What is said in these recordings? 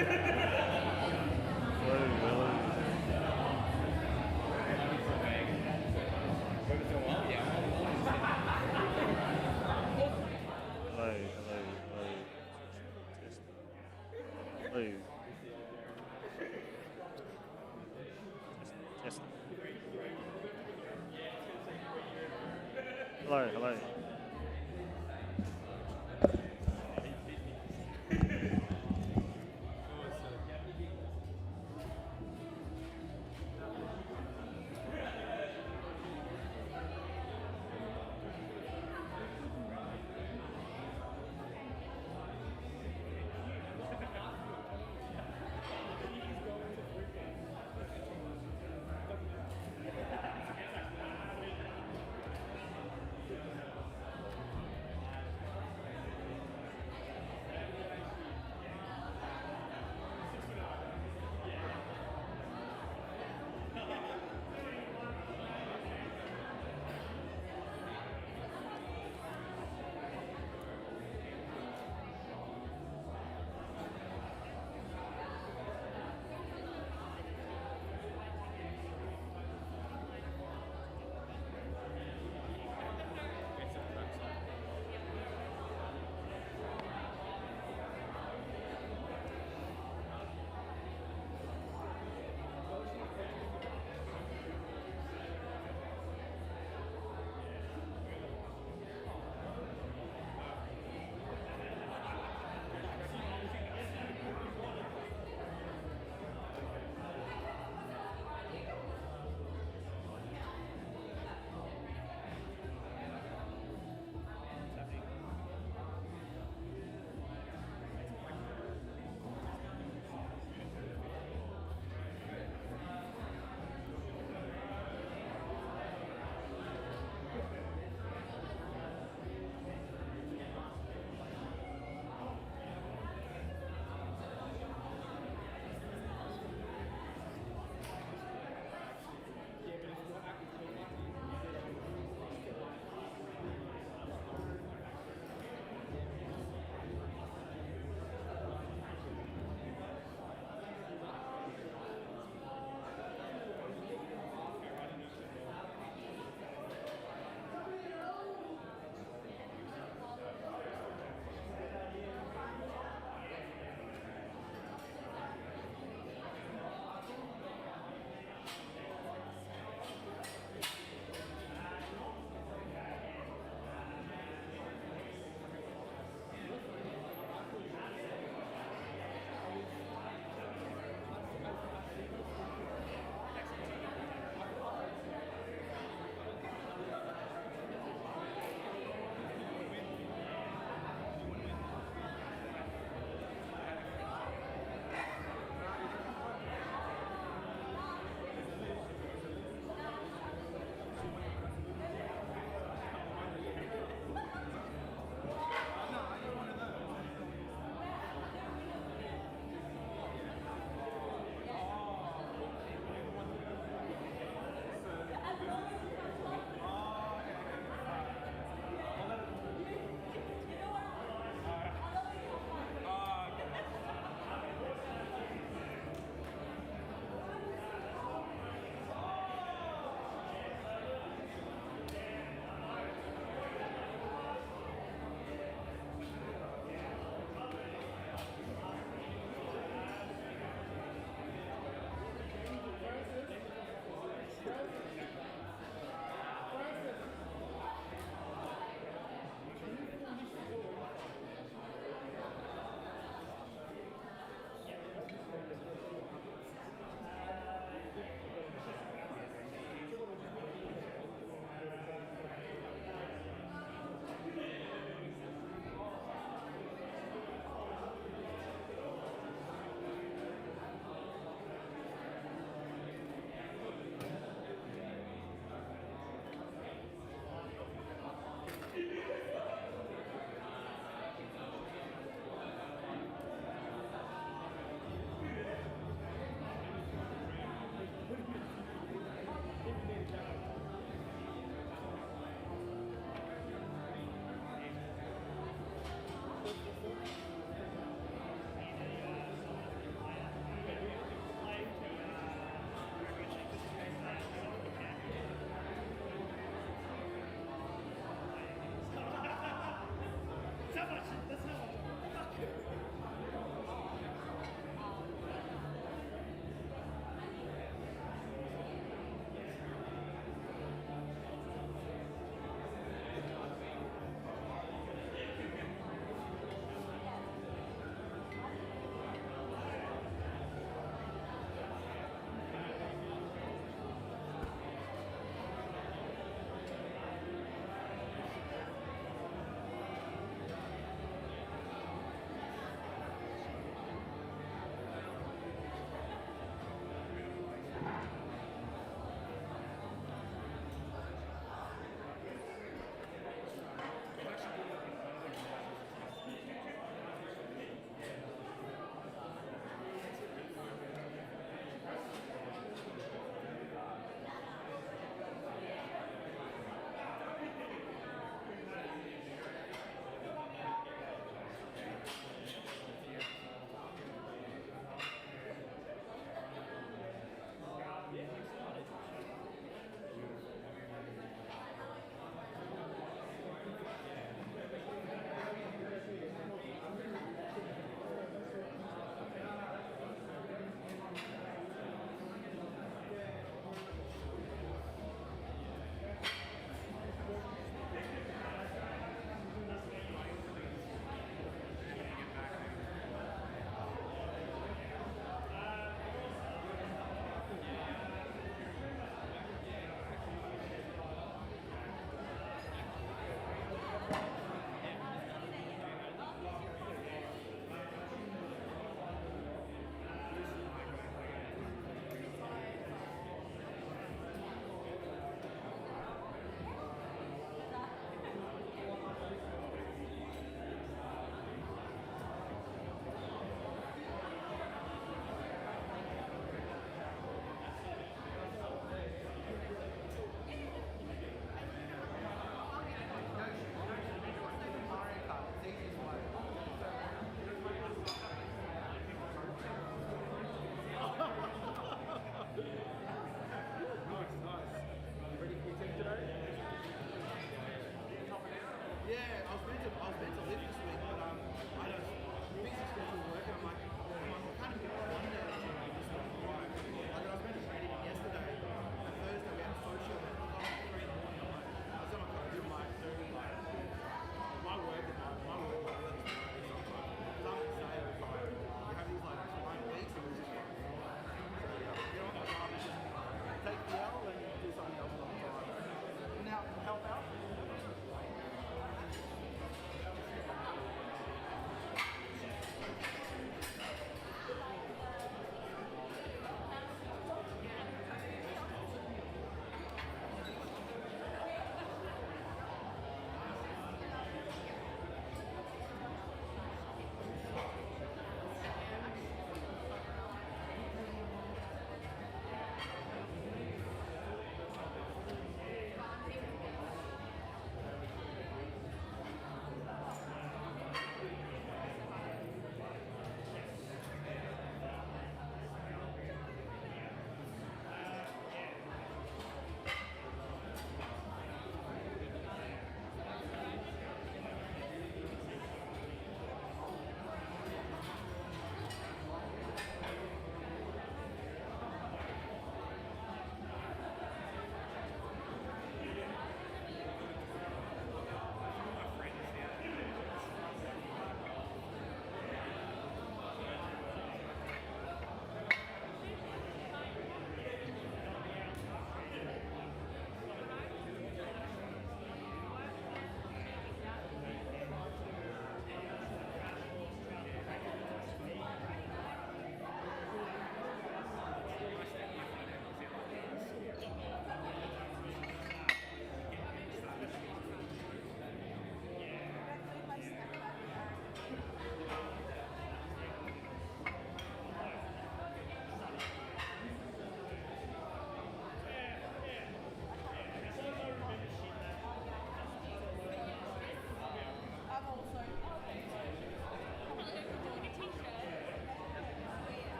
Hello. Testing. Hello, hello.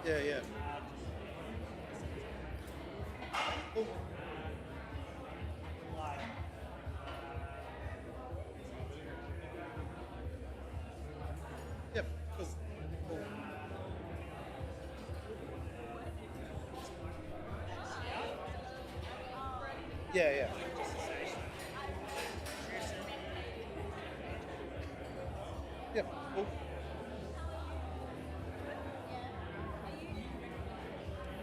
Yeah, yeah. Cool. Yep. Cool. Cool. Yeah, yeah. Yep. Cool.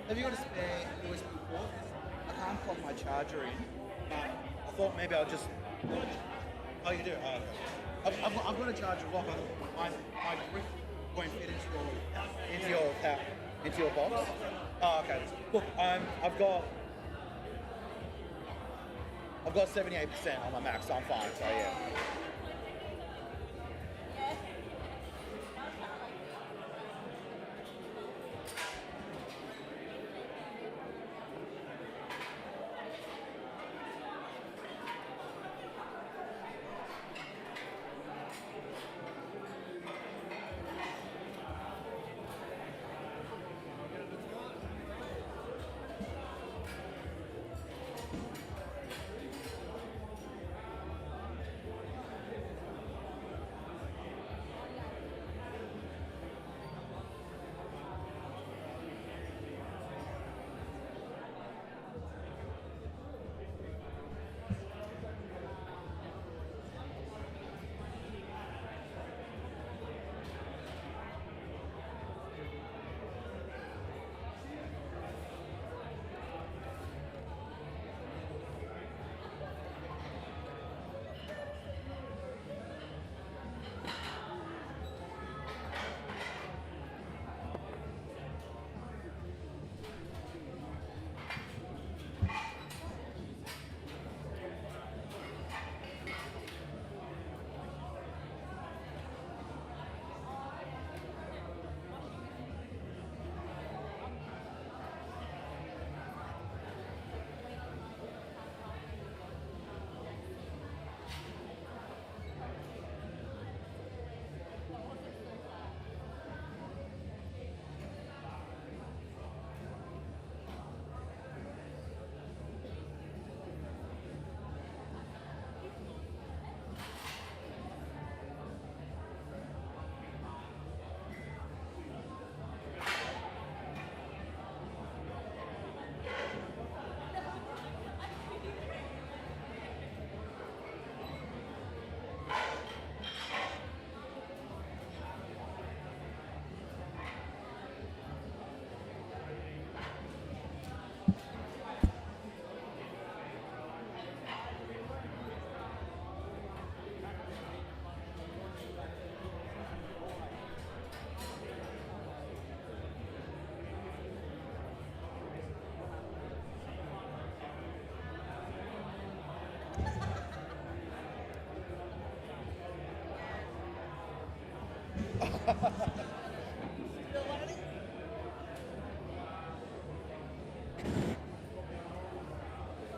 Have you got a spare USB port? 'Cause I can't plug my charger in. I thought maybe I'll just. Oh, you do? Oh, okay. I've got a charger lock. My brick won't fit into your tap, into your box. Oh, okay. Look, I've got 78% on my Mac, so I'm fine. So yeah.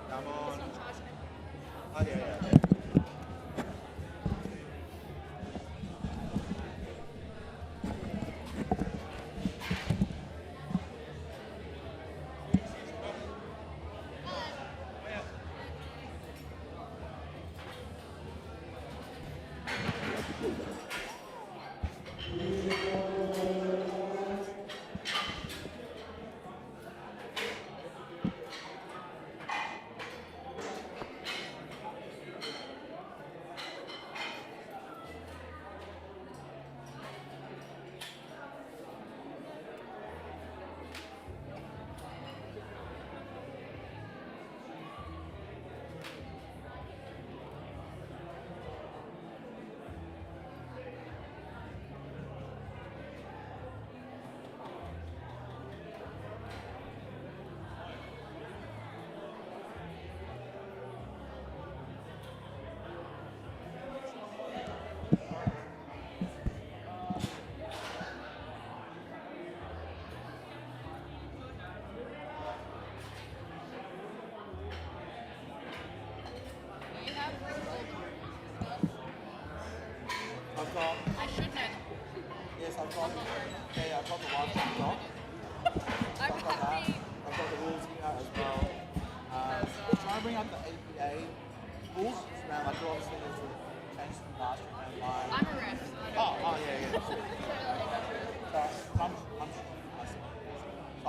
Come on. Oh yeah, yeah.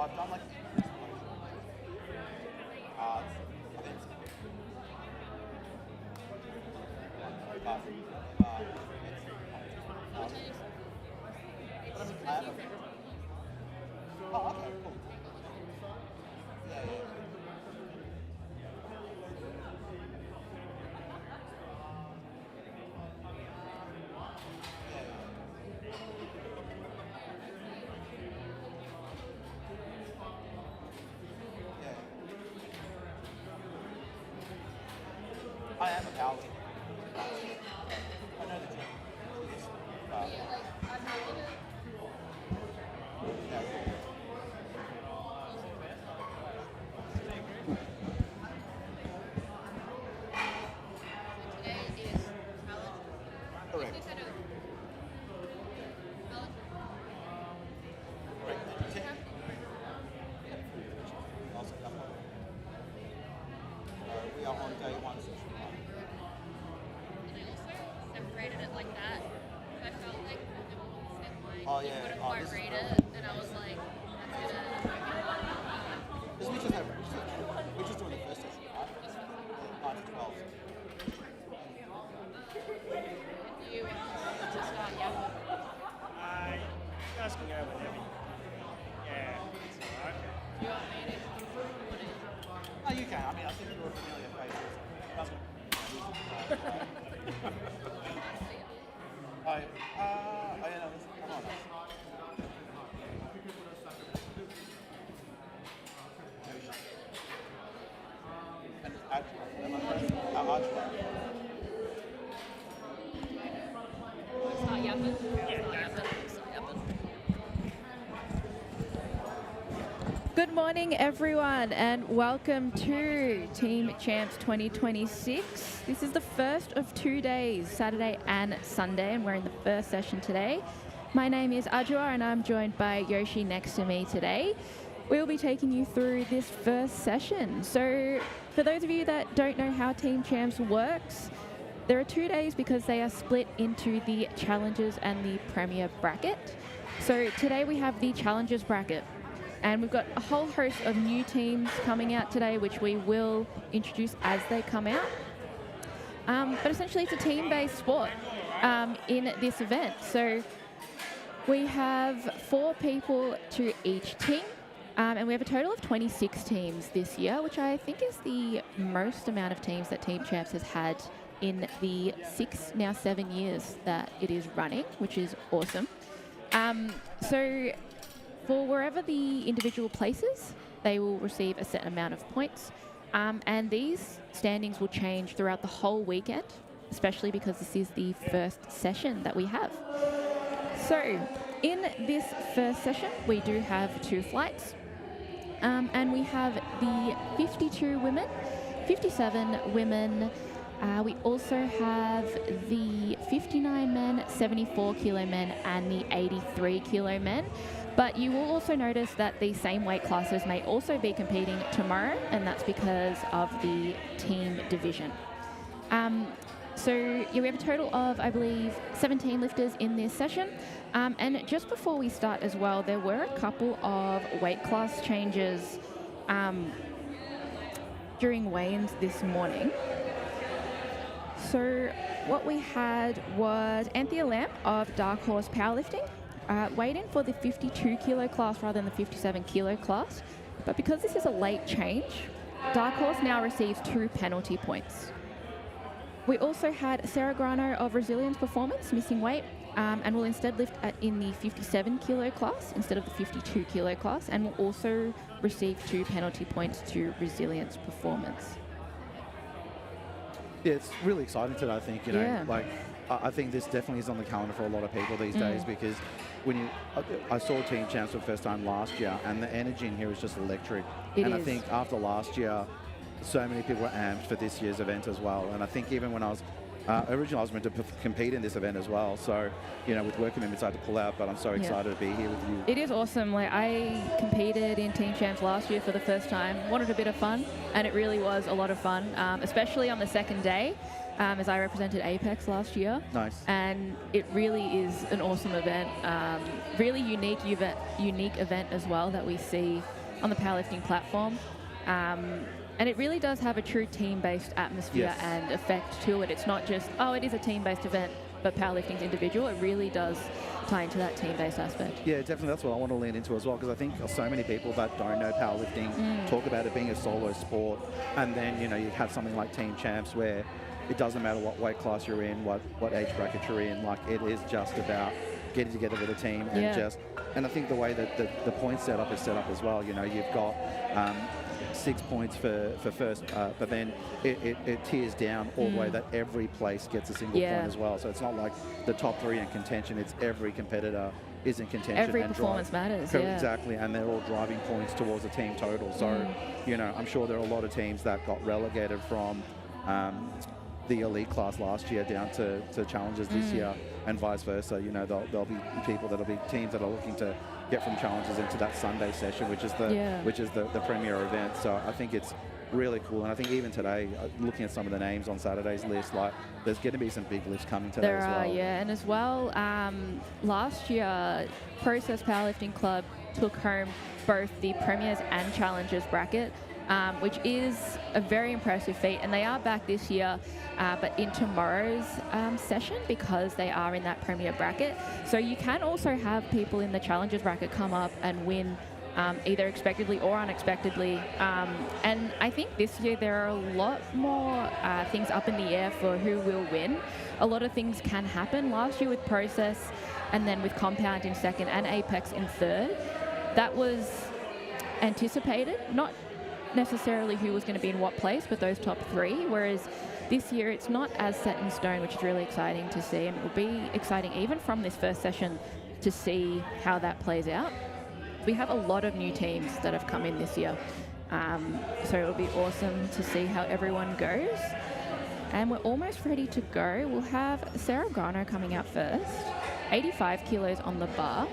I've done like cards, events. Oh, okay, cool. Yeah, yeah. Yeah. I am a powerlifter. I know the gym. Yeah, cool. Correct. Correct. Also, we are on day one session. Separated it like that. I felt like Oh, yeah. couldn't Oh, quite this is read great. it, and I was like, that's Because we're just doing the first session, right? 9 to 12. gonna you to start, yeah. You guys can go whenever. Yeah, it's alright. Do you want me to put it? Oh, you can. I mean, I think you're a familiar face. That's good. Yeah, no, come on. And it's actually, Start yapping? Yeah, go for it. Start yapping. Good morning, everyone, and welcome to Team Champs 2026. This is the first of 2 days, Saturday and Sunday, and we're in the first session today. My name is Ajua, and I'm joined by Yoshi next to me today. We'll be taking you through this first session. So, for those of you that don't know how Team Champs works, there are 2 days because they are split into the Challengers and the Premier bracket. So, today we have the Challengers bracket. And we've got a whole host of new teams coming out today, which we will introduce as they come out. But essentially, it's a team-based sport in this event. So we have 4 people to each team, and we have a total of 26 teams this year, which I think is the most amount of teams that Team Champs has had in the 6, now 7 years that it is running, which is awesome. So for wherever the individual places, they will receive a set amount of points. And these standings will change throughout the whole weekend, especially because this is the first session that we have. So in this first session, we do have 2 flights. And we have the 52 women, 57 women. We also have the 59 men, 74 kilo men, and the 83 kilo men. But you will also notice that the same weight classes may also be competing tomorrow, and that's because of the team division. So yeah, we have a total of, I believe, 17 lifters in this session. And just before we start as well, there were a couple of weight class changes during weigh-ins this morning. So what we had was Anthea Lamp of Dark Horse Powerlifting weighed in for the 52 kilo class rather than the 57 kilo class. But because this is a late change, Dark Horse now receives 2 penalty points. We also had Sarah Grano of Resilience Performance missing weight and will instead lift in the 57 kilo class instead of the 52 kilo class, and will also receive 2 penalty points to Resilience Performance. Yeah, it's really exciting today, I think, Yeah. I think this definitely is on the calendar for a lot of people these days, because I saw Team Champs for the first time last year, and the energy in here is just electric. It I is. think after last year, so many people were amped for this year's event as well. And I think even when I was, originally I was meant to compete in this event as well. So, with work commitments I had to pull out, but I'm so excited to be here with you. It is awesome. I competed in Team Champs last year for the first time. Wanted a bit of fun, and it really was a lot of fun, especially on the second day, as I represented Apex last year. Nice. And it really is an awesome event. Really unique event as well that we see on the powerlifting platform. And it really does have a true team-based atmosphere Yes. and effect to it. It's not just, oh, it is a team-based event, but powerlifting's individual. It really does tie into that team-based aspect. Yeah, definitely. That's what I want to lean into as well, because I think so many people that don't know powerlifting talk about it being a solo sport, and then you have something like Team Champs where it doesn't matter what weight class you're in, what age bracket you're in. Like, it is just about getting together with a team and and I think the way that the point setup is set up as well. You've got 6 points for first, but then it tiers down all the way that every place gets a single point as well. So it's not like the top 3 in contention. It's every competitor is in contention. Every performance matters. Yeah. Exactly, and they're all driving points towards the team total. So, I'm sure there are a lot of teams that got relegated from the elite class last year down to challenges this year, and vice versa. There'll be people that'll be teams that are looking to get from challenges into that Sunday session, which is the premier event. So I think it's really cool, and I think even today, looking at some of the names on Saturday's list, like there's going to be some big lifts coming today as well. And as well, last year, Process Powerlifting Club took home both the Premiers and Challengers bracket, which is a very impressive feat. And they are back this year, but in tomorrow's session, because they are in that Premier bracket. So you can also have people in the Challengers bracket come up and win either expectedly or unexpectedly. And I think this year there are a lot more things up in the air for who will win. A lot of things can happen. Last year with Process, and then with Compound in second and Apex in third, that was anticipated, not necessarily who was going to be in what place, but those top 3, whereas this year it's not as set in stone, which is really exciting to see, and it will be exciting even from this first session to see how that plays out. We have a lot of new teams that have come in this year, so it'll be awesome to see how everyone goes. And we're almost ready to go. We'll have Sarah Grano coming out first, 85 kilos on the bar.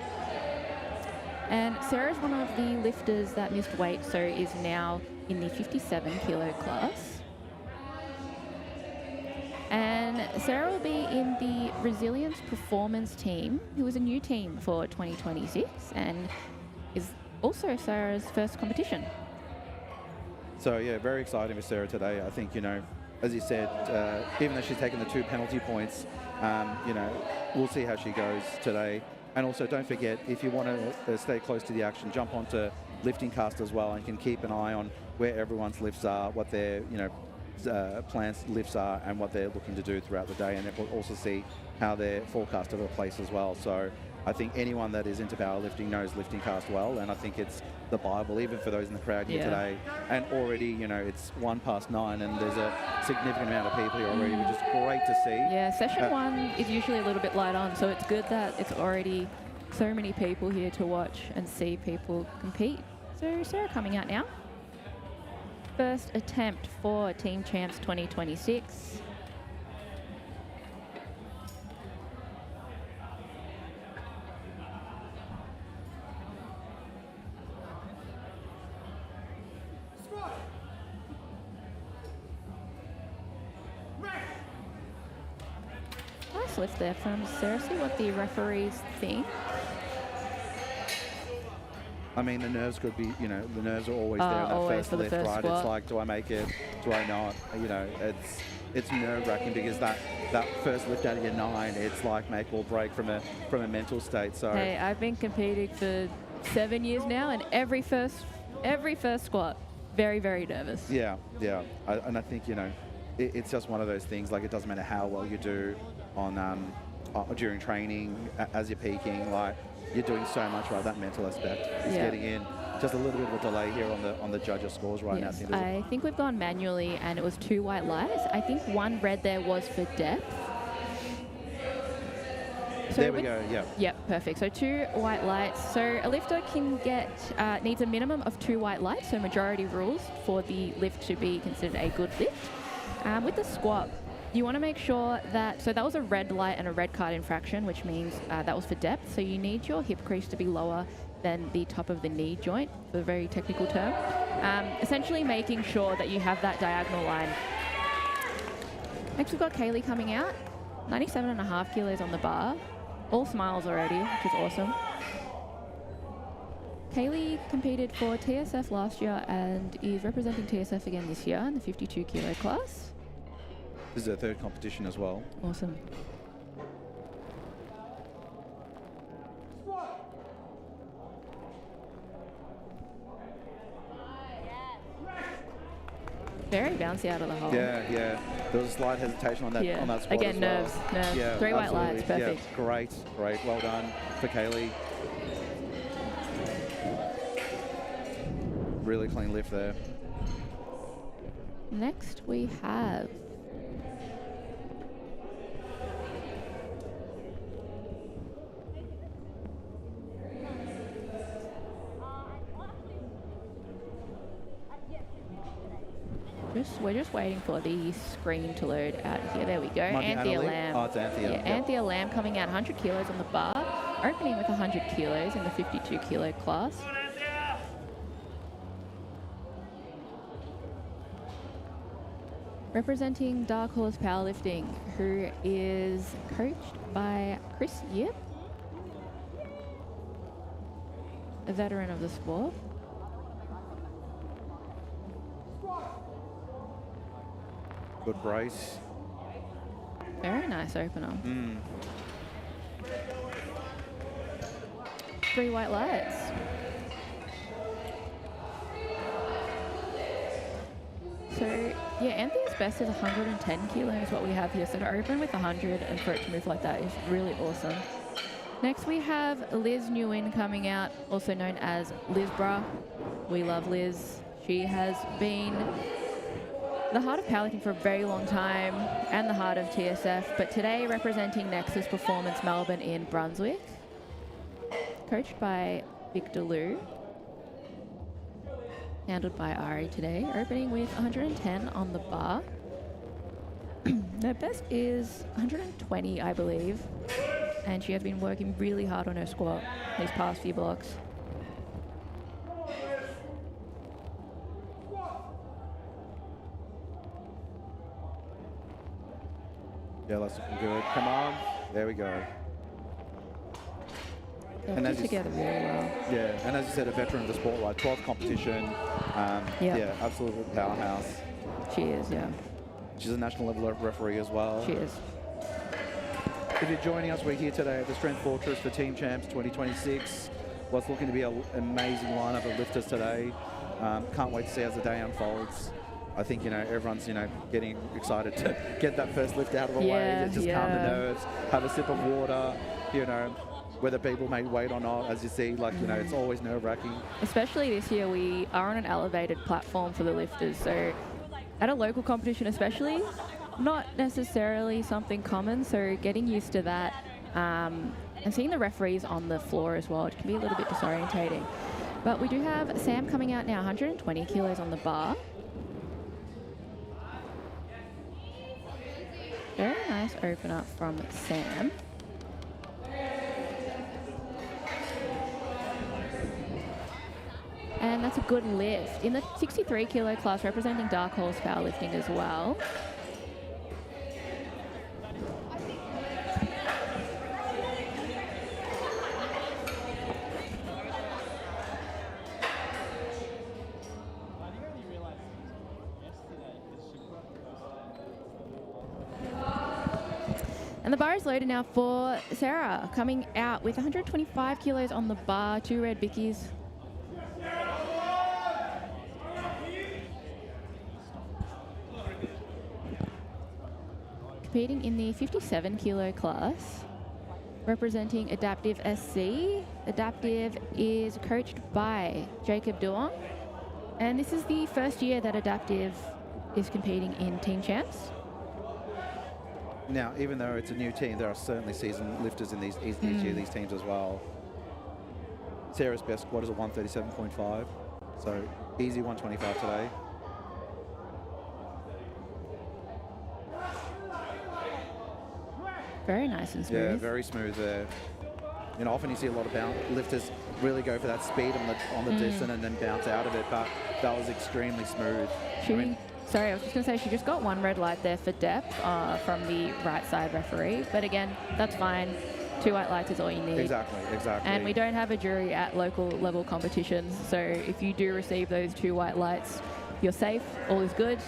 And Sarah's one of the lifters that missed weight, so is now in the 57 kilo class. And Sarah will be in the Resilience Performance team, who is a new team for 2026 and is also Sarah's first competition. So yeah, very exciting for Sarah today. I think, as you said, even though she's taken the 2 penalty points, we'll see how she goes today. And also, don't forget, if you want to stay close to the action, jump onto Lifting Cast as well, and can keep an eye on where everyone's lifts are, what their plans lifts are, and what they're looking to do throughout the day. And it will also see how their forecast of a place as well. So I think anyone that is into powerlifting knows Lifting Cast well, and I think it's the Bible, even for those in the crowd here today. And already, it's 9:01, and there's a significant amount of people here already, which is great to see. Yeah, session 1 is usually a little bit light on, so it's good that it's already so many people here to watch and see people compete. So Sarah coming out now. First attempt for Team Champs 2026. Nice lift there from Sarah. See what the referees think. I mean, the nerves could be, the nerves are always there on that always first for the lift, first right? squat. It's like, do I make it? Do I not? It's nerve-wracking, because that first lift out of your 9, it's like make or break from a mental state. So hey, I've been competing for 7 years now, and every first squat, very, very nervous. Yeah. And I think, it's just one of those things. Like, it doesn't matter how well you do on during training, as you're peaking, like, you're doing so much right. That mental aspect is getting in. Just a little bit of a delay here on the judges' scores right now. I think we've gone manually, and it was 2 white lights. I think 1 red there was for depth. So there we go. Yeah. Yep, perfect. So 2 white lights. So a lifter can get needs a minimum of 2 white lights. So majority rules for the lift to be considered a good lift. With the squat, you want to make sure that, so that was a red light and a red card infraction, which means that was for depth. So you need your hip crease to be lower than the top of the knee joint, for a very technical term. Essentially making sure that you have that diagonal line. Next we've got Kaylee coming out, 97.5 kilos on the bar. All smiles already, which is awesome. Kaylee competed for TSF last year and is representing TSF again this year in the 52 kilo class. This is her third competition as well. Awesome. Very bouncy out of the hole. Yeah, yeah. There was a slight hesitation on that Yeah. on that squat Again, as well. nerves. Yeah, 3 white absolutely. lights, perfect. Yeah, great. Well done for Kaylee. Really clean lift there. Next we have we're just waiting for the screen to load out here. There we go. Might be Anthea Annalie. Lamb. Oh, it's Anthea. Yeah, Yep. Anthea Lamb coming out 100 kilos on the bar, opening with 100 kilos in the 52 kilo class. Representing Dark Horse Powerlifting, who is coached by Chris Yip, a veteran of the sport. Good brace. Very nice opener. Mm. 3 white lights. So, yeah, Anthea's best is 110 kilos, what we have here. So to open with 100 and for it to move like that is really awesome. Next we have Liz Nguyen coming out, also known as Lizbra. We love Liz. She has been the heart of powerlifting for a very long time and the heart of TSF, but today representing Nexus Performance Melbourne in Brunswick. Coached by Victor Liu. Handled by Ari today, opening with 110 on the bar. Her best is 120, I believe, and she has been working really hard on her squat these past few blocks. Yeah, that's looking good. Come on. There we go. They're And put as you together really well. Yeah, and as you said, a veteran of the sport, like 12th competition. Yep. Yeah, absolute powerhouse. She is, yeah. She's a national level referee as well. She is. If you're joining us, we're here today at the Strength Fortress for Team Champs 2026. What's looking to be an amazing lineup of lifters today. Can't wait to see as the day unfolds. I think, everyone's, getting excited to get that first lift out of the way, just calm the nerves, have a sip of water, whether people may wait or not, as you see, it's always nerve-wracking. Especially this year, we are on an elevated platform for the lifters. So at a local competition especially, not necessarily something common. So getting used to that and seeing the referees on the floor as well, it can be a little bit disorientating. But we do have Sam coming out now, 120 kilos on the bar. Very nice opener from Sam. And that's a good lift. In the 63 kilo class, representing Dark Horse Powerlifting as well. And the bar is loaded now for Sarah, coming out with 125 kilos on the bar, 2 red bickies. Competing in the 57 kilo class, representing Adaptive SC. Adaptive is coached by Jacob Duong, and this is the first year that Adaptive is competing in Team Champs. Now, even though it's a new team, there are certainly seasoned lifters in each of these teams as well. Sarah's best squat is a 137.5, so easy 125 today. Very nice and smooth. Yeah, very smooth there. Often you see a lot of lifters really go for that speed on the descent and then bounce out of it, but that was extremely smooth. Sorry, I was just going to say she just got 1 red light there for depth from the right side referee, but again, that's fine. 2 white lights is all you need. Exactly. And we don't have a jury at local level competitions, so if you do receive those 2 white lights, you're safe, all is good.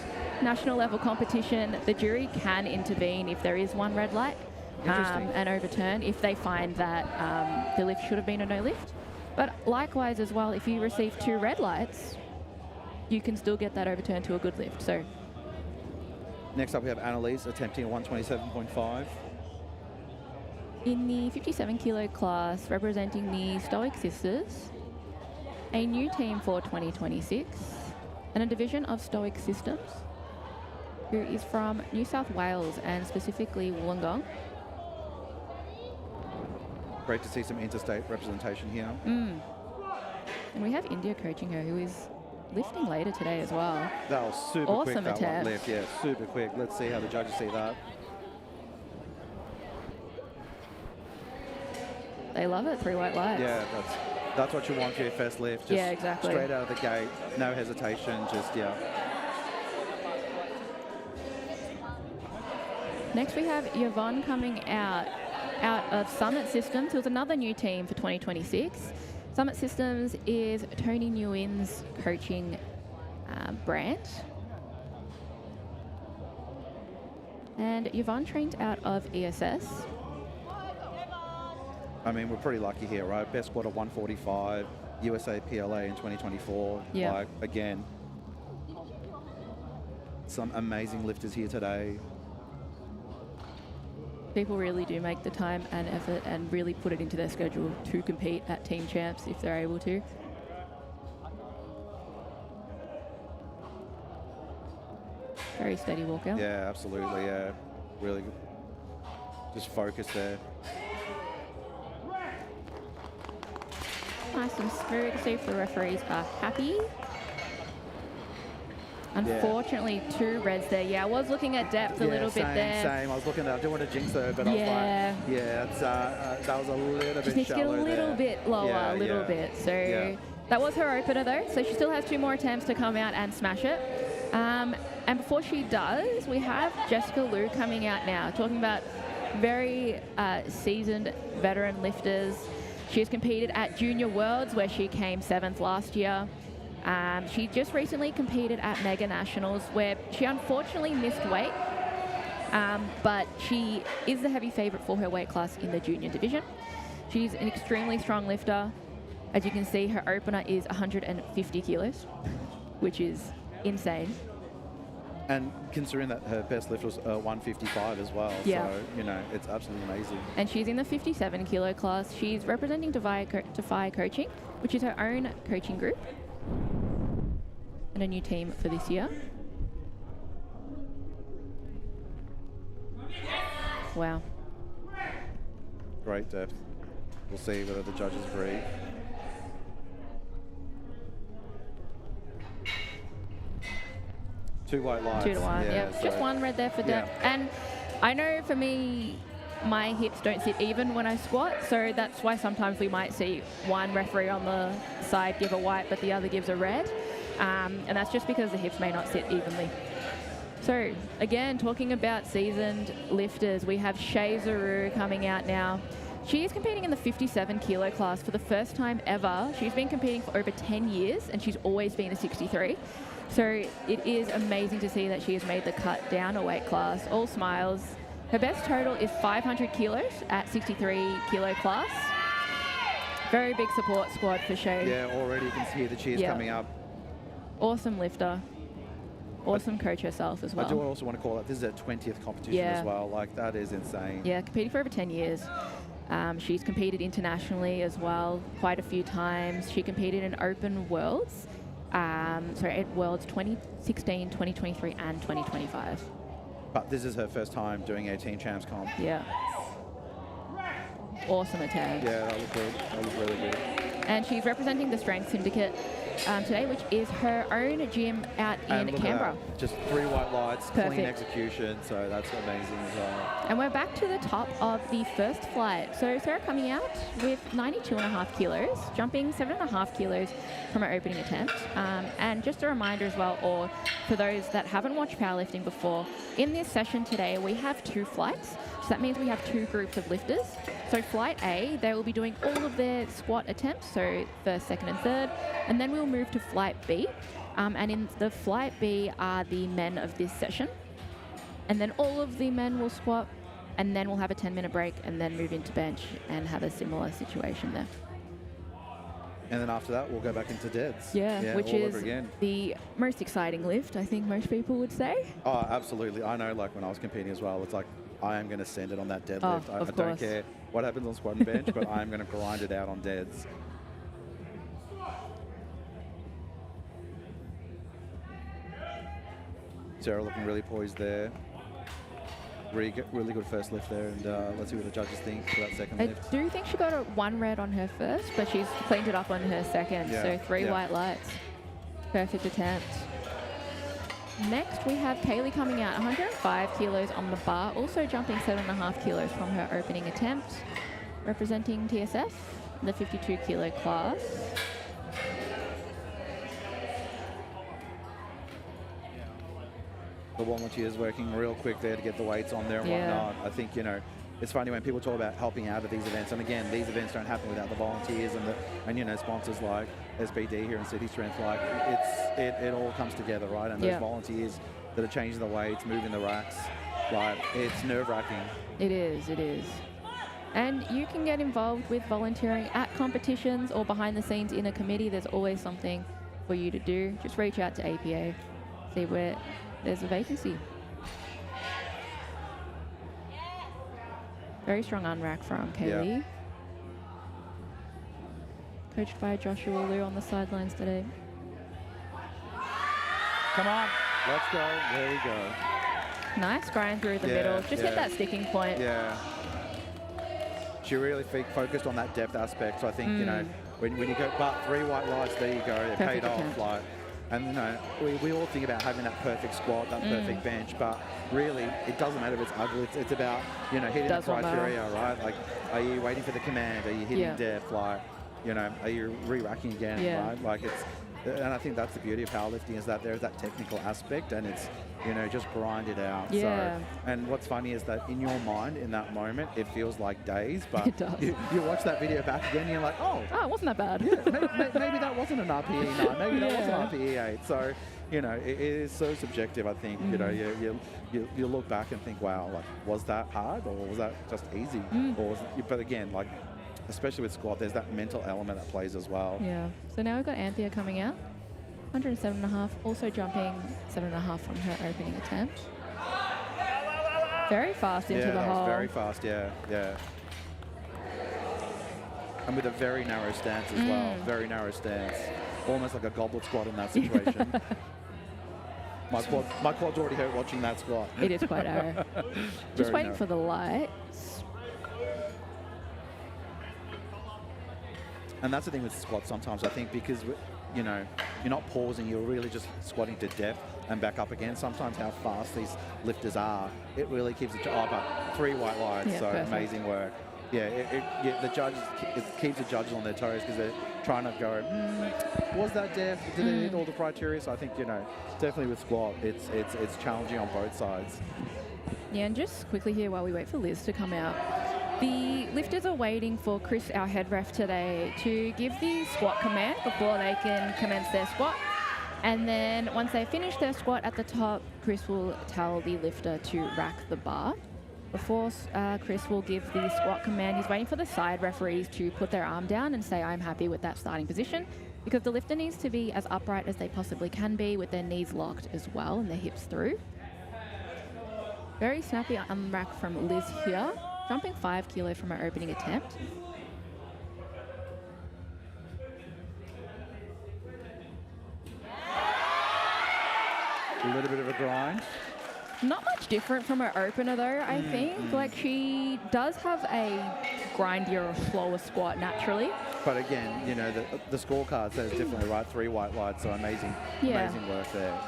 National level competition, the jury can intervene if there is 1 red light and overturn if they find that the lift should have been a no lift. But likewise as well, if you receive 2 red lights, you can still get that overturned to a good lift. So next up we have Annalise attempting a 127.5. in the 57 kilo class, representing the Stoic Sisters, a new team for 2026, and a division of Stoic Systems, who is from New South Wales and specifically Wollongong. Great to see some interstate representation here. And we have India coaching her, who is lifting later today as well. That was super Awesome quick, that attempt. one lift. Yeah, super quick. Let's see how the judges see that. They love it, 3 white lights. Yeah, that's what you want for your first lift. Just Yeah, exactly. Straight out of the gate, no hesitation, just, yeah. Next we have Yvonne coming out of Summit Systems, who's another new team for 2026. Summit Systems is Tony Nguyen's coaching brand. And Yvonne trained out of ESS. I mean, we're pretty lucky here, right? Best squad of 145, USA PLA in 2024. Yeah. Like, again, some amazing lifters here today. People really do make the time and effort and really put it into their schedule to compete at Team Champs if they're able to. Very steady walkout. Yeah, absolutely, yeah. Really good. Just focus there. Nice and smooth to see if the referees are happy. Unfortunately, 2 reds there. Yeah, I was looking at depth a little bit there. Same. I was looking at I didn't want to jinx her, but I was like, yeah, it's, that was a little Just bit needs to get a shallow little there. bit lower, Yeah, a little yeah. bit. So Yeah. that was her opener though. So she still has 2 more attempts to come out and smash it. And before she does, we have Jessica Liu coming out now, talking about very seasoned veteran lifters. She's competed at Junior Worlds, where she came 7th last year. She just recently competed at Mega Nationals, where she unfortunately missed weight, but she is the heavy favourite for her weight class in the junior division. She's an extremely strong lifter. As you can see, her opener is 150 kilos, which is insane. And considering that her best lift was 155 as well, Yeah. so, you know, it's absolutely amazing. And she's in the 57 kilo class. She's representing Defy Coaching, which is her own coaching group, and a new team for this year. Wow. Great depth. We'll see whether the judges agree. Two white lights. 2 to 1, yeah. yep. Just 1 red there for depth. Yeah. And I know for me, my hips don't sit even when I squat, so that's why sometimes we might see one referee on the side give a white, but the other gives a red. And that's just because the hips may not sit evenly. So again, talking about seasoned lifters, we have Shay Zaru coming out now. She is competing in the 57 kilo class for the first time ever. She's been competing for over 10 years and she's always been a 63. So it is amazing to see that she has made the cut down a weight class. All smiles. Her best total is 500 kilos at 63 kilo class. Very big support squad for Shay. Yeah, already you can see the cheers coming up. Awesome lifter. Awesome coach herself as well. I do also want to call out, this is her 20th competition as well. Like, that is insane. Yeah, competing for over 10 years. She's competed internationally as well quite a few times. She competed in Open Worlds, at Worlds 2016, 2023 and 2025. But this is her first time doing a Team Champs comp. Yeah. Awesome attempt. Yeah, that was good. That was really good. And she's representing the Strength Syndicate today, which is her own gym out in Canberra. Just 3 white lights, Perfect. clean execution, so that's amazing as well. And we're back to the top of the first flight. So Sarah coming out with 92.5 kilos, jumping 7.5 kilos from her opening attempt. And just a reminder as well, or for those that haven't watched powerlifting before, in this session today, we have 2 flights. So that means we have 2 groups of lifters. So flight A, they will be doing all of their squat attempts, so first, second and third, and then we'll move to flight B. And in the flight B are the men of this session. And then all of the men will squat, and then we'll have a 10-minute break and then move into bench and have a similar situation there. And then after that, we'll go back into deads. Yeah, which all is over again. the most exciting lift, I think most people would say. Oh, absolutely. I know, like when I was competing as well, it's like I am going to send it on that deadlift. Oh, I of don't course. care what happens on squat and bench, but I'm going to grind it out on deads. Sarah looking really poised there. Really good first lift there, and let's see what the judges think for that second I lift. do think she got a 1 red on her first, but she's cleaned it up on her second. Yeah, So 3 yeah. white lights. Perfect attempt. Next, we have Kaylee coming out 105 kilos on the bar, also jumping 7.5 kilos from her opening attempt, representing TSF, the 52 kilo class. The volunteers working real quick there to get the weights on there and Yeah. whatnot. I think, it's funny when people talk about helping out at these events, and again, these events don't happen without the volunteers and sponsors like SBD here in City Strength. Like it all comes together, right? And those Yeah. volunteers that are changing the weights, moving the racks, like it's nerve-wracking. It is, it is. And you can get involved with volunteering at competitions or behind the scenes in a committee. There's always something for you to do. Just reach out to APA, see where there's a vacancy. Very strong unrack from Kaylee. Yeah. Coached by Joshua Liu on the sidelines today. Come on, let's go. There we go. Nice grind through the Yeah, middle. Just hit yeah. that sticking point. Yeah. She really focused on that depth aspect. So I think, when you go, but 3 white lights, there you go. It Perfect paid off. attempt. Like, and we all think about having that perfect squat, that perfect bench, but really it doesn't matter if it's ugly. It's about hitting the Doesn't matter. criteria, right? Like, are you waiting for the command? Are you hitting Yeah. depth? Like, are you re-racking again? Yeah. Right? Like and I think that's the beauty of powerlifting is that there's that technical aspect, and it's just grind it out. Yeah. So, and what's funny is that in your mind, in that moment, it feels like days, but It does. you watch that video back again, and you're like, oh, Oh, it wasn't that bad. maybe that wasn't an RPE 9, maybe that was an RPE 8. So, it is so subjective, I think. You look back and think, wow, like, was that hard or was that just easy? But again, like, especially with squat, there's that mental element that plays as well. Yeah. So now we've got Anthea coming out. 107.5, also jumping 7.5 from her opening attempt. Very fast into Yeah, the that was hole. very fast, yeah. And with a very narrow stance as well, very narrow stance. Almost like a goblet squat in that situation. My quad's already hurt watching that squat. It is quite narrow. Just Very waiting narrow. for the lights. And that's the thing with squats sometimes, I think, because, you're not pausing, you're really just squatting to depth and back up again. Sometimes how fast these lifters are, it really keeps it but 3 white lights, Yeah, so perfect. amazing work. Yeah, the judges, it keeps the judges on their toes because they're trying to go, was that depth? Did it hit all the criteria? So I think, definitely with squat, it's challenging on both sides. Yeah, and just quickly here while we wait for Liz to come out. The lifters are waiting for Chris, our head ref today, to give the squat command before they can commence their squat. And then once they finish their squat at the top, Chris will tell the lifter to rack the bar. Before Chris will give the squat command, he's waiting for the side referees to put their arm down and say, I'm happy with that starting position, because the lifter needs to be as upright as they possibly can be with their knees locked as well and their hips through. Very snappy unrack from Liz here, jumping 5 kilo from her opening attempt. A little bit of a grind. Not much different from her opener though, I think. Like, she does have a grindier or slower squat naturally. But again, the scorecard says differently, right? 3 white lights, so amazing work there.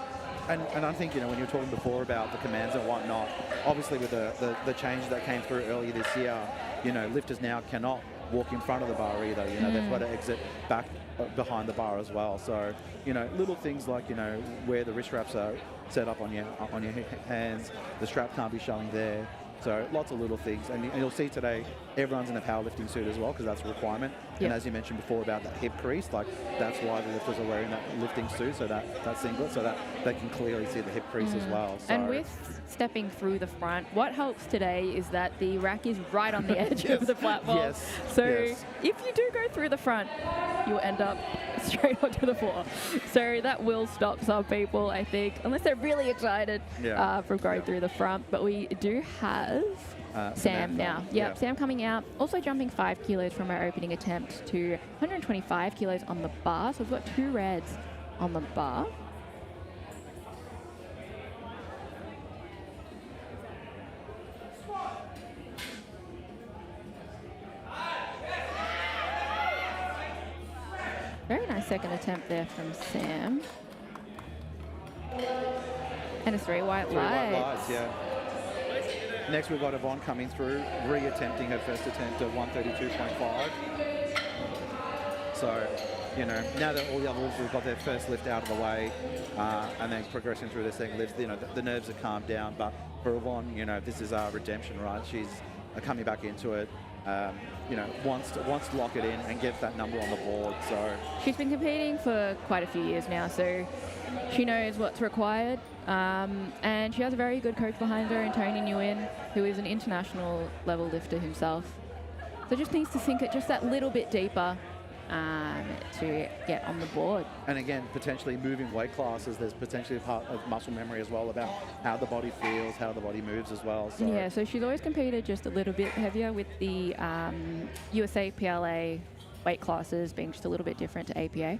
And I think, when you were talking before about the commands and whatnot, obviously with the change that came through earlier this year, lifters now cannot walk in front of the bar either. They've got to exit back behind the bar as well. So, little things like, where the wrist wraps are set up on your hands, the strap can't be showing there. So lots of little things. And you'll see today, everyone's in a powerlifting suit as well, because that's a requirement. Yeah. And as you mentioned before about that hip crease, like that's why the lifters are wearing that lifting suit, so that singlet, so that they can clearly see the hip crease as well. So And with stepping through the front, what helps today is that the rack is right on the edge of the platform. Yes. So Yes. if you do go through the front, you'll end up straight onto the floor. So that will stop some people, I think, unless they're really excited from going through the front. But we do have Sam now. Yep, Sam coming out, also jumping 5 kilos from our opening attempt to 125 kilos on the bar. So we've got 2 reds on the bar. Very nice second attempt there from Sam. And a 3 white lights. Yeah. Next, we've got Yvonne coming through, re-attempting her first attempt at 132.5. So, you know, now that all the other lifters have got their first lift out of the way, and then progressing through their second lift, you know, the nerves are calmed down. But for Yvonne, you know, this is our redemption, right? She's coming back into it. You know, wants to lock it in and get that number on the board. So she's been competing for quite a few years now, so she knows what's required. And she has a very good coach behind her in Tony Nguyen, who is an international level lifter himself. So just needs to sink it just that little bit deeper to get on the board. And again, potentially moving weight classes, there's potentially a part of muscle memory as well about how the body feels, how the body moves as well. So. Yeah, so she's always competed just a little bit heavier with the USA PLA weight classes being just a little bit different to APA.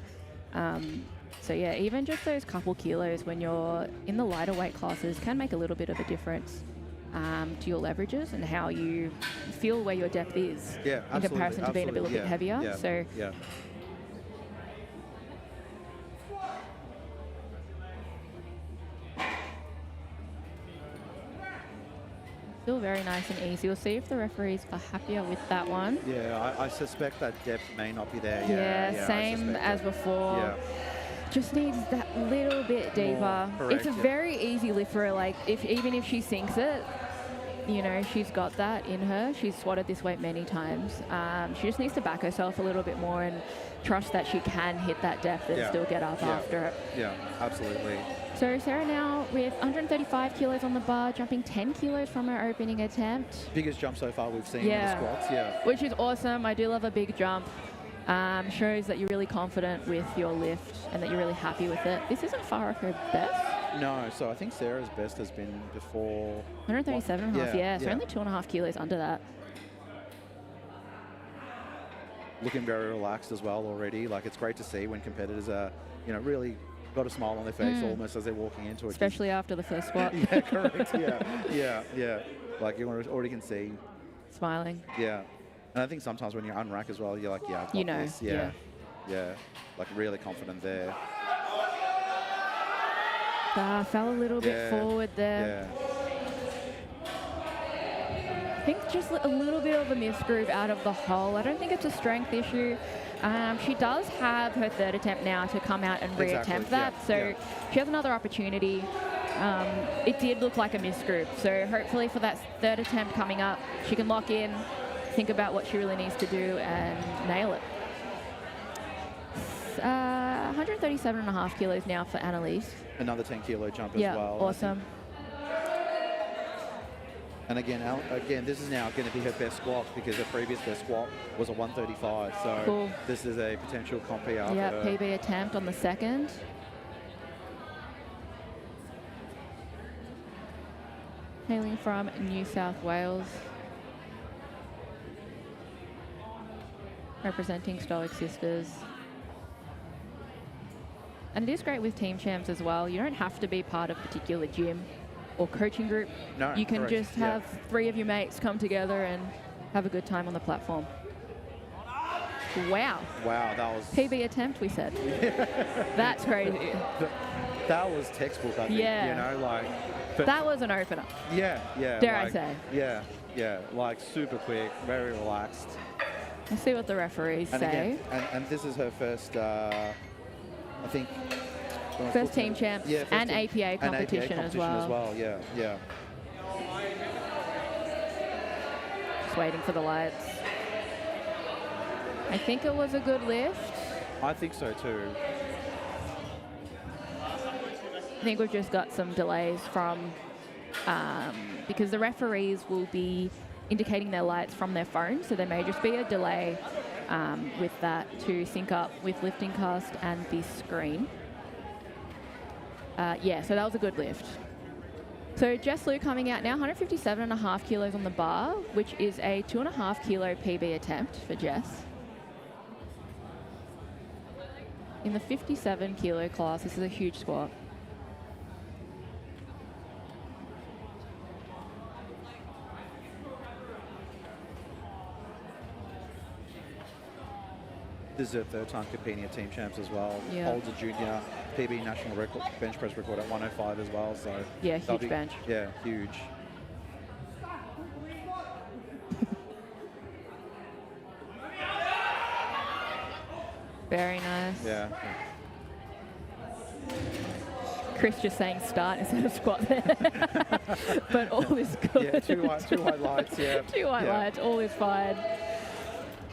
So yeah, even just those couple kilos when you're in the lighter weight classes can make a little bit of a difference to your leverages and how you feel where your depth is in comparison to being a little bit heavier. Yeah, so yeah. still very nice and easy. We'll see if the referees are happier with that one. Yeah, I suspect that depth may not be there. Yeah, same as before. Yeah. Just needs that little bit deeper. Correct, it's a very easy lift for her. Like, even if she sinks it, you know, she's got that in her. She's swatted this weight many times. She just needs to back herself a little bit more and trust that she can hit that depth and still get up after it. Yeah, absolutely. So Sarah now with 135 kilos on the bar, jumping 10 kilos from her opening attempt. Biggest jump so far we've seen in the squats, Which is awesome. I do love a big jump. Shows that you're really confident with your lift and that you're really happy with it. This isn't far off her best. No, so I think Sarah's best has been before 137.5, so only 2.5 kilos under that. Looking very relaxed as well already. Like, it's great to see when competitors are, you know, really got a smile on their face almost as they're walking into it. Especially after the first squat. Yeah, correct. Yeah. Like, you already can see. Smiling. Yeah. And I think sometimes when you unrack as well, you're like, yeah, I've got this. Yeah. Like, really confident there. Fell a little bit forward there. I think just a little bit of a misgroove out of the hole. I don't think it's a strength issue. She does have her third attempt now to come out and re-attempt that. So she has another opportunity. It did look like a misgroove. So hopefully for that third attempt coming up, she can lock in, think about what she really needs to do and nail it. 137.5 kilos now for Annalise. Another 10 kilo jump as well. Yeah, awesome. And again, this is now going to be her best squat because her previous best squat was a 135. So this is a potential comp PR for her. PB attempt on the second. Hailing from New South Wales. Representing Stoic Sisters. And it is great with team champs as well. You don't have to be part of a particular gym or coaching group. No, you can just have 3 of your mates come together and have a good time on the platform. Wow. Wow, that was... PB attempt, we said. That's crazy. That was textbook, I think. Yeah. You know, like... That was an opener. Yeah. Dare I say. Yeah. Like, super quick, very relaxed. Let's see what the referees say. Again, and this is her first, I think... First team champs and APA competition as well. Yeah. Just waiting for the lights. I think it was a good lift. I think so too. I think we've just got some delays from, because the referees will be indicating their lights from their phone, so there may just be a delay with that to sync up with lifting cast and the screen. Yeah, so that was a good lift. So Jess Liu coming out now, 157.5 kilos on the bar, which is a 2.5 kilo PB attempt for Jess. In the 57 kilo class, this is a huge squat. This is her third time competing at Team Champs as well. Yeah. Holds a junior PB national record, bench press record at 105 as well. So Yeah, huge bench. Yeah, huge. Very nice. Yeah. Chris just saying start instead of squat there. But all is good. Yeah, two white lights, yeah. Two white Yeah. lights, all is fine.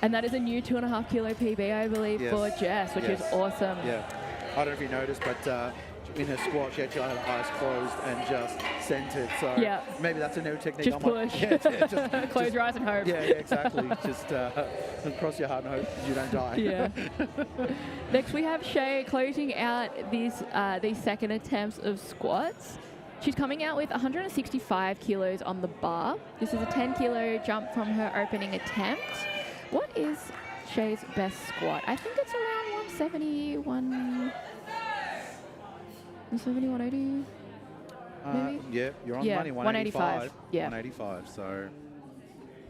And that is a new 2.5 kilo PB, I believe, Yes. for Jess, which is Yes. awesome. Yeah. I don't know if you noticed, but in her squat, she actually had her eyes closed and just centered. So Yeah. maybe that's a new technique. Just I might- push. Yeah, just Close your eyes and hope. Yeah, exactly. Just cross your heart and hope you don't die. Yeah. Next, we have Shay closing out these second attempts of squats. She's coming out with 165 kilos on the bar. This is a 10 kilo jump from her opening attempt. What is Shay's best squat? I think it's around 170, 170, 180. Maybe? Yeah, you're on Yeah, money. 185. Yeah. 185. So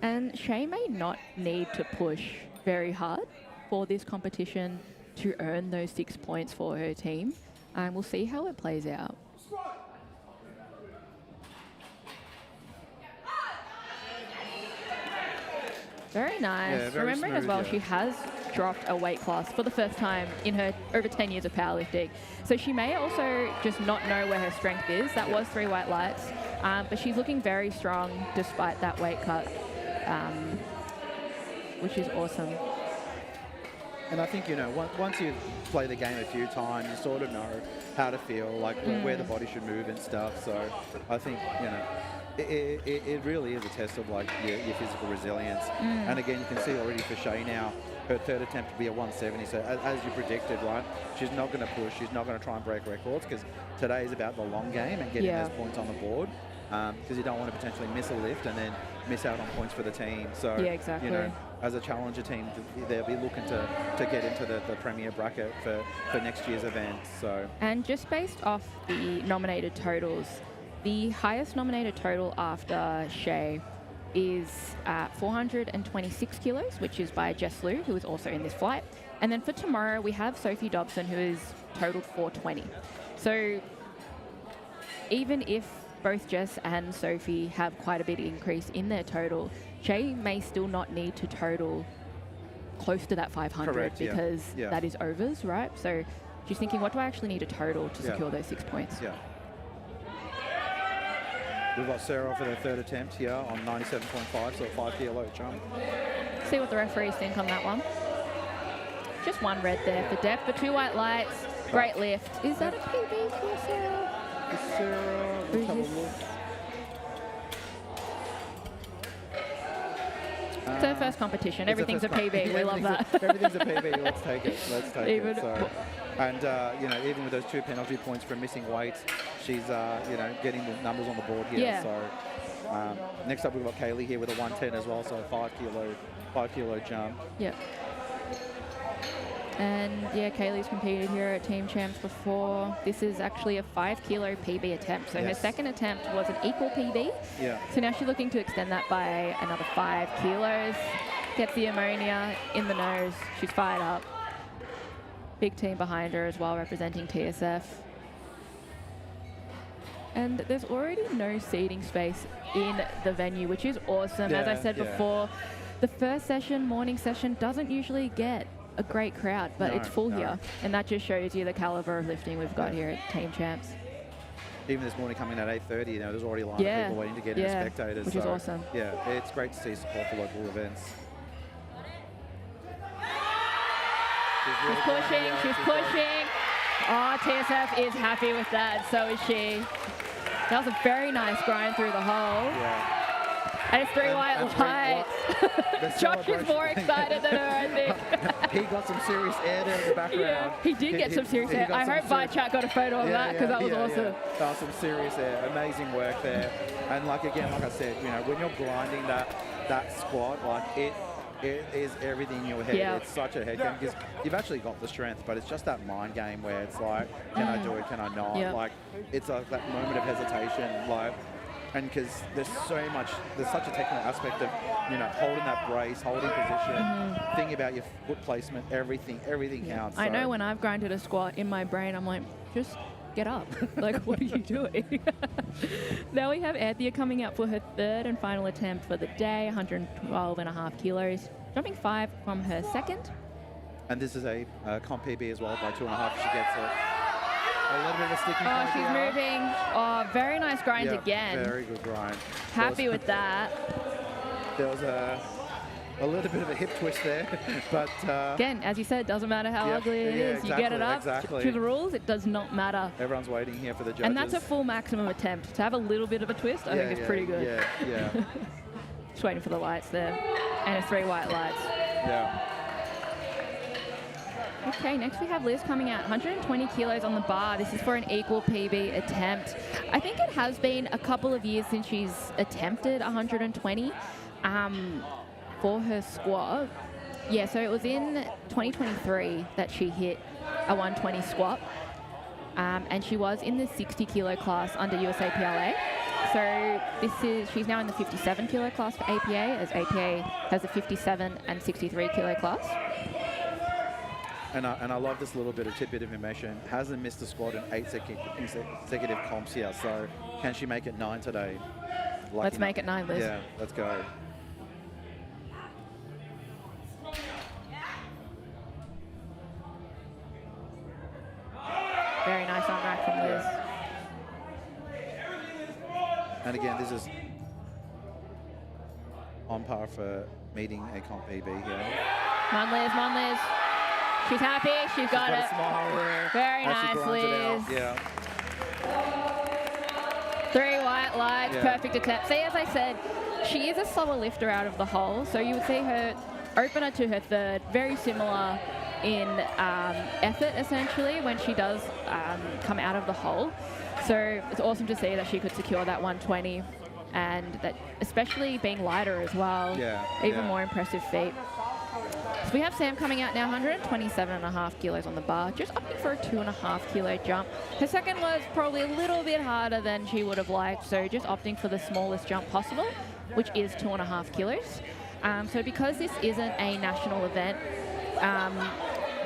And Shay may not need to push very hard for this competition to earn those 6 points for her team. And we'll see how it plays out. Very nice. Yeah, very Remembering as smooth, well, yeah. she has dropped a weight class for the first time in her over 10 years of powerlifting. So she may also just not know where her strength is. That was 3 white lights. But she's looking very strong despite that weight cut, which is awesome. And I think, once you play the game a few times, you sort of know how to feel, like where the body should move and stuff. So I think, it really is a test of like your physical resilience. And again, you can see already for Shay now, her third attempt to be a 170. So as you predicted, right, she's not going to push. She's not going to try and break records because today is about the long game and getting those points on the board. Because you don't want to potentially miss a lift and then miss out on points for the team. So, Yeah, exactly. As a challenger team, they'll be looking to get into the premier bracket for next year's event. So, And just based off the nominated totals, the highest nominated total after Shay is 426 kilos, which is by Jess Liu, who is also in this flight. And then for tomorrow, we have Sophie Dobson, who is totaled 420. So even if both Jess and Sophie have quite a big increase in their total, Shay may still not need to total close to that 500 Correct, yeah. because Yeah. that is overs, right? So she's thinking, what do I actually need to total to Yeah. secure those 6 points? yeah. We've got Sarah for their third attempt here on 97.5, so a 5 kilo jump. See what the referees think on that one. Just one red there for depth, but 2 white lights. Great lift. Is that a PB for Sarah? Sarah, let's have a look. It's her first competition. Everything's a PB. We love that. Everything's a PB. Let's take it. Let's take Even- it. So, and even with those 2 penalty points for missing weights, she's getting the numbers on the board here. Yeah. So next up we've got Kaylee here with a 110 as well. So a 5 kilo jump. Yep. And yeah, Kaylee's competed here at Team Champs before. This is actually a 5 kilo PB attempt. So her Yes. second attempt was an equal PB. Yeah. So now she's looking to extend that by another 5 kilos. Gets the ammonia in the nose. She's fired up. Big team behind her as well, representing TSF. And there's already no seating space in the venue, which is awesome. As I Yeah, said yeah. before, the first session, morning session, doesn't usually get a great crowd, but No, it's full no. here. And that just shows you the caliber of lifting we've got here at Team Champs. even this morning coming at 8:30, you know, there's already a line of Yeah. people waiting to get in as Yeah, spectators. which is so, awesome. Yeah, it's great to see support for local events. She's pushing, she's pushing. Oh, TSF is happy with that, so is she. That was a very nice grind through the hole. Yeah. And it's three white lights. Josh is more excited than her, I think. He got some serious air there in the background. Yeah, he did get some serious air. I hope Chat got a photo of that because that was awesome. Yeah. That was some serious air. Amazing work there. And like again, like I said, you know, when you're grinding that squat, like it is everything in your head. Yeah. It's such a head game because you've actually got the strength, but it's just that mind game where it's like, can I do it? Can I not? Yeah. Like it's that moment of hesitation, like. And because there's such a technical aspect of, you know, holding that brace, holding position, thinking about your foot placement, everything counts. I so. know when I've grinded a squat in my brain, I'm like, just get up. Like, what are you doing? Now we have Anthea coming out for her third and final attempt for the day, 112.5 kilos, jumping 5 from her second. And this is a comp PB as well by 2.5. She gets it. A little bit of a sticking point she's here. moving. Oh, very nice grind Yeah, again. Very good grind. Happy with that. There was a little bit of a hip twist there, but again, as you said, doesn't matter how ugly it is. exactly, you get it up exactly. to the rules. It does not matter. Everyone's waiting here for the judges. And that's a full maximum attempt. To have a little bit of a twist, I think is pretty good. Yeah. Just waiting for the lights there, and it's 3 white lights. Yeah. Okay, next we have Liz coming out, 120 kilos on the bar. This is for an equal PB attempt. I think it has been a couple of years since she's attempted 120 for her squat. Yeah, so it was in 2023 that she hit a 120 squat. And she was in the 60 kilo class under USA PLA. So she's now in the 57 kilo class for APA, as APA has a 57 and 63 kilo class. And I love this little bit of tidbit of information. Hasn't missed a squat in 8 consecutive comps here. So can she make it 9 today? Let's make it 9, Liz. Yeah, let's go. Very nice on rack from Liz. And again, this is on par for meeting a comp PB here. Come on, Liz. She's happy. She's got it. A smile there. Very as she nice, grinds it out. Liz. Yeah. 3 white lights, Yeah. perfect attempt. See, as I said, she is a slower lifter out of the hole, so you would see her opener to her third, very similar in effort, essentially, when she does come out of the hole. So it's awesome to see that she could secure that 120, and that, especially being lighter as well, even more impressive feat. So we have Sam coming out now, 127.5 kilos on the bar, just opting for a 2.5 kilo jump. Her second was probably a little bit harder than she would have liked, so just opting for the smallest jump possible, which is 2.5 kilos. So because this isn't a national event,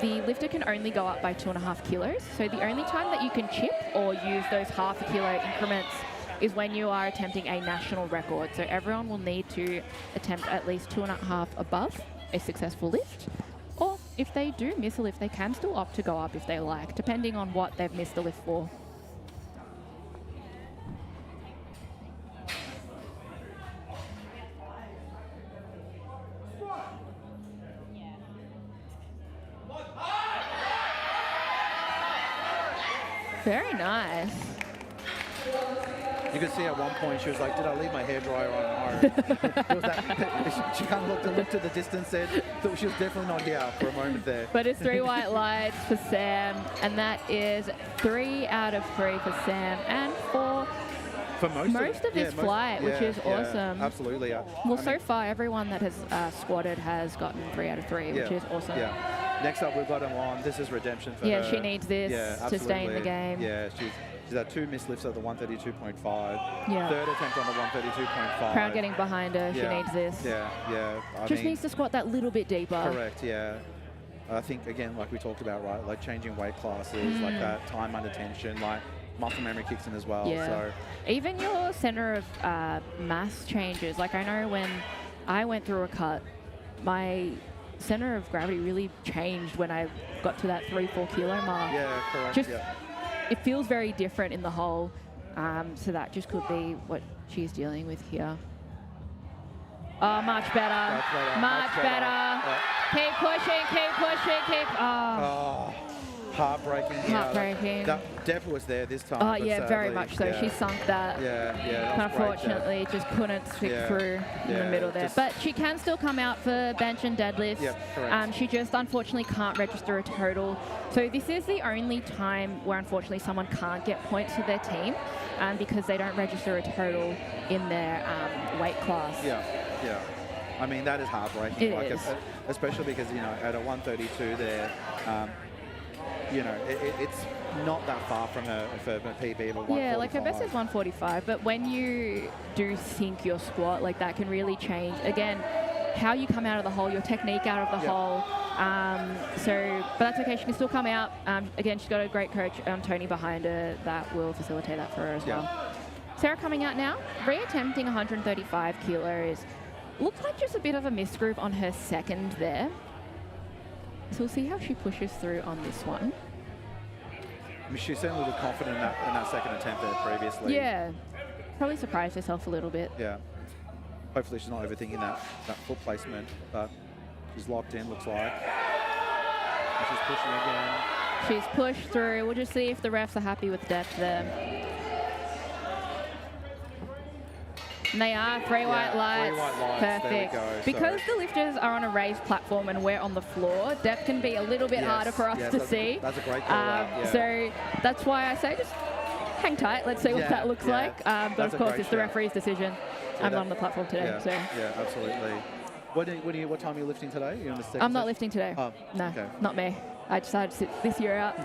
the lifter can only go up by 2.5 kilos. So the only time that you can chip or use those half a kilo increments is when you are attempting a national record. So everyone will need to attempt at least 2.5 above a successful lift, or if they do miss a lift, they can still opt to go up if they like, depending on what they've missed the lift for. Very nice. You could see at one point she was like, "Did I leave my hairdryer on at home?" She kind of looked at the distance, said, "Thought she was definitely not here" for a moment there. But it's 3 white lights for Sam, and that is 3 out of 3 for Sam, and for most of this flight, which is awesome. Absolutely. Well, so far everyone that has squatted has gotten 3 out of 3, which is awesome. Yeah. Next up, we've got him on. This is redemption for her. Yeah, she needs this to stay in the game. Yeah, she's had 2 missed lifts at the 132.5. Yeah. Third attempt on the 132.5. Crowd getting behind her. She needs this. Yeah. Just needs to squat that little bit deeper. Correct, yeah. I think, again, like we talked about, right, like changing weight classes, like that time under tension, like muscle memory kicks in as well. Yeah. So even your center of mass changes. Like, I know when I went through a cut, my center of gravity really changed when I got to that 3-4 kilo mark. yeah, correct. Just it feels very different in the hole. So that just could be what she's dealing with here. Oh, much better. Much better. Yeah. Keep pushing, keep pushing, keep. Oh. Heartbreaking. Heartbreaking. Deb was there this time. Oh, but yeah, very sadly, much so. yeah. She sunk that. Yeah. That But was great, unfortunately, just couldn't stick through in the middle there. But she can still come out for bench and deadlifts. Yep, correct. She just unfortunately can't register a total. So this is the only time where unfortunately someone can't get points for their team because they don't register a total in their weight class. Yeah. I mean, that is heartbreaking. It is. Especially because, at a 132 there, it's not that far from her PB, but 145. Yeah, like her best is 145, but when you do sink your squat, like that can really change. Again, how you come out of the hole, your technique out of the hole. But that's okay. She can still come out. Again, she's got a great coach, Tony, behind her that will facilitate that for her as well. Sarah coming out now, reattempting 135 kilos. Looks like just a bit of a misgroup on her second there. So we'll see how she pushes through on this one. I mean, she certainly looked confident in that second attempt there previously. Yeah, probably surprised herself a little bit. Yeah. Hopefully she's not overthinking that foot placement, but she's locked in, looks like. And she's pushing again. She's pushed through. We'll just see if the refs are happy with depth there. And they are. Three white lights. Perfect. Because the lifters are on a raised platform and we're on the floor, depth can be a little bit harder for us to see. That's a great call. So that's why I say just hang tight. Let's see what that looks like. But of course, it's the referee's decision. I'm not on the platform today. Yeah, absolutely. What time are you lifting today? You're in the second I'm not session? lifting today. Oh, no, okay. not me. I decided to sit this year out.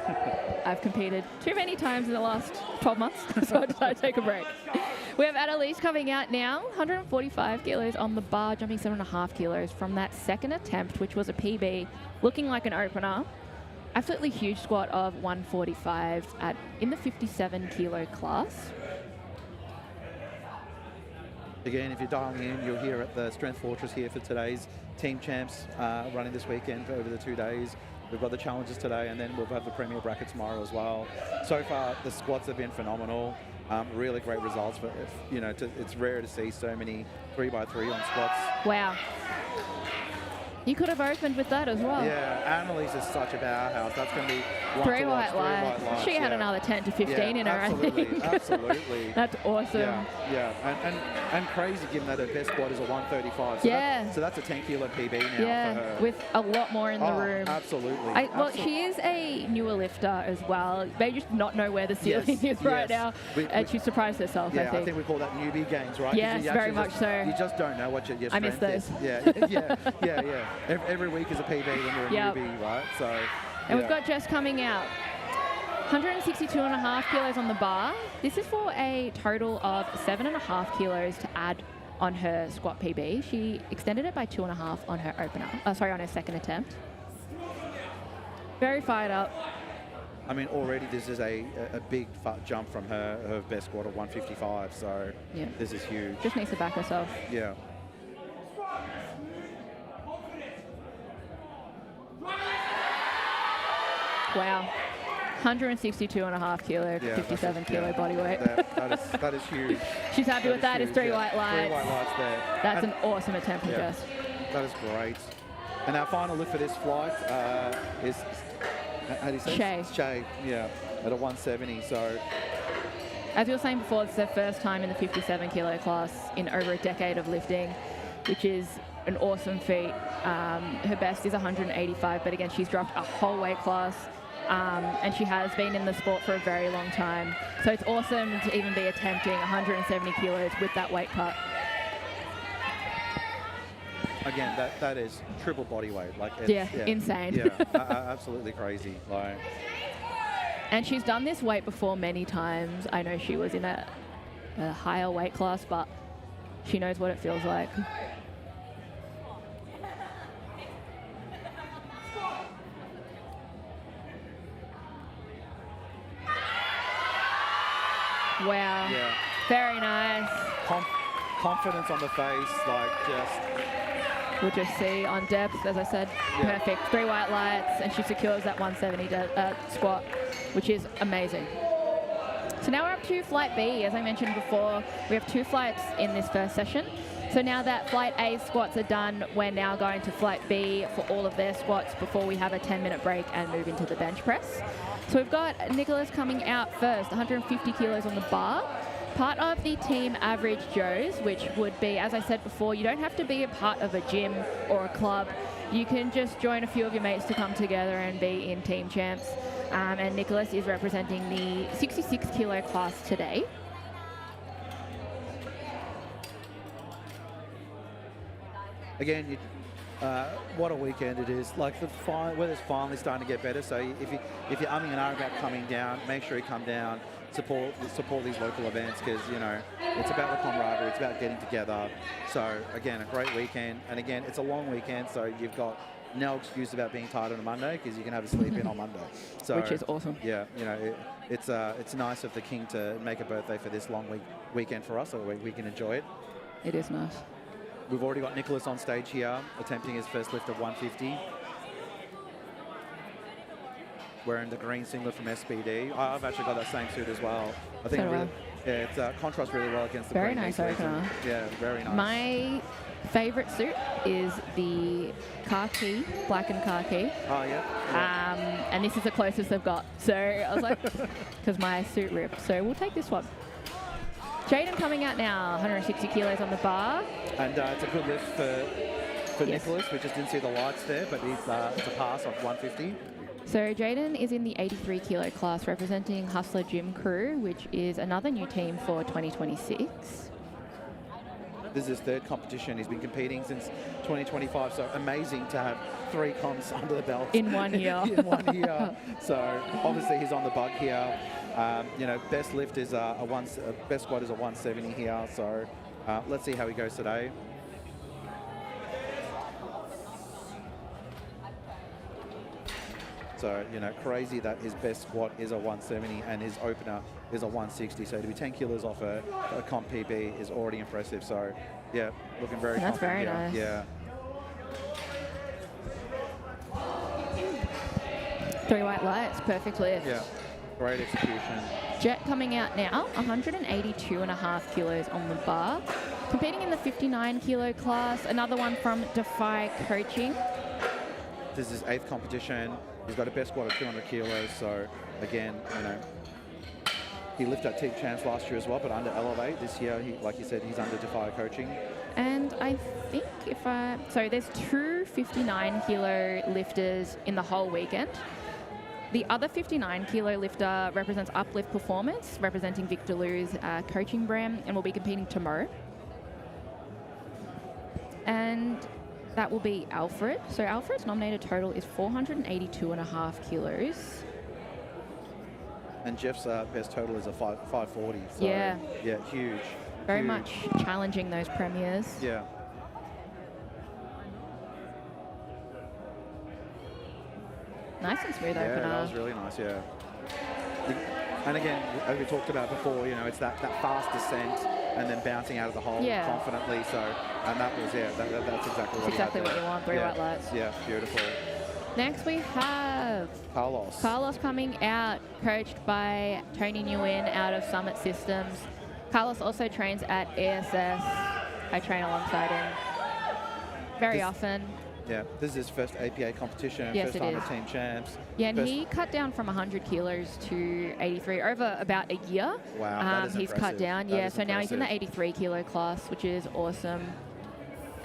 I've competed too many times in the last 12 months, so I decided to take a break. We have Annalise coming out now, 145 kilos on the bar, jumping 7.5 kilos from that second attempt, which was a PB, looking like an opener. Absolutely huge squat of 145 in the 57 kilo class. Again, if you're dialing in, you're here at the Strength Fortress here for today's Team Champs running this weekend over the 2 days. We've got the challenges today, and then we'll have the Premier Bracket tomorrow as well. So far, the squats have been phenomenal. Really great results. But it's rare to see so many 3x3 on squats. Wow. You could have opened with that as well. Yeah, Annalise is such a powerhouse. That's going to be three white lights. She had another 10 to 15 in her, I think. Absolutely. That's awesome. Yeah. And crazy given that her best squat is a 135. So that's a 10 kilo PB now for her. With a lot more in the room. Absolutely. Well, she is a newer lifter as well. They just not know where the ceiling is right now. And she surprised herself, I think. I think we call that newbie gains, right? Yes, very much so. You just don't know what your strength is. I miss those. Yeah. Every week is a PB when you're a newbie, right? So. And we've got Jess coming out. 162.5 kilos on the bar. This is for a total of 7.5 kilos to add on her squat PB. She extended it by 2.5 on her on her second attempt. Very fired up. I mean, already this is a big jump from her best squat of 155. So this is huge. Just needs to back herself. Yeah. Wow. 162.5 kilo, 57 kilo body weight. That is huge. She's happy with that. It's three white lights. 3 white lights there. That's an awesome attempt from Jess. That is great. And our final lift for this flight is, how do you say? Shay. Shay, at a 170. So, as you were saying before, it's her first time in the 57 kilo class in over a decade of lifting, which is an awesome feat. Her best is 185, but again, she's dropped a whole weight class. And she has been in the sport for a very long time. So it's awesome to even be attempting 170 kilos with that weight cut. Again, that is triple body weight. Like insane. Absolutely crazy. Like, and she's done this weight before many times. I know she was in a higher weight class, but she knows what it feels like. Wow. Yeah. Very nice. Confidence on the face, like just. We'll just see on depth, as I said, perfect. 3 white lights, and she secures that 170 squat, which is amazing. So now we're up to Flight B. As I mentioned before, we have 2 flights in this first session. So now that Flight A squats are done, we're now going to Flight B for all of their squats before we have a 10-minute break and move into the bench press. So we've got Nicholas coming out first, 150 kilos on the bar. Part of the team average Joes, which would be, as I said before, you don't have to be a part of a gym or a club. You can just join a few of your mates to come together and be in team champs. And Nicholas is representing the 66 kilo class today. Again, what a weekend it is. Like the weather's finally starting to get better. So if you're umming and ahhing about coming down, make sure you come down. Support these local events, because it's about the camaraderie. It's about getting together. So again, a great weekend. And again, it's a long weekend, so you've got no excuse about being tired on a Monday, because you can have a sleep in on Monday. So, which is awesome. Yeah, it's nice of the King to make a birthday for this long weekend for us, so we can enjoy it. It is nice. We've already got Nicholas on stage here, attempting his first lift of 150. Wearing the green singlet from SPD. I've actually got that same suit as well. I think it contrasts really well against the very green nice knee sleeves. opener. Yeah, very nice. My favourite suit is the khaki, black and khaki. Oh, yeah. And this is the closest they've got. So I was like, because my suit ripped. So we'll take this one. Jaden coming out now, 160 kilos on the bar. And it's a good lift for Nicholas. We just didn't see the lights there, but it's a pass of 150. So Jaden is in the 83 kilo class, representing Hustler Gym Crew, which is another new team for 2026. This is his 3rd competition. He's been competing since 2025, so amazing to have 3 comps under the belt. In 1 year. In 1 year. So obviously he's on the bug here. Best lift is best squat is a 170 here. So let's see how he goes today. So, crazy that his best squat is a 170 and his opener is a 160. So to be 10 kilos off a comp PB is already impressive. So, yeah, looking very That's very confident nice. Yeah. 3 white lights, perfect lift. Yeah, great execution. Jet coming out now, 182.5 kilos on the bar. Competing in the 59 kilo class, another one from Defy Coaching. This is his 8th competition. He's got a best squat of 200 kilos. So again, he lifted at Team Champs last year as well, but under Elevate. This year, like you said, he's under Defy Coaching. And I think so there's 2 59 kilo lifters in the whole weekend. The other 59 kilo lifter represents Uplift Performance, representing Victor Liu's coaching brand, and will be competing tomorrow. And that will be Alfred. So Alfred's nominated total is 482.5 kilos. And Jeff's best total is a 540. So, yeah, huge. Very huge. much challenging those premiers. Yeah. Nice and smooth opener. Yeah, that was really nice, yeah. And again, as we talked about before, it's that fast descent and then bouncing out of the hole confidently. So, and that was, that's exactly what you want, 3 white lights. Yeah, beautiful. Next we have Carlos. Carlos coming out, coached by Tony Nguyen out of Summit Systems. Carlos also trains at ESS. I train alongside him very often. Yeah, this is his first APA competition, yes, first time at Team Champs. Yeah, and he cut down from 100 kilos to 83 over about a year. Wow, that is he's impressive. cut down, that so now he's in the 83 kilo class, which is awesome.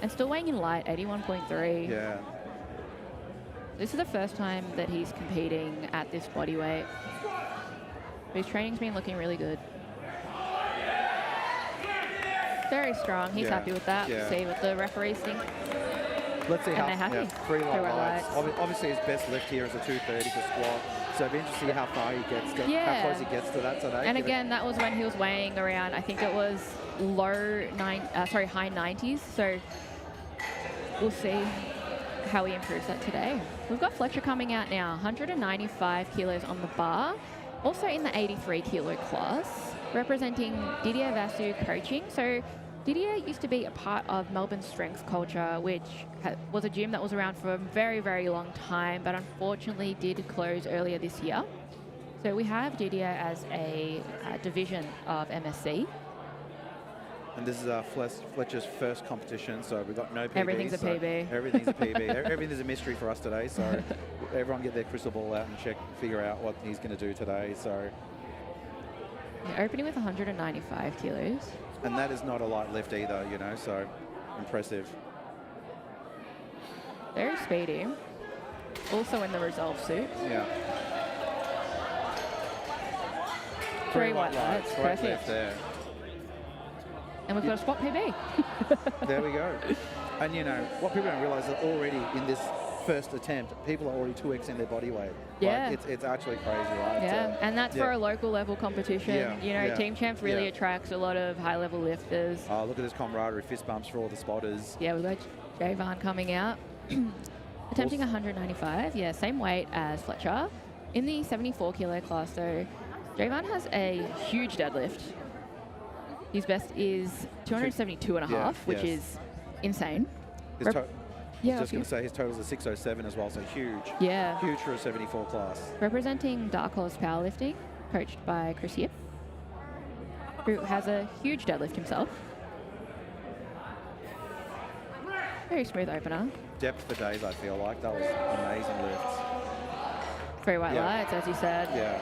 And still weighing in light, 81.3. Yeah. This is the first time that he's competing at this body weight. His training's been looking really good. Very strong. He's happy with that. Yeah. See what the referees think. Let's see and how. They're happy. 3 white lights. lights. Obviously, his best lift here is a 230 for squat. So it'd be interesting to see how far he gets, how close he gets to that today. And again, that was when he was weighing around, I think it was high 90s. So we'll see how he improves that today. We've got Fletcher coming out now, 195 kilos on the bar, also in the 83 kilo class, representing Didier Vasu Coaching. So Didier used to be a part of Melbourne Strength Culture, which was a gym that was around for a very, very long time, but unfortunately did close earlier this year. So we have Didier as a division of MSC. And this is Fletcher's first competition, so we've got no PB. Everything's a so PB. Everything's a PB. Everything's a mystery for us today, so everyone get their crystal ball out and figure out what he's going to do today. So, Yeah, opening with 195 kilos. and that is not a light lift either, you know, so impressive. Very speedy. Also in the resolve suit. Yeah. 3 white lights. Great Perfect. lift there. And we've got a squat PB. There we go. And you know, what people don't realise is that already in this first attempt, people are already 2xing their body weight. Yeah. Like, it's actually crazy, right? Yeah, and that's for yeah. a local level competition. Yeah, You know, yeah, Team Champs really yeah. attracts a lot of high level lifters. Oh, look at this camaraderie, fist bumps for all the spotters. Yeah, we've got Javon coming out. Attempting 195, yeah, same weight as Fletcher. In the 74 kilo class, though, Javon has a huge deadlift. His best is 272 and a half, which yes. is insane. His Yeah, just going to say his total is a 607 as well, so huge. Yeah. Huge for a 74 class. Representing Dark Horse Powerlifting, coached by Chris Yip, who has a huge deadlift himself. Very smooth opener. Depth for days, I feel like. That was amazing lifts. 3 white Yeah. lights, as you said. Yeah.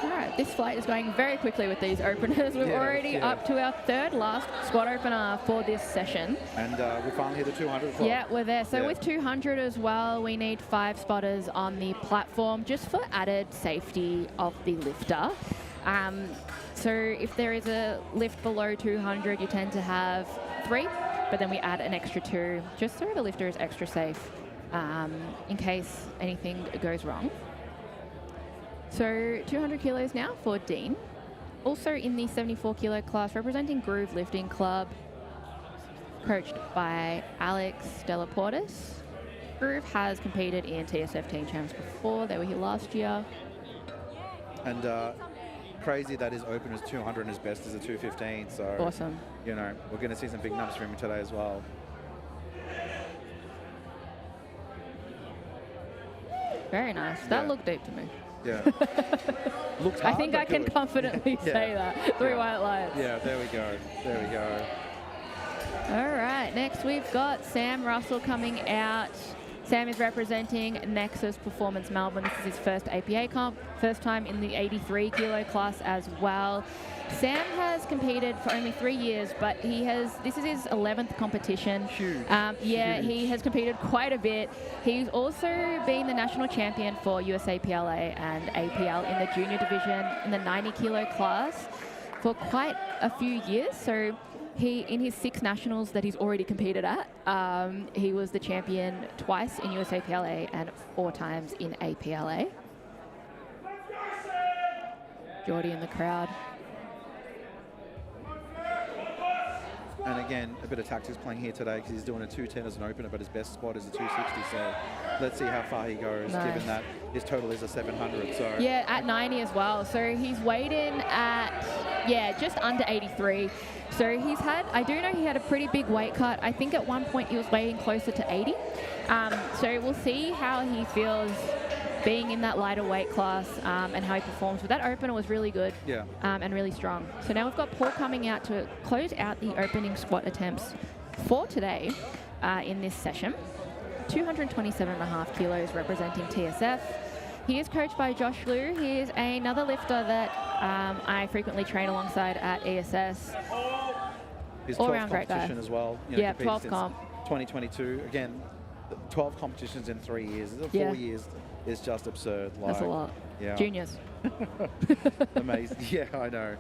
All right, this flight is going very quickly with these openers. We're Yeah, already yeah. up to our third last squat opener for this session. And we finally hit the 200 club. Yeah, we're there. So Yeah. with 200 as well, we need 5 spotters on the platform just for added safety of the lifter. So if there is a lift below 200, you tend to have 3, but then we add an extra 2 just so the lifter is extra safe in case anything goes wrong. So 200 kilos now for Dean. Also in the 74 kilo class, representing Groove Lifting Club, coached by Alex Delaportis. Groove has competed in TSF Team Champs before. They were here last year. And crazy that his opener is 200 and his best is a 215. So Awesome. You know, we're going to see some big numbers from him today as well. Very nice. That Yeah. looked deep to me. Yeah. Looked I hard, think but I can good. confidently Yeah. say that. 3 Yeah. white lights. Yeah, there we go. There we go. All right, next we've got Sam Russell coming out. Sam is representing Nexus Performance Melbourne. This is his first APA comp, first time in the 83 kilo class as well. Sam has competed for only 3 years, but this is his 11th competition. Huge. Yeah, Huge. he has competed quite a bit. He's also been the national champion for USA PLA and APL in the junior division in the 90 kilo class for quite a few years. So in his 6 nationals that he's already competed at, he was the champion twice in USA PLA and 4 times in APLA. Geordie in the crowd. And again, a bit of tactics playing here today because he's doing a 210 as an opener, but his best spot is a 260. So let's see how far he goes, Nice. given that his total is a 700. So Yeah, at 90 as well. So he's weighed in at, just under 83. So I do know he had a pretty big weight cut. I think at one point he was weighing closer to 80. So we'll see how he feels being in that lighter weight class and how he performs. But that opener was really good and really strong. So now we've got Paul coming out to close out the opening squat attempts for today in this session. 227.5 kilos representing TSF. He is coached by Josh Liu. He is another lifter that I frequently train alongside at ESS. his all 12th around great guy. competition as well. You know, Yeah, competed 12th since comp. 2022. Again, 12 competitions in 3 years. 4 Yeah. years is just absurd. That's a like, lot. Yeah. Juniors. Amazing. Yeah, I know.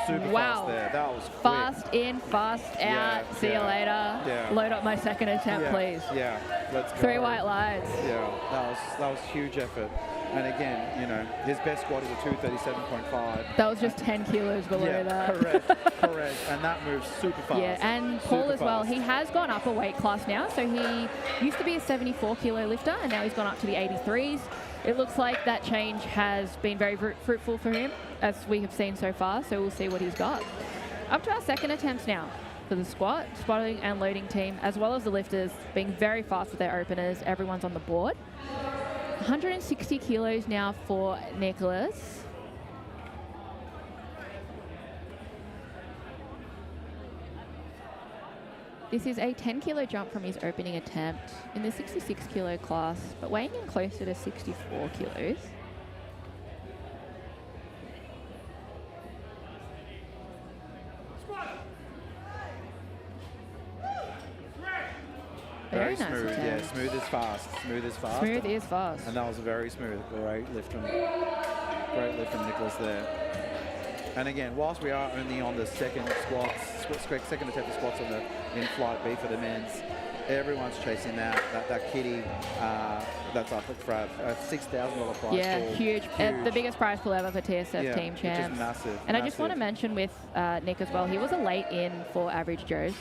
Super Wow. fast there. That was quick. Fast in, fast out. Yeah, See you yeah, later. yeah. Load up my second attempt, Yeah, please. Yeah, let's go. 3 white lights. Yeah, that was huge effort. And again, you know, his best squat is a 237.5. That was just 10 kilos below Yeah, that. correct. And that moves super fast. Yeah, and Paul Super as well. fast. He has gone up a weight class now. So he used to be a 74 kilo lifter, and now he's gone up to the 83s. It looks like that change has been very fruitful for him, as we have seen so far. So we'll see what he's got. Up to our second attempts now. for the squat, spotting and loading team, as well as the lifters being very fast with their openers. Everyone's on the board. 160 kilos now for Nicholas. This is a 10 kilo jump from his opening attempt in the 66 kilo class, but weighing in closer to 64 kilos. Very nice smooth, attempt. yeah, smooth is fast. Smooth is fast. Smooth is fast. And that was a very smooth, great lift from Nicholas there. And again, whilst we are only on the second attempt of squats on the in-flight B for the men's, everyone's chasing that kitty. That's up for a $6,000 prize Yeah, pool. huge. The biggest prize pool ever for TSF Team Which Champs. is massive. And I just want to mention with Nick as well, he was a late in for Average Joe's.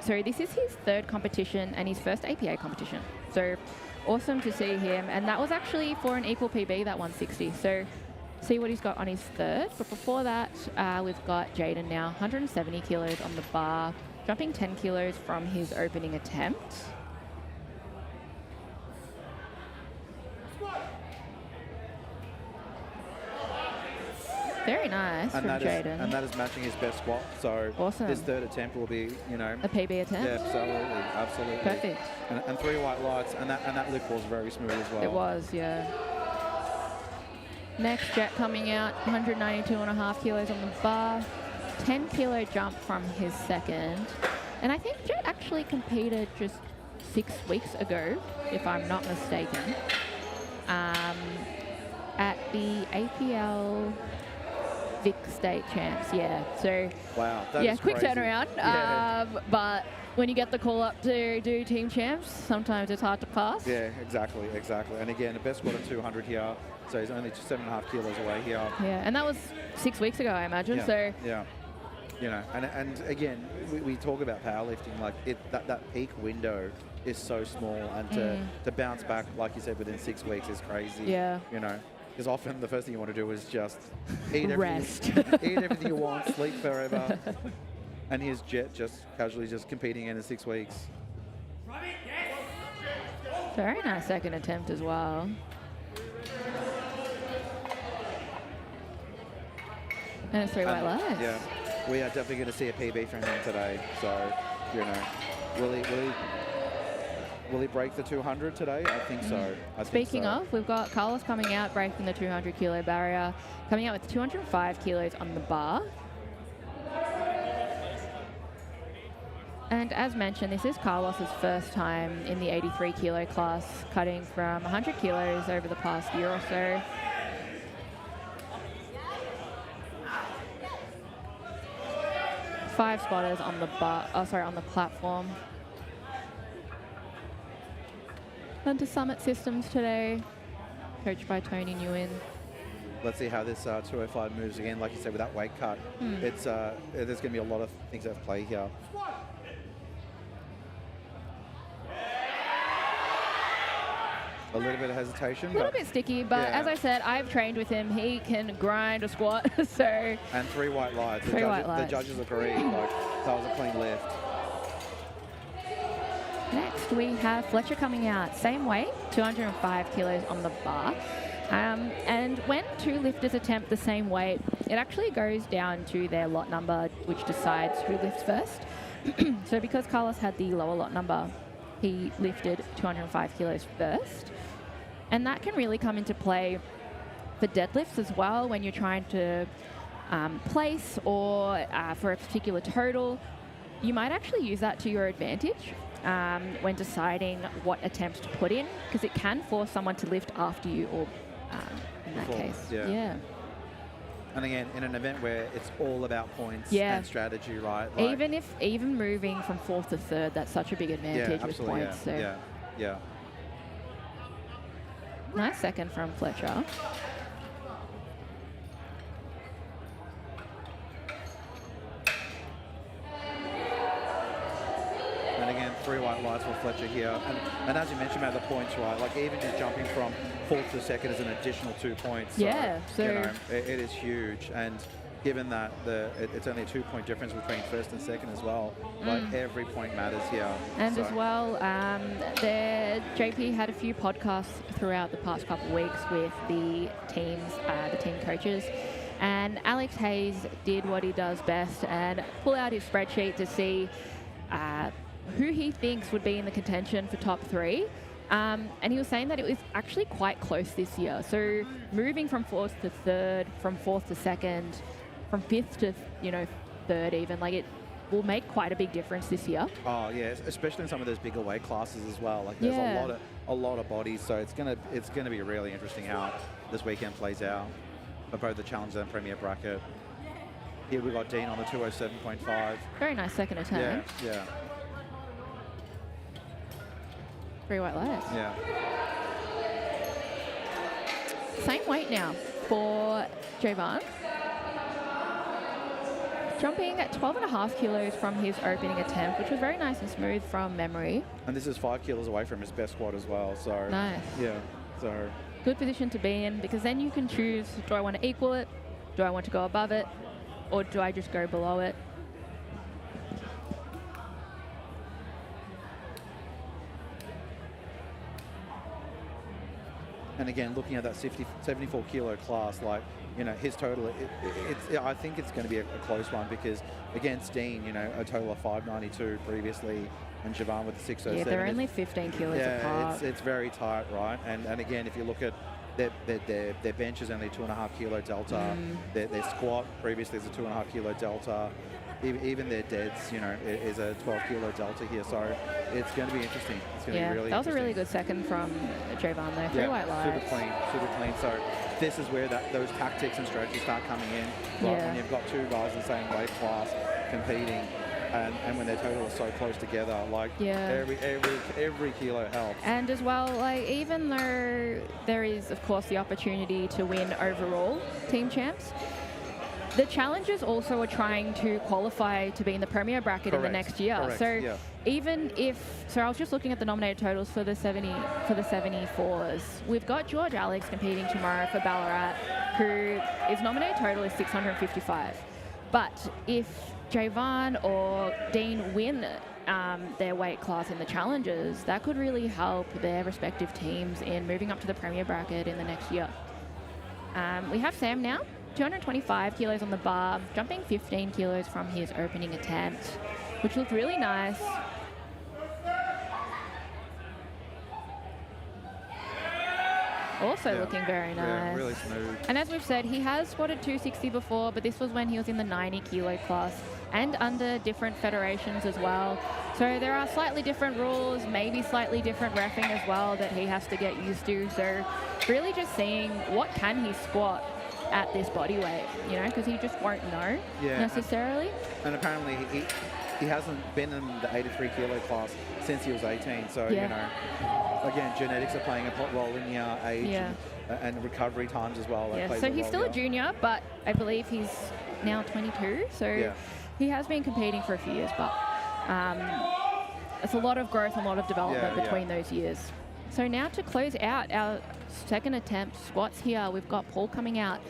So this is his third competition and his first APA competition. So awesome to see him. And that was actually for an equal PB, that 160. So see what he's got on his third. But before that, we've got Jaden now, 170 kilos on the bar, jumping 10 kilos from his opening attempt. Very nice from Jaden. And that is matching his best squat. So awesome. His third attempt will be, a PB attempt. Yeah, absolutely. Perfect. And 3 white lights, and that lift was very smooth as well. It was, yeah. Next, Jet coming out, 192.5 kilos on the bar, 10 kilo jump from his second. And I think Jet actually competed just 6 weeks ago, if I'm not mistaken, at the APL Vic State Champs, yeah. So, wow, that yeah, is quick crazy. turnaround. Yeah. But when you get the call up to do Team Champs, sometimes it's hard to pass. Yeah, exactly. And again, the best squat of 200 here, so he's only 7.5 kilos away here. Yeah, and that was 6 weeks ago, I imagine. So yeah. And again, we talk about powerlifting, like that peak window is so small, and to bounce back, like you said, within 6 weeks is crazy. Yeah. Because often the first thing you want to do is just eat Rest. eat everything you want, sleep forever. And here's Jet just casually just competing in 6 weeks. Very nice second attempt as well. And it's 3 white lights. Yeah, we are definitely going to see a PB from him today. So, will he break the 200 today? I think so. Speaking of, we've got Carlos coming out, breaking the 200 kilo barrier, coming out with 205 kilos on the bar. And as mentioned, this is Carlos's first time in the 83 kilo class, cutting from 100 kilos over the past year or so. Five spotters on the on the platform. Went to Summit Systems today, coached by Tony Nguyen. Let's see how this 205 moves again. Like you said, with that weight cut, it's there's going to be a lot of things at play here. A little bit of hesitation. A little bit sticky, but as I said, I've trained with him. He can grind a squat, so. And 3 white lights. The judges agree. Like, that was a clean lift. Next, we have Fletcher coming out. Same weight, 205 kilos on the bar. And when two lifters attempt the same weight, it actually goes down to their lot number, which decides who lifts first. So because Carlos had the lower lot number, he lifted 205 kilos first. And that can really come into play for deadlifts as well when you're trying to place or for a particular total. You might actually use that to your advantage when deciding what attempts to put in, because it can force someone to lift after you or in that case. Yeah. And again, in an event where it's all about points and strategy, right? Like even moving from fourth to third, that's such a big advantage with points. Yeah. Nice second from Fletcher. And again, 3 white lights for Fletcher here. And as you mentioned about the points, right? Like even just jumping from fourth to second is an additional 2 points. So, yeah. So it is huge. And given that it's only a 2-point difference between first and second as well. Like every point matters here. And So- as well, JP had a few podcasts throughout the past couple of weeks with the teams, the team coaches. And Alex Hayes did what he does best and pull out his spreadsheet to see who he thinks would be in the contention for top 3. And he was saying that it was actually quite close this year. So moving from 4th to 3rd, from 4th to 2nd, from 5th to, third even, like it will make quite a big difference this year. Oh yeah, especially in some of those bigger weight classes as well. Like there's a lot of bodies, so it's gonna be really interesting how this weekend plays out for both the Challenger and Premier bracket. Here we got Dean on the 207.5. Very nice second attempt. Yeah. 3 white lights. Yeah. Same weight now for Javan. Jumping at 12.5 kilos from his opening attempt, which was very nice and smooth from memory. And this is 5 kilos away from his best squat as well. So Nice. Yeah. So Good position to be in, because then you can choose, do I want to equal it? Do I want to go above it? Or do I just go below it? and again, looking at that 74 kilo class, like, his total, I think it's going to be a close one, because against Dean, a total of 592 previously, and Javan with the 607. Yeah, they're only 15 kilos apart. It's very tight, right? And again, if you look at their bench is only 2.5 kilo delta. Their squat previously is a 2.5 kilo delta. Even their deads, is a 12 kilo delta here. So it's going to be interesting. It's going to be really that was interesting. a really good second from Javan there. 3 white lights. Super clean. So this is where those tactics and strategies start coming in. Right? When you've got 2 guys in the same weight class competing, and when their total is so close together, like every kilo helps. And as well, like, even though there is, of course, the opportunity to win overall team champs, the challengers also are trying to qualify to be in the Premier bracket in the next year. Correct. Even if, I was just looking at the nominated totals for the 74s. We've got George Alex competing tomorrow for Ballarat, who his nominated total is 655. But if Javan or Dean win their weight class in the challenges, that could really help their respective teams in moving up to the Premier bracket in the next year. We have Sam now. 225 kilos on the bar, jumping 15 kilos from his opening attempt, which looked really nice. Also looking very nice. Yeah, really smooth. And as we've said, he has squatted 260 before, but this was when he was in the 90 kilo class and under different federations as well. So there are slightly different rules, maybe slightly different reffing as well that he has to get used to. So really just seeing what can he squat at this body weight, because he just won't know necessarily. And apparently he hasn't been in the 83 kilo class since he was 18. So, again, genetics are playing a role in your age and recovery times as well. So he's still a junior, but I believe he's now 22. So he has been competing for a few years, but it's a lot of growth, a lot of development between those years. So now to close out our second attempt squats here, we've got Paul coming out,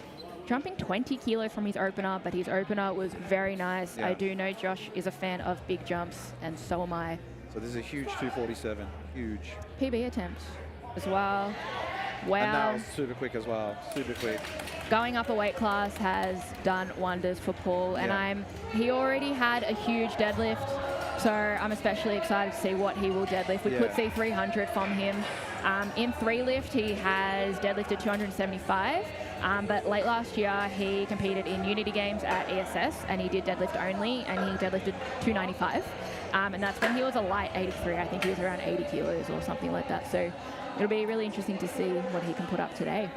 jumping 20 kilos from his opener, but his opener was very nice. I do know Josh is a fan of big jumps, and so am I. So this is a huge 247, huge. PB attempt as well. Wow. And that was super quick as well, super quick. Going up a weight class has done wonders for Paul, and he already had a huge deadlift, so I'm especially excited to see what he will deadlift. We could see 300 from him. In 3 lift, he has deadlifted 275, but late last year he competed in Unity Games at ESS, and he did deadlift only, and he deadlifted 295, and that's when he was a light 83. I think he was around 80 kilos or something like that. So it'll be really interesting to see what he can put up today.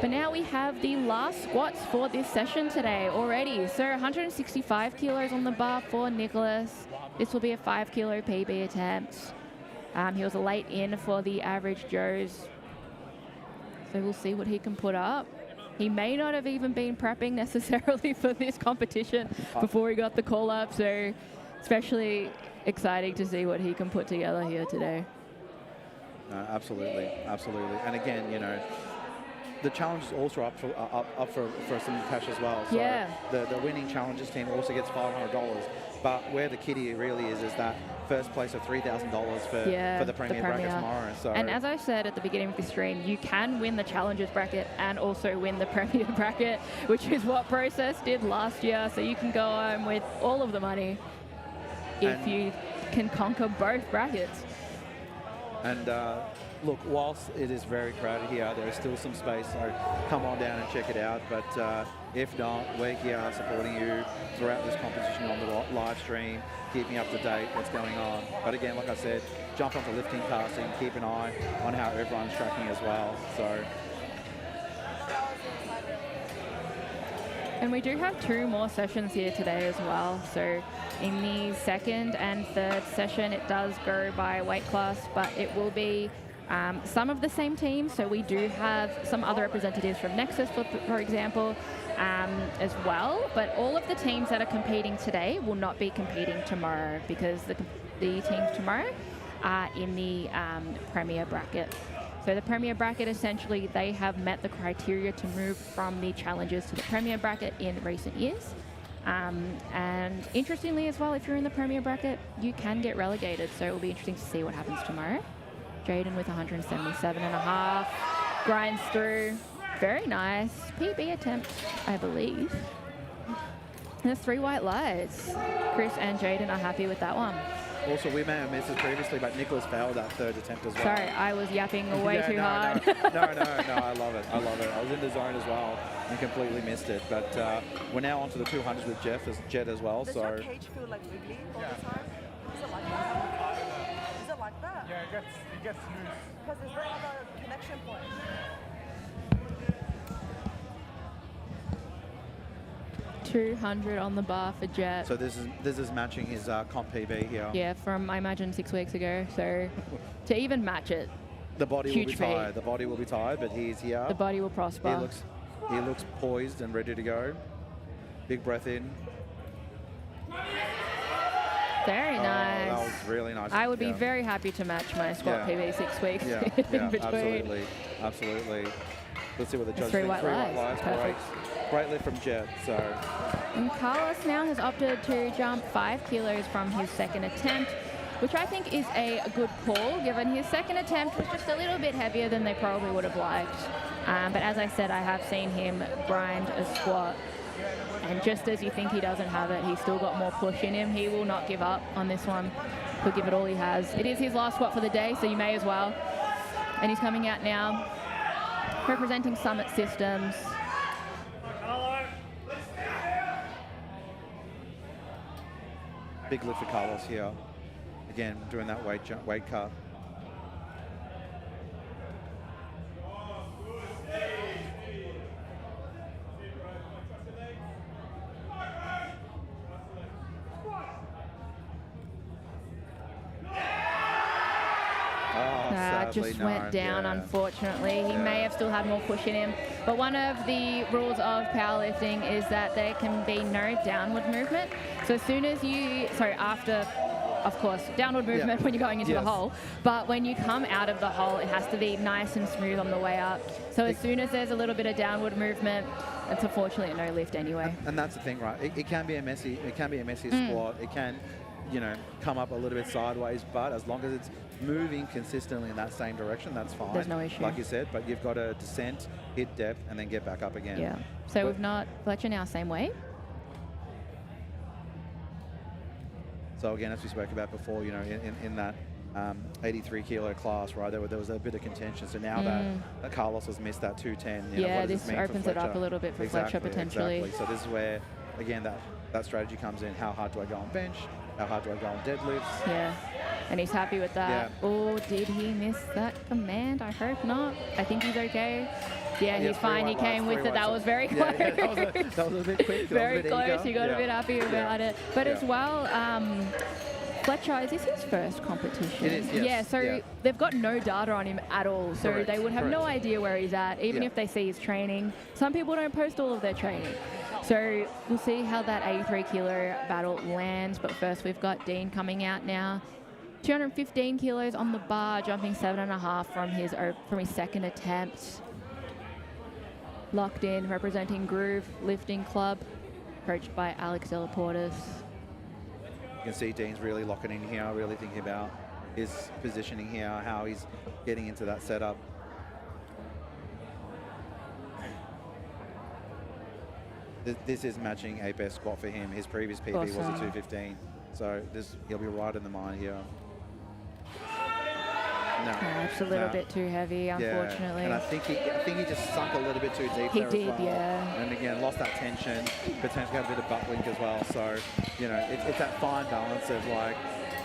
But now we have the last squats for this session today already. So 165 kilos on the bar for Nicholas. This will be a 5 kilo PB attempt. He was a late in for the average Joes. So we'll see what he can put up. He may not have even been prepping necessarily for this competition before he got the call up. So especially exciting to see what he can put together here today. Absolutely. And again, the challenge is also up for some cash as well. So Yeah. the winning challenges team also gets $500. But where the kitty really is that first place of $3,000 for the Premier bracket tomorrow. So and as I said at the beginning of the stream, you can win the Challengers bracket and also win the Premier bracket, which is what Process did last year. So you can go home with all of the money if you can conquer both brackets. And look, whilst it is very crowded here, there is still some space, so come on down and check it out. But if not, we're here supporting you throughout this competition on the live stream, keeping up to date what's going on. But again, like I said, jump onto Lifting Cast and keep an eye on how everyone's tracking as well. So. And we do have 2 more sessions here today as well. So in the second and third session, it does go by weight class, but it will be some of the same teams. So we do have some other representatives from Nexus, for example, as well. But all of the teams that are competing today will not be competing tomorrow because the teams tomorrow are in the Premier bracket. So the Premier bracket, essentially, they have met the criteria to move from the Challengers to the Premier bracket in recent years. And interestingly as well, if you're in the Premier bracket, you can get relegated. So it will be interesting to see what happens tomorrow. Jaden with 177.5, grinds through. Very nice. PB attempt, I believe. There's 3 white lights. Chris and Jaden are happy with that one. Also, we may have missed this previously, but Nicholas failed that third attempt as well. Sorry, I was yapping way too hard. No, I love it. I was in the zone as well and completely missed it. But we're now onto the 200s with Jet as well. Does your cage feel like wiggly all the time? Is it like that? Is it like that? Yeah, it gets loose. Because there's no other connection point. 200 on the bar for Jet. So this is matching his comp PB here. Yeah, from I imagine 6 weeks ago. So to even match it, the body will be huge tired. feat. The body will be tired, but he's here. The body will prosper. He looks poised and ready to go. Big breath in. Very nice. That was really nice. I would be very happy to match my squat PB 6 weeks in between. Absolutely. Let's see what the judges Three think. white lights. Perfect. Great lift from Jet. So. And Carlos now has opted to jump 5 kilos from his second attempt, which I think is a good call, given his second attempt was just a little bit heavier than they probably would have liked. But as I said, I have seen him grind a squat. And just as you think he doesn't have it, he's still got more push in him. He will not give up on this one. He'll give it all he has. It is his last squat for the day, so you may as well. And he's coming out now, representing Summit Systems. Big lift for Carlos here. Again, doing that weight cut. Just went down, unfortunately. He may have still had more push in him. But one of the rules of powerlifting is that there can be no downward movement. So as soon as after, of course, downward movement when you're going into the hole. But when you come out of the hole, it has to be nice and smooth on the way up. So as soon as there's a little bit of downward movement, it's unfortunately a no lift anyway. And that's the thing, right? It can be a messy squat. It can, come up a little bit sideways, but as long as it's moving consistently in that same direction, that's fine. There's no issue. Like you said, but you've got to descent, hit depth, and then get back up again. Yeah. So we've not Fletcher now same weight. So again, as we spoke about before, in that 83 kilo class, right, there was a bit of contention. So now that Carlos has missed that 210, this opens it up a little bit for Fletcher potentially. Exactly. So this is where, again, that strategy comes in. How hard do I go on bench? How hard do I go on deadlifts? Yeah, and he's happy with that. Yeah. Oh, did he miss that command? I hope not. I think he's okay. Yeah, he's fine. He came with it. That was very close. Yeah, that was a bit quick. Very close. He got a bit happy about it. But as well, Fletcher, is this his first competition? It is, yes. Yeah, so they've got no data on him at all. So Correct, they would have no idea where he's at, even Yeah. if they see his training. Some people don't post all of their training. So we'll see how that 83 kilo battle lands. But first, we've got Dean coming out now. 215 kilos on the bar, jumping 7.5 from his second attempt. locked in, representing Groove Lifting Club, coached by Alex Delaportis. You can see Dean's really locking in here, really thinking about his positioning here, how he's getting into that setup. This is matching a best squat for him. His previous PB was a Awesome. 215, so he'll be right in the mine here. No, It's a little bit too heavy, unfortunately. Yeah. And I think he just sunk a little bit too deep He there did, as well. yeah. And again, lost that tension, potentially had a bit of butt link as well. So, you know, it's that fine balance of like,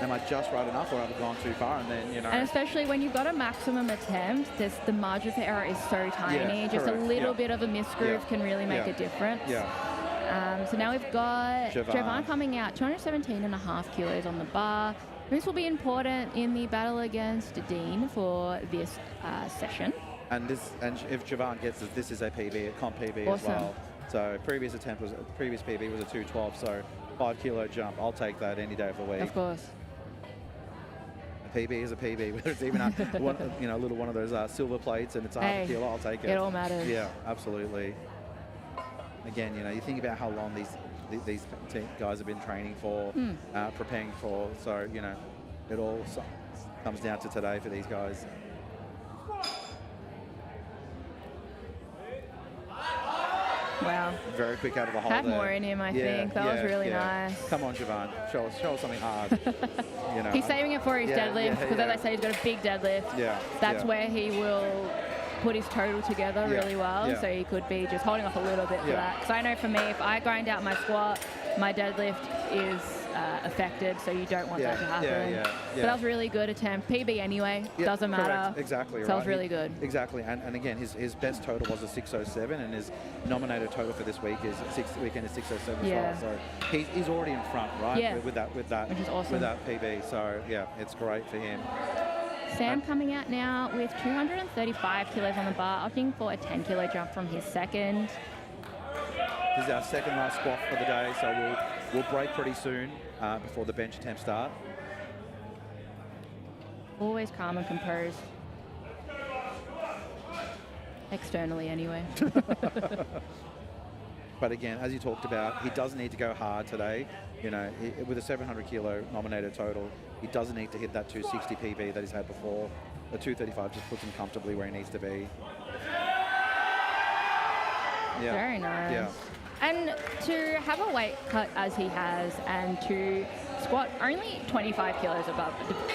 am I just right enough or have I gone too far? And then, you know. And especially when you've got a maximum attempt, the margin for error is so tiny. Yeah, Just correct. a little bit of a misgroove Yeah. can really make Yeah. a difference. Yeah. So now we've got Jovan. Jovan coming out, 217.5 kilos on the bar. This will be important in the battle against Dean for this session. And if Jovan gets this is a PB, a comp PB Awesome. as well. So previous PB was a 212, so 5 kilo jump. I'll take that any day of the week. Of course. A PB is a PB, whether it's even a little one of those silver plates and it's a half a kilo, I'll take it. It all matters. Yeah, absolutely. Again, you know, you think about how long these guys have been training for, preparing for. So, you know, it all comes down to today for these guys. Wow. Very quick out of the hole. Had there. more in him, I think. That was really nice. Come on, Jovan. Show us something hard. You know, He's saving it for his Yeah, deadlift because, as I say, he's got a big deadlift. Yeah. That's yeah. where he will put his total together Yeah, really well. yeah. So he could be just holding off a little bit for Yeah. that. Because I know for me, if I grind out my squat, my deadlift is affected. So you don't want Yeah, that to happen. yeah, yeah, So yeah. that was a really good attempt. PB anyway, Yeah, doesn't matter. correct. Exactly. So that right. was really good. Exactly. And again, his best total was a 607, and his nominated total for this week is 607 Yeah. as well. So he's already in front, right? Yeah. With that Which is awesome. with that PB. So yeah, it's great for him. Sam coming out now with 235 kilos on the bar, opting for a 10 kilo jump from his second. This is our second last squat for the day, so we'll break pretty soon before the bench attempts start. Always calm and composed. Externally, anyway. But again, as you talked about, he doesn't need to go hard today. You know, with a 700 kilo nominated total, he doesn't need to hit that 260 PB that he's had before. The 235 just puts him comfortably where he needs to be. Yeah. Very nice. Yeah. And to have a weight cut as he has and to squat only 25 kilos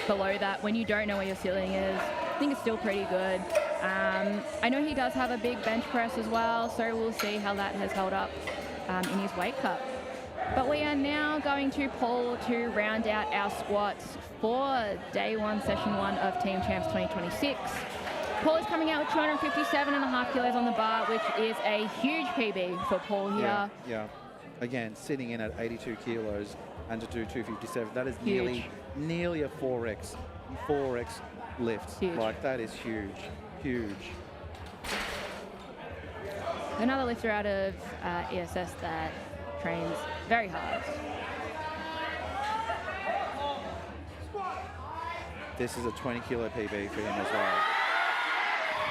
below that when you don't know where your ceiling is, I think it's still pretty good. I know he does have a big bench press as well, so we'll see how that has held up in his weight cut. But we are now going to Paul to round out our squats for day one, session one of Team Champs 2026. Paul is coming out with 257.5 kilos on the bar, which is a huge PB for Paul here. Yeah, yeah. Again, sitting in at 82 kilos and to do 257, that is Huge. nearly a 4x lift. Huge. Like, that is huge, huge. Another lifter out of ESS that trains very hard. This is a 20 kilo PB for him as well.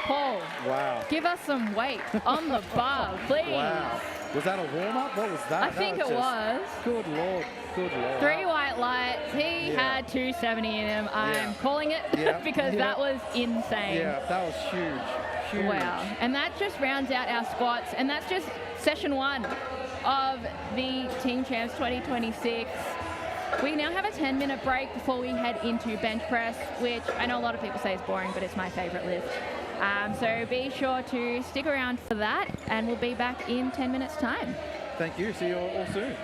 Paul, Wow. give us some weight on the bar, please. Wow. Was that a warm-up? What was that? I think it was. Good Lord. Good Lord. 3 white lights. He Yeah. had 270 in him. I'm Yeah. calling it Yeah. because Yeah. that was insane. Yeah, that was huge. Huge. Wow. And that just rounds out our squats. And that's just session one of the Team Champs 2026. We now have a 10-minute break before we head into bench press, which I know a lot of people say is boring, but it's my favorite lift. So be sure to stick around for that, and we'll be back in 10 minutes' time. Thank you. See you all soon.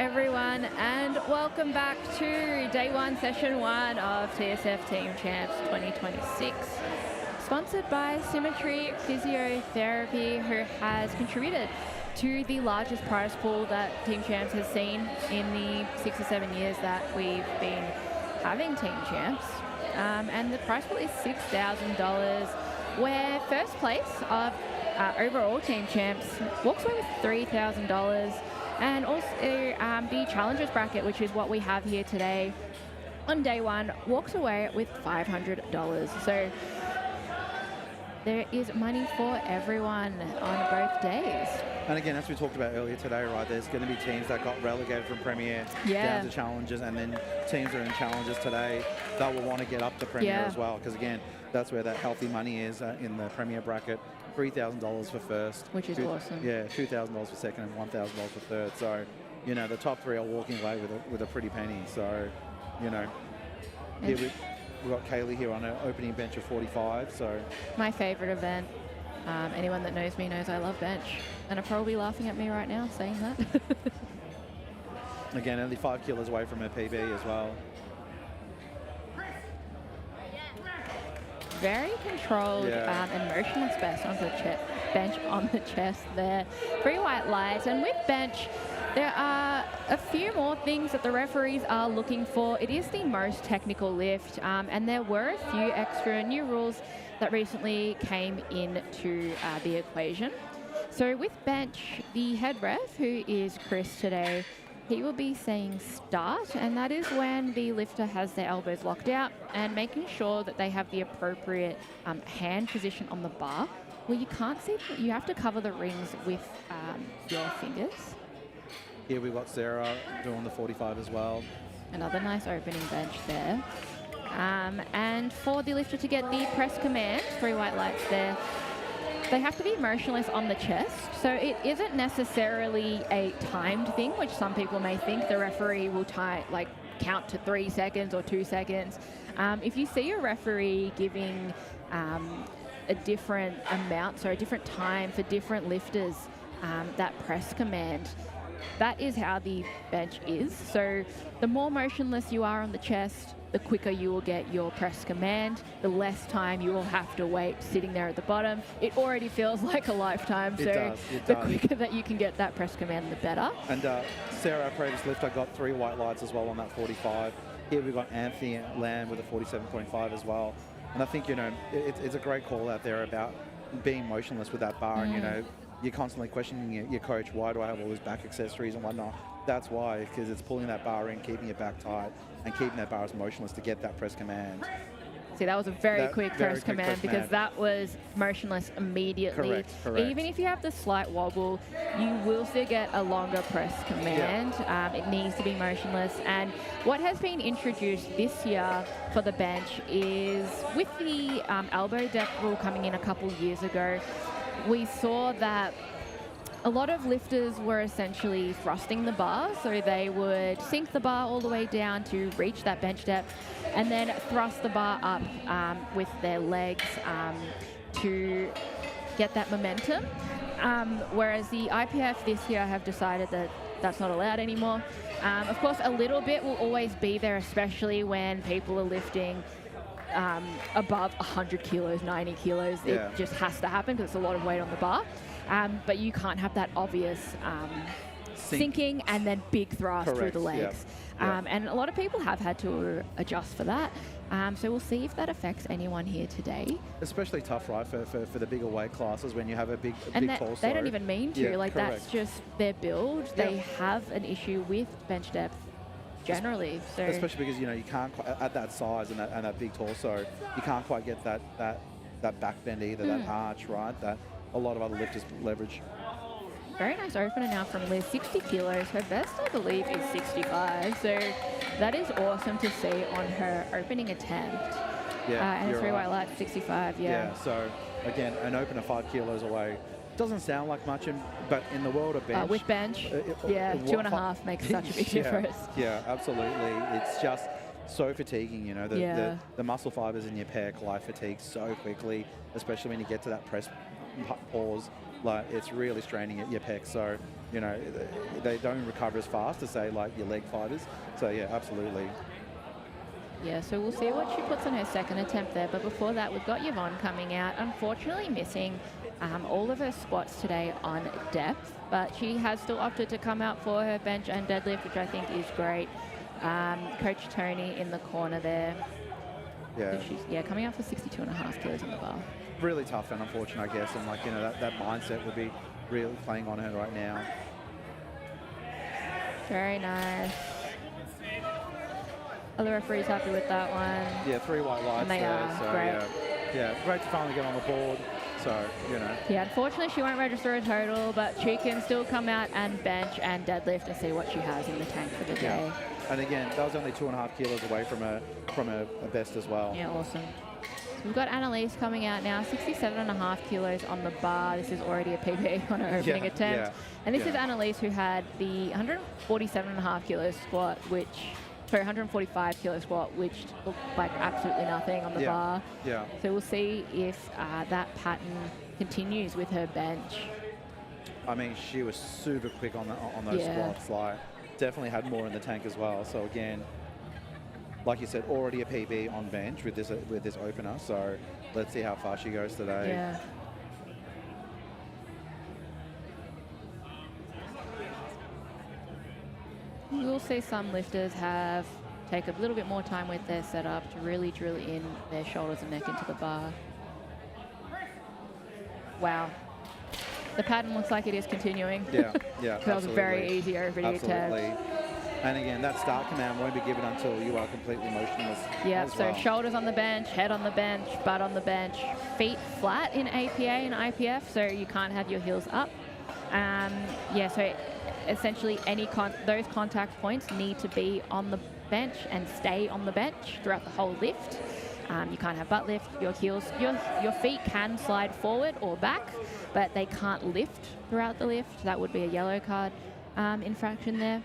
everyone, and welcome back to day one, session one of TSF Team Champs 2026. Sponsored by Symmetry Physiotherapy, who has contributed to the largest prize pool that Team Champs has seen in the 6 or 7 years that we've been having Team Champs. And the prize pool is $6,000, where first place of overall Team Champs walks away with $3,000. And also the Challengers bracket, which is what we have here today on day one, walks away with $500. So there is money for everyone on both days. And again, as we talked about earlier today, right, there's going to be teams that got relegated from Premier down to Challengers, and then teams that are in Challengers today that will want to get up to Premier as well, because again, that's where that healthy money is in the Premier bracket. $3,000 for first. Which is awesome. Yeah, $2,000 for second and $1,000 for third. So, you know, the top three are walking away with a pretty penny. So, you know, here we've got Kaylee here on an opening bench of 45. So my favourite event. Anyone that knows me knows I love bench. And are probably laughing at me right now saying that. Again, only 5 kilos away from her PB as well. Very controlled and motionless best onto the bench on the chest there. 3 white lights, and with bench, there are a few more things that the referees are looking for. It is the most technical lift, and there were a few extra new rules that recently came into the equation. So with bench, the head ref, who is Chris today, he will be saying start, and that is when the lifter has their elbows locked out and making sure that they have the appropriate hand position on the bar. Well, you can't see, you have to cover the rings with your fingers. Here we've got Sarah doing the 45 as well. Another nice opening bench there. And for the lifter to get the press command, 3 white lights there, they have to be motionless on the chest. So it isn't necessarily a timed thing, which some people may think. The referee will count to 3 seconds or 2 seconds. If you see a referee giving a different amount, so a different time for different lifters, that press command, that is how the bench is. So the more motionless you are on the chest, the quicker you will get your press command, the less time you will have to wait sitting there at the bottom. It already feels like a lifetime, so the quicker that you can get that press command, the better. And Sarah, our previous lifter, got 3 white lights as well on that 45. Here we've got Anthony Lamb with a 47.5 as well. And I think, you know, it's a great call out there about being motionless with that bar. And, you know, you're constantly questioning your coach, why do I have all these back accessories and whatnot? That's why, because it's pulling that bar in, keeping it back tight, and keeping that bar as motionless to get that press command. See, that was a very quick press command because that was motionless immediately. Correct. Even if you have the slight wobble, you will still get a longer press command. It needs to be motionless. And what has been introduced this year for the bench is with the elbow depth rule coming in a couple years ago, we saw that a lot of lifters were essentially thrusting the bar, so they would sink the bar all the way down to reach that bench depth and then thrust the bar up with their legs to get that momentum. Whereas the IPF this year have decided that that's not allowed anymore. Of course, a little bit will always be there, especially when people are lifting above 100 kilos, 90 kilos. It just has to happen because it's a lot of weight on the bar. But you can't have that obvious sinking and then big thrust through the legs. And a lot of people have had to adjust for that. So we'll see if that affects anyone here today. Especially tough, right, for the bigger weight classes when you have a big torso. They don't even mean to. That's just their build. They have an issue with bench depth generally. So especially because, you know, you can't quite, at that size and that big torso, you can't quite get that back bend either, that arch, right, that a lot of other lifters leverage. Very nice opener now from Liz, 60 kilos. Her best, I believe, is 65. So that is awesome to see on her opening attempt. And 3 white lights, 65, so again, an opener 5 kilos away. Doesn't sound like much, but in the world of bench. With bench, 2.5 makes such a big difference. Yeah, absolutely. It's just so fatiguing, you know. The muscle fibers in your pec life fatigue so quickly, especially when you get to that press pause. like it's really straining at your pecs. So, you know, they don't recover as fast as, say, like your leg fighters. So, yeah, absolutely. Yeah, so we'll see what she puts on her second attempt there. But before that, we've got Yvonne coming out, unfortunately missing all of her squats today on depth. But she has still opted to come out for her bench and deadlift, which I think is great. Coach Tony in the corner there. Yeah. So she's, coming out for 62.5 kilos on the bar. Really tough and unfortunate, I guess. And, like, you know, that mindset would be really playing on her right now. Very nice. Are the referees happy with that one? Yeah, 3 white lights And they there. are, So, great. yeah, great to finally get on the board. So, you know. Yeah, unfortunately she won't register a total, but she can still come out and bench and deadlift and see what she has in the tank for the day. Yeah. And again, that was only 2.5 kilos away from a best as well. Yeah, awesome. So we've got Annalise coming out now, 67.5 kilos on the bar. This is already a PB on her opening attempt. And this is Annalise, who had the 147.5 kilo squat, 145 kilo squat, which looked like absolutely nothing on the bar. Yeah. So we'll see if that pattern continues with her bench. I mean, she was super quick on those squats. Like, definitely had more in the tank as well. So again, like you said, already a PB on bench with this opener. So let's see how far she goes today. Yeah. We'll see some lifters take a little bit more time with their setup to really drill in their shoulders and neck into the bar. Wow. The pattern looks like it is continuing. Yeah, That was a very easy overview Absolutely. And again, that start command won't be given until you are completely motionless. Yeah, as so well. shoulders on the bench, head on the bench, butt on the bench, feet flat in APA and IPF, so you can't have your heels up. So essentially those contact points need to be on the bench and stay on the bench throughout the whole lift. You can't have butt lift. Your heels, your feet can slide forward or back, but they can't lift throughout the lift. That would be a yellow card infraction there.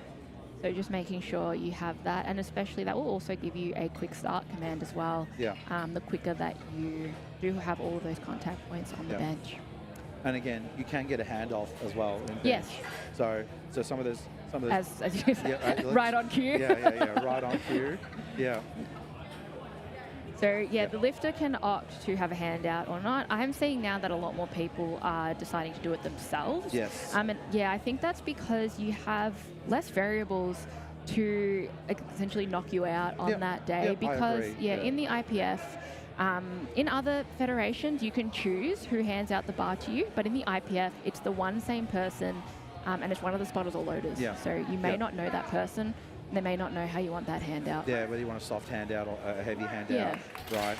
So just making sure you have that, and especially that will also give you a quick start command as well. Yeah. The quicker that you do have all of those contact points on the bench. And again, you can get a handoff as well in bench. Yes. So some of those as you said, right on cue. Right on cue. Yeah. So the lifter can opt to have a handout or not. I'm seeing now that a lot more people are deciding to do it themselves. Yes. I think that's because you have less variables to essentially knock you out on that day. Because in the IPF, in other federations, you can choose who hands out the bar to you, but in the IPF, it's the one same person, and it's one of the spotters or loaders. Yeah. So you may not know that person. They may not know how you want that handout. Yeah, whether you want a soft handout or a heavy handout, right?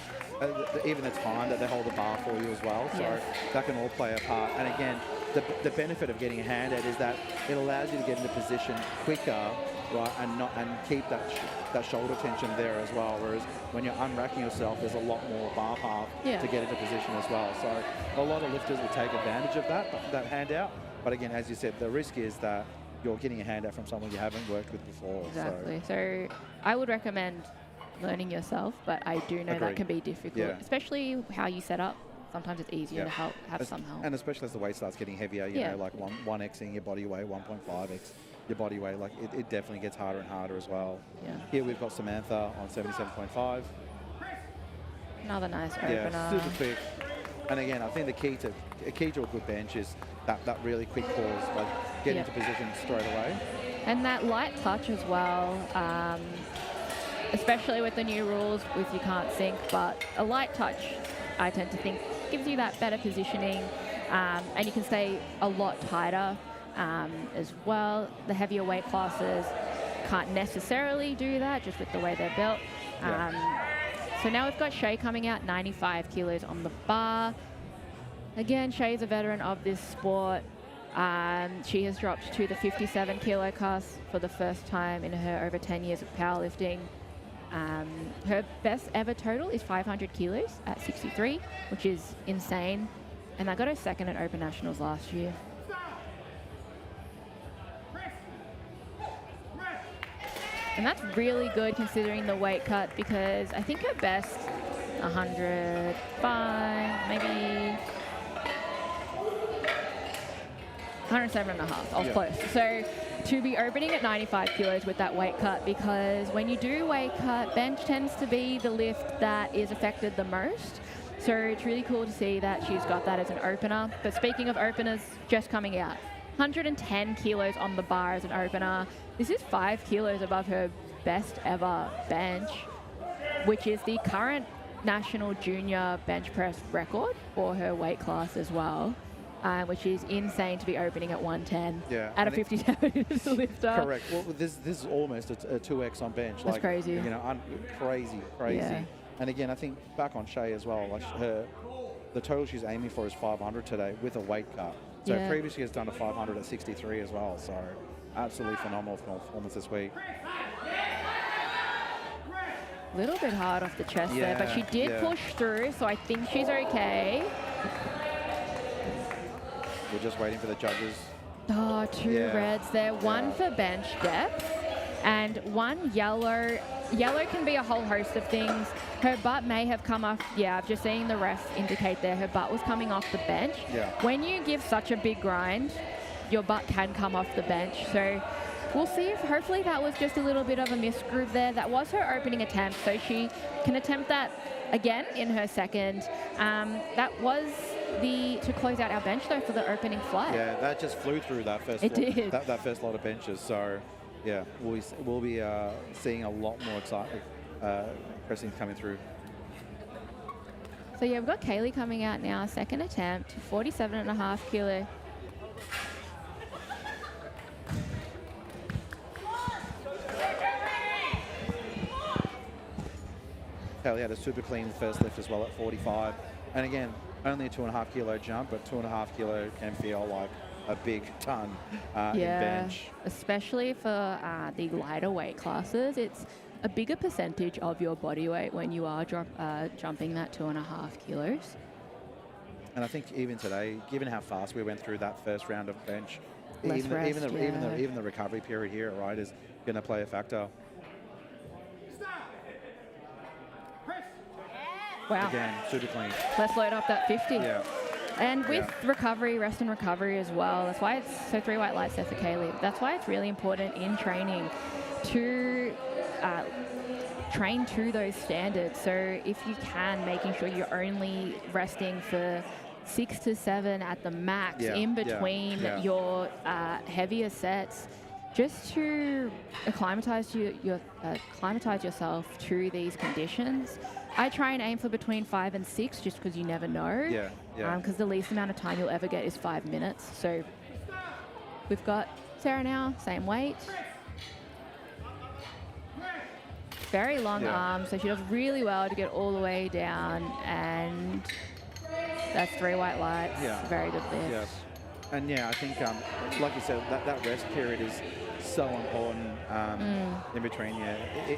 Even the time that they hold the bar for you as well. So that can all play a part. And again, the benefit of getting a handout is that it allows you to get into position quicker, right, and keep that shoulder tension there as well. Whereas when you're unracking yourself, there's a lot more bar path to get into position as well. So a lot of lifters will take advantage of that handout. But again, as you said, the risk is that you're getting a handout from someone you haven't worked with before. Exactly. So I would recommend learning yourself, but I do know that can be difficult, especially how you set up. Sometimes it's easier to have some help. And especially as the weight starts getting heavier, you know, like 1xing your body weight, 1.5x your body weight, like it definitely gets harder and harder as well. Yeah. Here we've got Samantha on 77.5. Another nice opener. Yeah, super quick. And again, I think the key to a good bench is that really quick pause, like get into position straight away. And that light touch as well, especially with the new rules with you can't sink, but a light touch, I tend to think, gives you that better positioning, and you can stay a lot tighter as well. The heavier weight classes can't necessarily do that just with the way they're built. So now we've got Shay coming out, 95 kilos on the bar. Again, Shay's a veteran of this sport. She has dropped to the 57 kilo class for the first time in her over 10 years of powerlifting. Her best ever total is 500 kilos at 63, which is insane. And I got her second at Open Nationals last year. And that's really good considering the weight cut, because I think her best 105, maybe 107 and a half. I was Yeah. close. So to be opening at 95 kilos with that weight cut, because when you do weight cut, bench tends to be the lift that is affected the most. So it's really cool to see that she's got that as an opener. But speaking of openers, just coming out, 110 kilos on the bar as an opener. This is 5 kilos above her best ever bench, which is the current national junior bench press record for her weight class as well, which is insane to be opening at 110 Yeah, at a and 57 lifter. Correct. Well, this is almost a 2x on bench. That's crazy. You know, crazy. Yeah. And again, I think back on Shay as well. Like the total she's aiming for is 500 today with a weight cut. So Yeah. previously has done a 500 at 63 as well. So absolutely phenomenal performance this week. A little bit hard off the chest there, but she did Yeah. push through, so I think she's okay. We're just waiting for the judges. Oh, two Yeah. reds there. One for bench depth and one yellow. Yellow can be a whole host of things. Her butt may have come off. Yeah, I've just seen the ref indicate there. Her butt was coming off the bench. Yeah. When you give such a big grind, your butt can come off the bench. So we'll see if hopefully that was just a little bit of a misgroove there. That was her opening attempt, so she can attempt that again in her second. That was to close out our bench though for the opening flight. Yeah, that just flew through that first. It lot, did. That first lot of benches. So yeah, we'll be seeing a lot more exciting pressing coming through. So yeah, we've got Kaylee coming out now, second attempt, 47.5 kilo. Kaylee had a super clean first lift as well at 45. And again, only a 2.5 kilo jump, but 2.5 kilo can feel like a big ton in bench. Especially for the lighter weight classes. It's a bigger percentage of your body weight when you are jumping that 2.5 kilos. And I think even today, given how fast we went through that first round of bench, Less even rest, even the recovery period here, right, is going to play a factor. Wow. Again, super clean. Let's load up that 50. Yeah. And with recovery, rest and recovery as well. That's why it's so 3 white lights there for Kaylee. That's why it's really important in training to train to those standards. So if you can, making sure you're only resting for 6 to 7 at the max in between your heavier sets, just to acclimatize yourself to these conditions. I try and aim for between 5 and 6 just because you never know. Yeah, yeah. Because the least amount of time you'll ever get is 5 minutes. So we've got Sarah now, same weight. Very long arms, so she does really well to get all the way down, and that's 3 white lights. Yeah. Very good lift. Yes. And yeah, I think, like you said, that rest period is so important in between,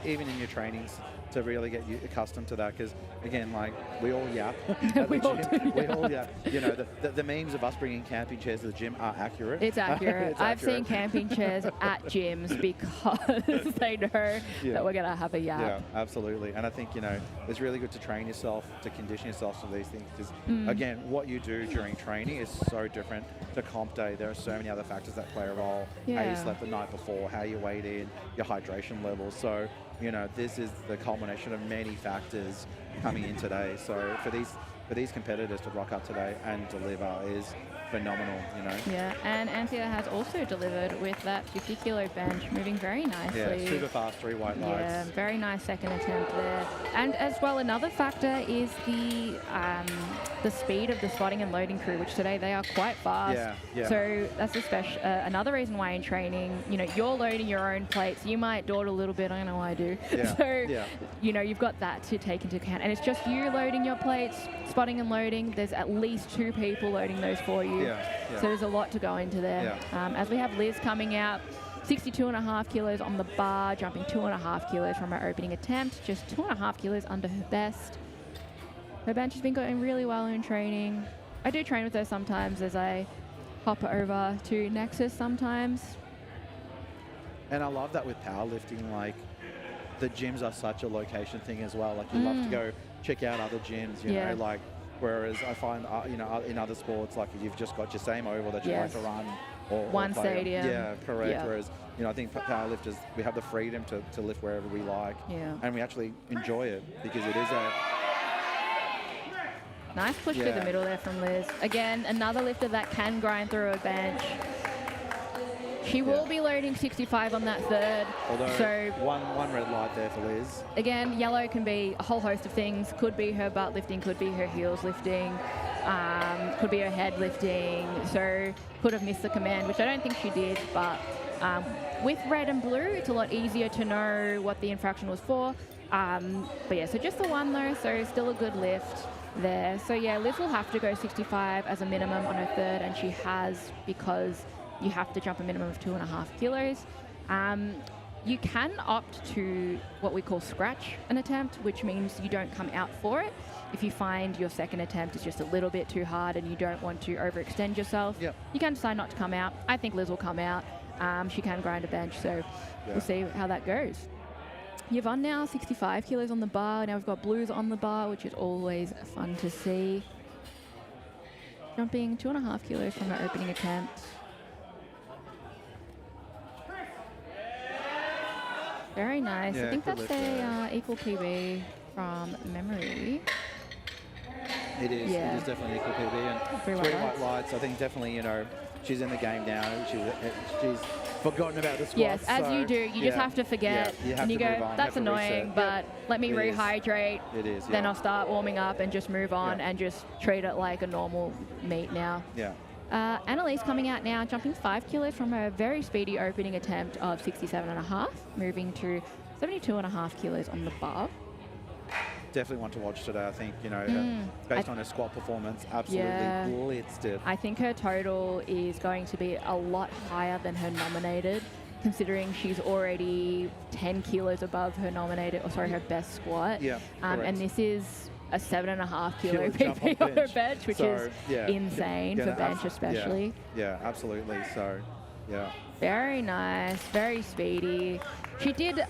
even in your trainings, to really get you accustomed to that. Because again, like we all yap at We the all gym. do We yap. all yap. You know, the memes of us bringing camping chairs to the gym are accurate. It's accurate. It's I've accurate. seen camping chairs at gyms because they know that we're going to have a yap. Yeah, absolutely. And I think, it's really good to train yourself, to condition yourself for these things. Because, again, what you do during training is so different to comp day. There are so many other factors that play a role. How you Yeah. slept the night before, how you weighed in, your hydration levels. So, this is the culmination of many factors coming in today. So for these competitors to rock up today and deliver is phenomenal, Yeah, and Anthea has also delivered with that 50 kilo bench, moving very nicely. Yeah, super fast 3 white lights. Yeah, very nice second attempt there. And as well, another factor is the speed of the spotting and loading crew, which today they are quite fast. Yeah, yeah. So that's another reason why in training, you're loading your own plates. You might dawdle a little bit, I know I do. Yeah, So, yeah. You've got that to take into account. And it's just you loading your plates, spotting and loading. There's at least 2 people loading those for you. Yeah, yeah. So there's a lot to go into there. Yeah. As we have Liz coming out, 62.5 kilos on the bar, jumping 2.5 kilos from her opening attempt, just 2.5 kilos under her best. Her bench has been going really well in training. I do train with her sometimes as I hop over to Nexus sometimes. And I love that with powerlifting, like the gyms are such a location thing as well. Like you love to go check out other gyms, you know, like whereas I find, in other sports, like you've just got your same oval that you like to run or One play. stadium. Yeah, correct. Yeah. Whereas, I think for powerlifters, we have the freedom to lift wherever we like. Yeah. And we actually enjoy it because it is Nice push through the Yeah. middle there from Liz. Again, another lifter that can grind through a bench. She will be loading 65 on that third. although So one red light there for Liz. again, yellow can be a whole host of things. Could be her butt lifting, could be her heels lifting, could be her head lifting. So could have missed the command, which I don't think she did. But with red and blue, it's a lot easier to know what the infraction was for. But yeah, so just the one though, so still a good lift there. So yeah, Liz will have to go 65 as a minimum on her third, and she has, because you have to jump a minimum of 2.5 kilos. You can opt to what we call scratch an attempt, which means you don't come out for it. If you find your second attempt is just a little bit too hard and you don't want to overextend yourself, Yep. you can decide not to come out. I think Liz will come out. She can grind a bench, so we'll see how that goes. Yvonne now 65 kilos on the bar. Now we've got blues on the bar, which is always fun to see. Jumping 2.5 kilos from her opening attempt. Very nice. Yeah, I think good that's lift a equal PB from memory. It is. Yeah. It is definitely equal PB. And Three three white white lights. I think definitely, she's in the game now. She's forgotten about the squats. Yes, as so, you do. You just yeah. have to forget. Yeah, you have and you to go, move on, that's have to annoying, reset." but let me It is. rehydrate. It is, Then yeah. I'll start warming up and just move on Yeah. and just treat it like a normal meet now. Yeah. Annalise coming out now, jumping 5 kilos from her very speedy opening attempt of 67.5, moving to 72.5 kilos on the bar. Definitely want to watch today. I think, Mm. based on her squat performance, absolutely Yeah. blitzed it. I think her total is going to be a lot higher than her nominated, considering she's already 10 kilos above her nominated, her best squat. Yeah, And correct. this is a 7.5 kilo Kilo jump PP on on her bench. bench, which So, is yeah. insane for bench especially. Yeah, absolutely. So, yeah. Very nice, very speedy. She did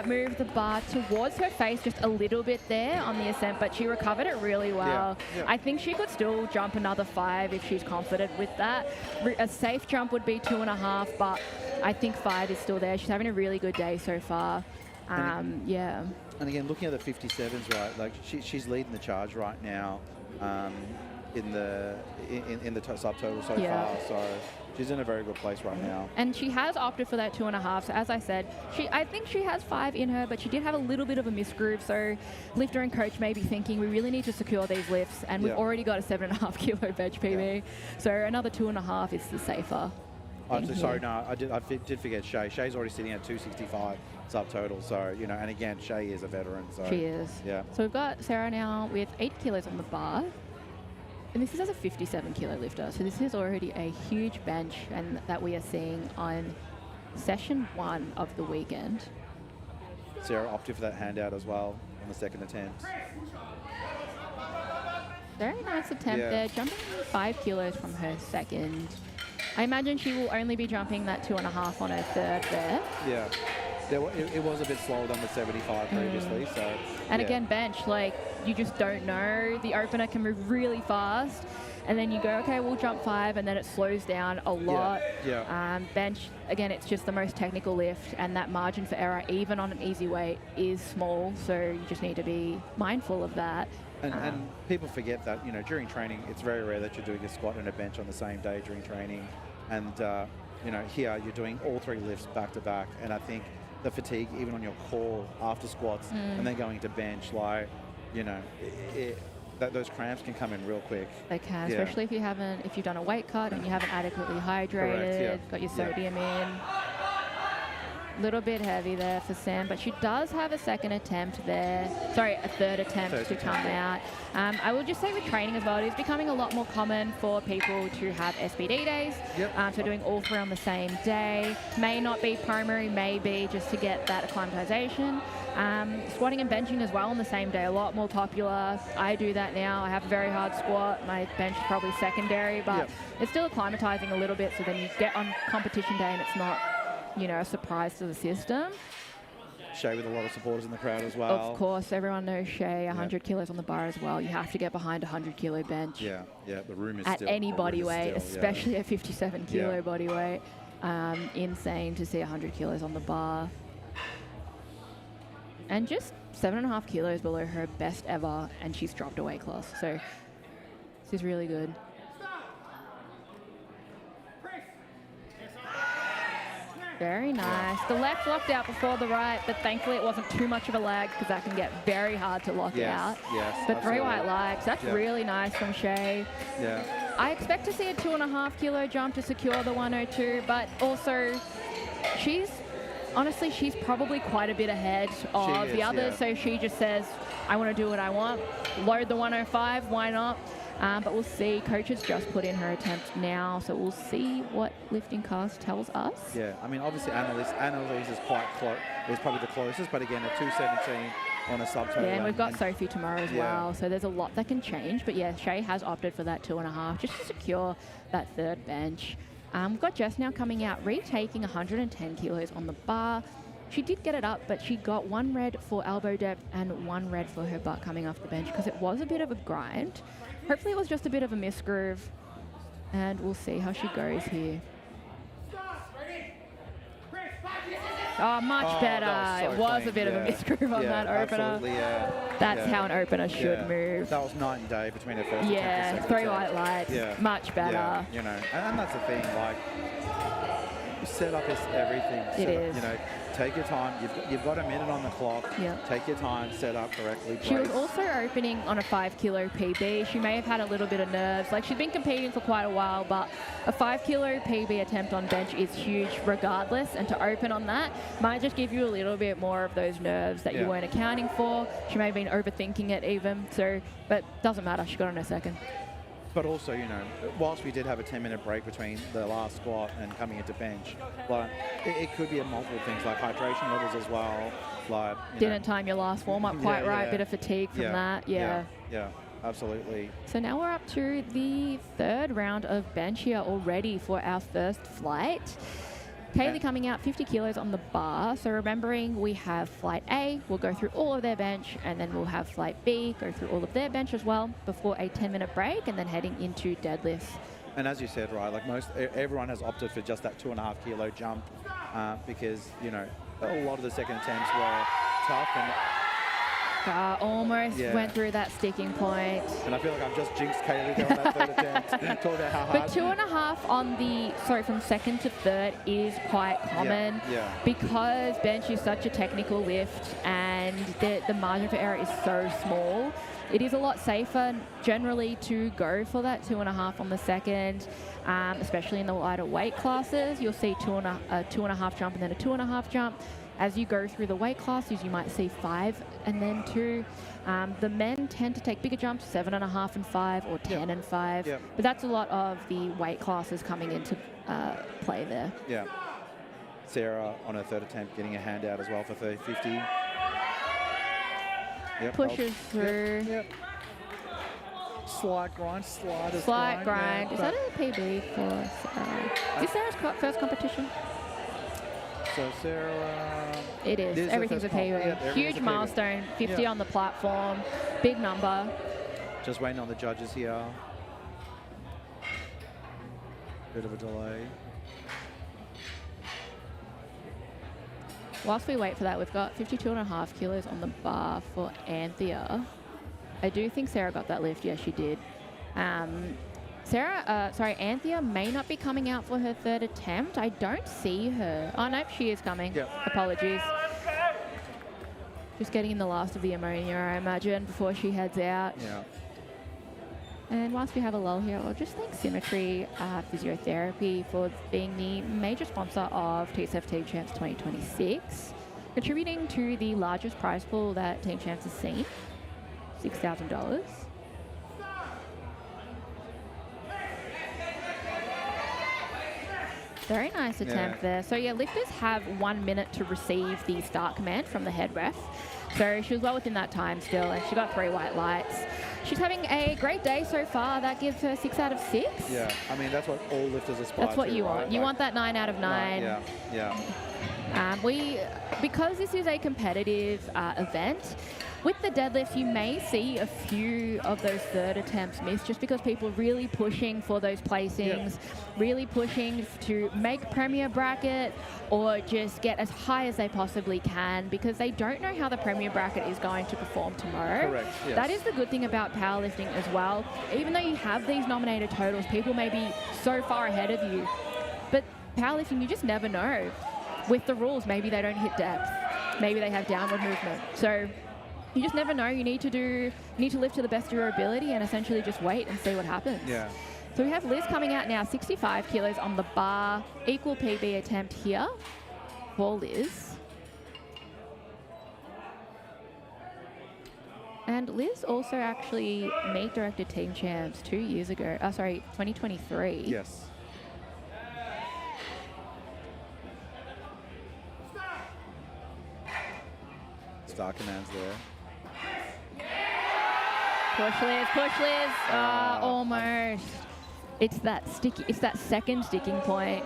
move the bar towards her face just a little bit there on the ascent, but she recovered it really well. Yeah. I think she could still jump another 5 if she's confident with that. A safe jump would be 2.5, but I think 5 is still there. She's having a really good day so far. Yeah. And again, looking at the 57s, right, like she's leading the charge right now in the subtotal so Yeah. far. So she's in a very good place right now. And she has opted for that 2.5. So as I said, I think she has 5 in her, but she did have a little bit of a misgroove. So lifter and coach may be thinking, we really need to secure these lifts, and we've Yeah. already got a 7.5 kilo bench PB. Yeah. So another 2.5 is the safer. I'm thing so sorry, here. no, I did forget Shay. Shay's already sitting at 265 subtotal. So, and again, Shay is a veteran. So She is. Yeah. So we've got Sarah now with 8 kilos on the bar. And this is as a 57 kilo lifter. So this is already a huge bench and that we are seeing on session 1 of the weekend. Sarah opted for that handout as well on the second attempt. Very nice attempt Yeah. there, jumping 5 kilos from her second. I imagine she will only be jumping that 2.5 on her third there. Yeah. It was a bit slower than the 75 previously. So. And yeah. again, bench, you just don't know. The opener can move really fast. And then you go, okay, we'll jump 5, and then it slows down a lot. Yeah. Bench, again, it's just the most technical lift, and that margin for error, even on an easy weight, is small. So you just need to be mindful of that. And people forget that, during training, it's very rare that you're doing a squat and a bench on the same day during training. And, here you're doing all 3 lifts back to back. And I think the fatigue, even on your core after squats and then going to bench, those cramps can come in real quick. They can, Yeah. especially if you've done a weight cut and you haven't adequately hydrated, Correct, yeah. got your Yeah. sodium in. Little bit heavy there for Sam, but she does have a second attempt there. Sorry, a third attempt Third to attempt, come out. I will just say with training as well, it is becoming a lot more common for people to have SBD days. Yep. So doing all 3 on the same day. May not be primary, may be just to get that acclimatization. Squatting and benching as well on the same day, a lot more popular. I do that now. I have a very hard squat. My bench is probably secondary, but Yep. it's still acclimatizing a little bit, so then you get on competition day and it's not, a surprise to the system. Shay with a lot of supporters in the crowd as well. Of course, everyone knows Shay, 100 kilos on the bar as well. You have to get behind a 100 kilo bench. Yeah, the room is At still... any the body room is weight, still, especially at 57 kilo Yeah. body weight. Insane to see 100 kilos on the bar. And just 7.5 kilos below her best ever, and she's dropped a weight class. So this is really good. Very nice. The left locked out before the right, but thankfully it wasn't too much of a lag because that can get very hard to lock out. Yes, But 3 absolutely. white lags, that's Yeah. really nice from Shay. Yeah. I expect to see a 2.5 kilo jump to secure the 102, but also honestly, she's probably quite a bit ahead of the is, others. yeah. So she just says, I want to do what I want, load the 105, why not? But we'll see. Coach has just put in her attempt now, so we'll see what lifting cast tells us. Yeah, I mean, obviously Annalise is quite close. Is probably the closest, but again, at 217 on a subtotal. Yeah, and we've got Sophie tomorrow as Yeah. well, so there's a lot that can change. But yeah, Shay has opted for that 2.5 just to secure that third bench. We've got Jess now coming out, retaking 110 kilos on the bar. She did get it up, but she got 1 red for elbow depth and 1 red for her butt coming off the bench because it was a bit of a grind. Hopefully it was just a bit of a misgroove, and we'll see how she goes here. Oh, much better. That was so it was clean, a bit of a yeah. misgroove on that opener. Absolutely, yeah. That's Yeah. how an opener should Yeah. move. That was night and day between her first attempt Yeah, and second 3 attempt. white lights. Yeah. Much better. Yeah, you know, and that's the thing, like, setup is everything. It is. You know, take your time. You've got a minute on the clock. Yeah. Take your time, set up correctly. She was brace. also opening on a 5 kilo PB. She may have had a little bit of nerves. Like, she's been competing for quite a while, but a 5 kilo PB attempt on bench is huge regardless. And to open on that might just give you a little bit more of those nerves that you Yeah. weren't accounting for. She may have been overthinking it even. So, but doesn't matter. She got on her second. But also, you know, whilst we did have a 10-minute break between the last squat and coming into bench, like, it could be a multiple things, like hydration levels as well. Like, you Didn't know, time your last warm up quite Yeah, right. yeah. Bit of fatigue from that. Yeah, absolutely. So now we're up to the third round of bench here already for our first flight. Kaylee coming out 50 kilos on the bar. So remembering we have flight A, we'll go through all of their bench, and then we'll have flight B, go through all of their bench as well before a 10-minute break, and then heading into deadlifts. And as you said, right, like everyone has opted for just that 2.5 kilo jump because, you know, a lot of the second attempts were tough and Almost Yeah. went through that sticking point. I feel like I've just jinxed Kaylee there on that third attempt. Talk about how But hard. 2.5 on the, from second to third is quite common yeah. because bench is such a technical lift and the margin for error is so small. It is a lot safer generally to go for that 2.5 on the second, especially in the lighter weight classes. You'll see 2.5 jump and then a 2.5 jump. As you go through the weight classes, you might see 5 and then 2. The men tend to take bigger jumps, 7.5 and 5 or 10 and 5. Yep. But that's a lot of the weight classes coming into play there. Yeah. Sarah on her third attempt getting a hand out as well for 50. Yep, Pushes through. Yep. Slight grind, Slight grind. Is that a PB for Sarah? Is this Sarah's first competition? So Sarah... It is. This is Everything's a the first PB. yeah, everything's Huge a PB. milestone. 50 Yeah. on the platform. Big number. Just waiting on the judges here. Bit of a delay. Whilst we wait for that, we've got 52.5 kilos on the bar for Anthea. I do think Sarah got that lift. Yes, she did. Anthea may not be coming out for her third attempt. I don't see her. Oh, nope, she is coming. Yep. Apologies. Just getting in the last of the ammonia, I imagine, before she heads out. Yeah. And whilst we have a lull here, I'll just thank Symmetry Physiotherapy for being the major sponsor of TSF Team Champs 2026, contributing to the largest prize pool that Team Champs has seen, $6,000. Very nice attempt there. So yeah, lifters have 1 minute to receive the start command from the head ref. So she was well within that time still, and she got 3 white lights. She's having a great day so far. That gives her 6 out of 6. Yeah, I mean, that's what all lifters aspire to. That's what you right? want. You want that 9 out of 9. Yeah. Because this is a competitive event, with the deadlifts, you may see a few of those third attempts miss just because people are really pushing for those placings, really pushing to make Premier bracket or just get as high as they possibly can because they don't know how the Premier bracket is going to perform tomorrow. Correct, yes. That is the good thing about powerlifting as well. Even though you have these nominated totals, people may be so far ahead of you. But powerlifting, you just never know. With the rules, maybe they don't hit depth. Maybe they have downward movement. So you just never know. You need to lift to the best of your ability and essentially just wait and see what happens. Yeah. So we have Liz coming out now, 65 kilos on the bar. Equal PB attempt here for Liz. And Liz also actually meet directed team champs 2 years ago. 2023. Yes. Star commands there. Push Liz, push Liz. Almost. It's that second sticking point.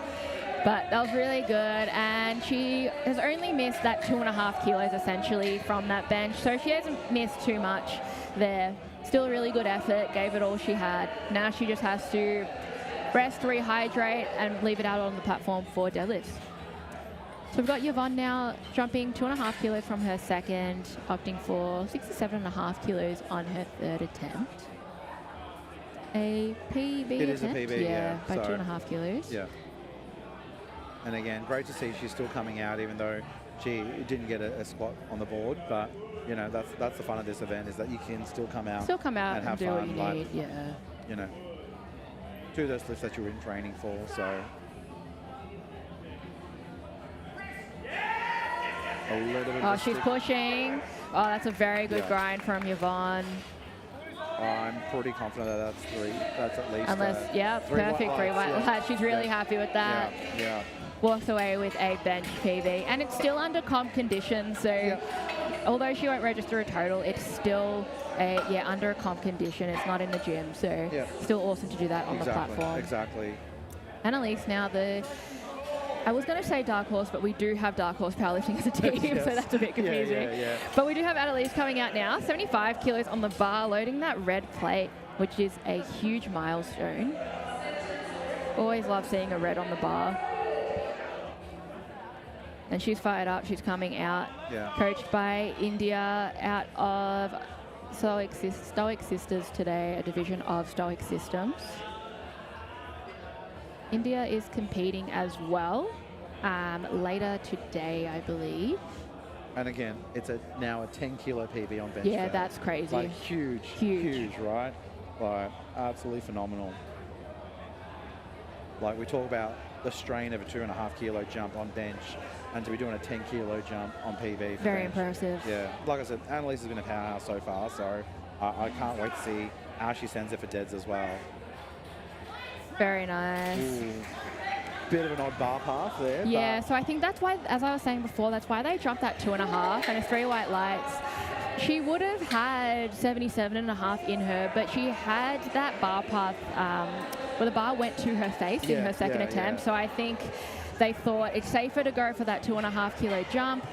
But that was really good. And she has only missed that 2.5 kilos essentially from that bench. So she hasn't missed too much there. Still a really good effort, gave it all she had. Now she just has to rest, rehydrate, and leave it out on the platform for deadlifts. So we've got Yvonne now jumping 2.5 kilos from her second, opting for 67.5 kilos on her third attempt. A PB It is a attempt? PB, yeah. By So, 2.5 kilos. Yeah. And again, great to see she's still coming out, even though she didn't get a squat on the board. But you know, that's the fun of this event, is that you can still come out, and have do fun, what you like, need. Yeah. you know, do those lifts that you're in training for. So a little bit. Oh, of a she's stick. pushing. Oh, that's a very good Yeah. grind from Yvonne. I'm pretty confident that that's 3. That's at least. Unless, 3 perfect 3 white yeah. lights. She's really Yeah. happy with that. Yeah. Walks away with a bench PB. And it's still under comp conditions, so although she won't register a total, it's still under a comp condition. It's not in the gym, so still awesome to do that on the platform. Exactly. Annalise now, I was going to say Dark Horse, but we do have Dark Horse powerlifting as a team, Yes. so that's a bit confusing. Yeah. But we do have Annalise coming out now, 75 kilos on the bar, loading that red plate, which is a huge milestone. Always love seeing a red on the bar. And she's fired up. She's coming out, coached by India out of Stoic Sisters today, a division of Stoic Systems. India is competing as well later today, I believe. And again, it's now a 10 kilo PB on bench. Yeah, there. that's crazy. Like huge, right? Like absolutely phenomenal. Like we talk about the strain of a 2.5 kilo jump on bench, and to be doing a 10 kilo jump on PB. For Very bench. impressive. Yeah, like I said, Annalise has been a powerhouse so far, so I can't wait to see how she sends it for deads as well. Very nice. Ooh. Bit of an odd bar path there. Yeah, so I think that's why, as I was saying before, that's why they jumped that 2.5 and a 3 white lights. She would have had 77.5 in her, but she had that bar path where the bar went to her face in her second attempt. So I think they thought it's safer to go for that 2.5 kilo jump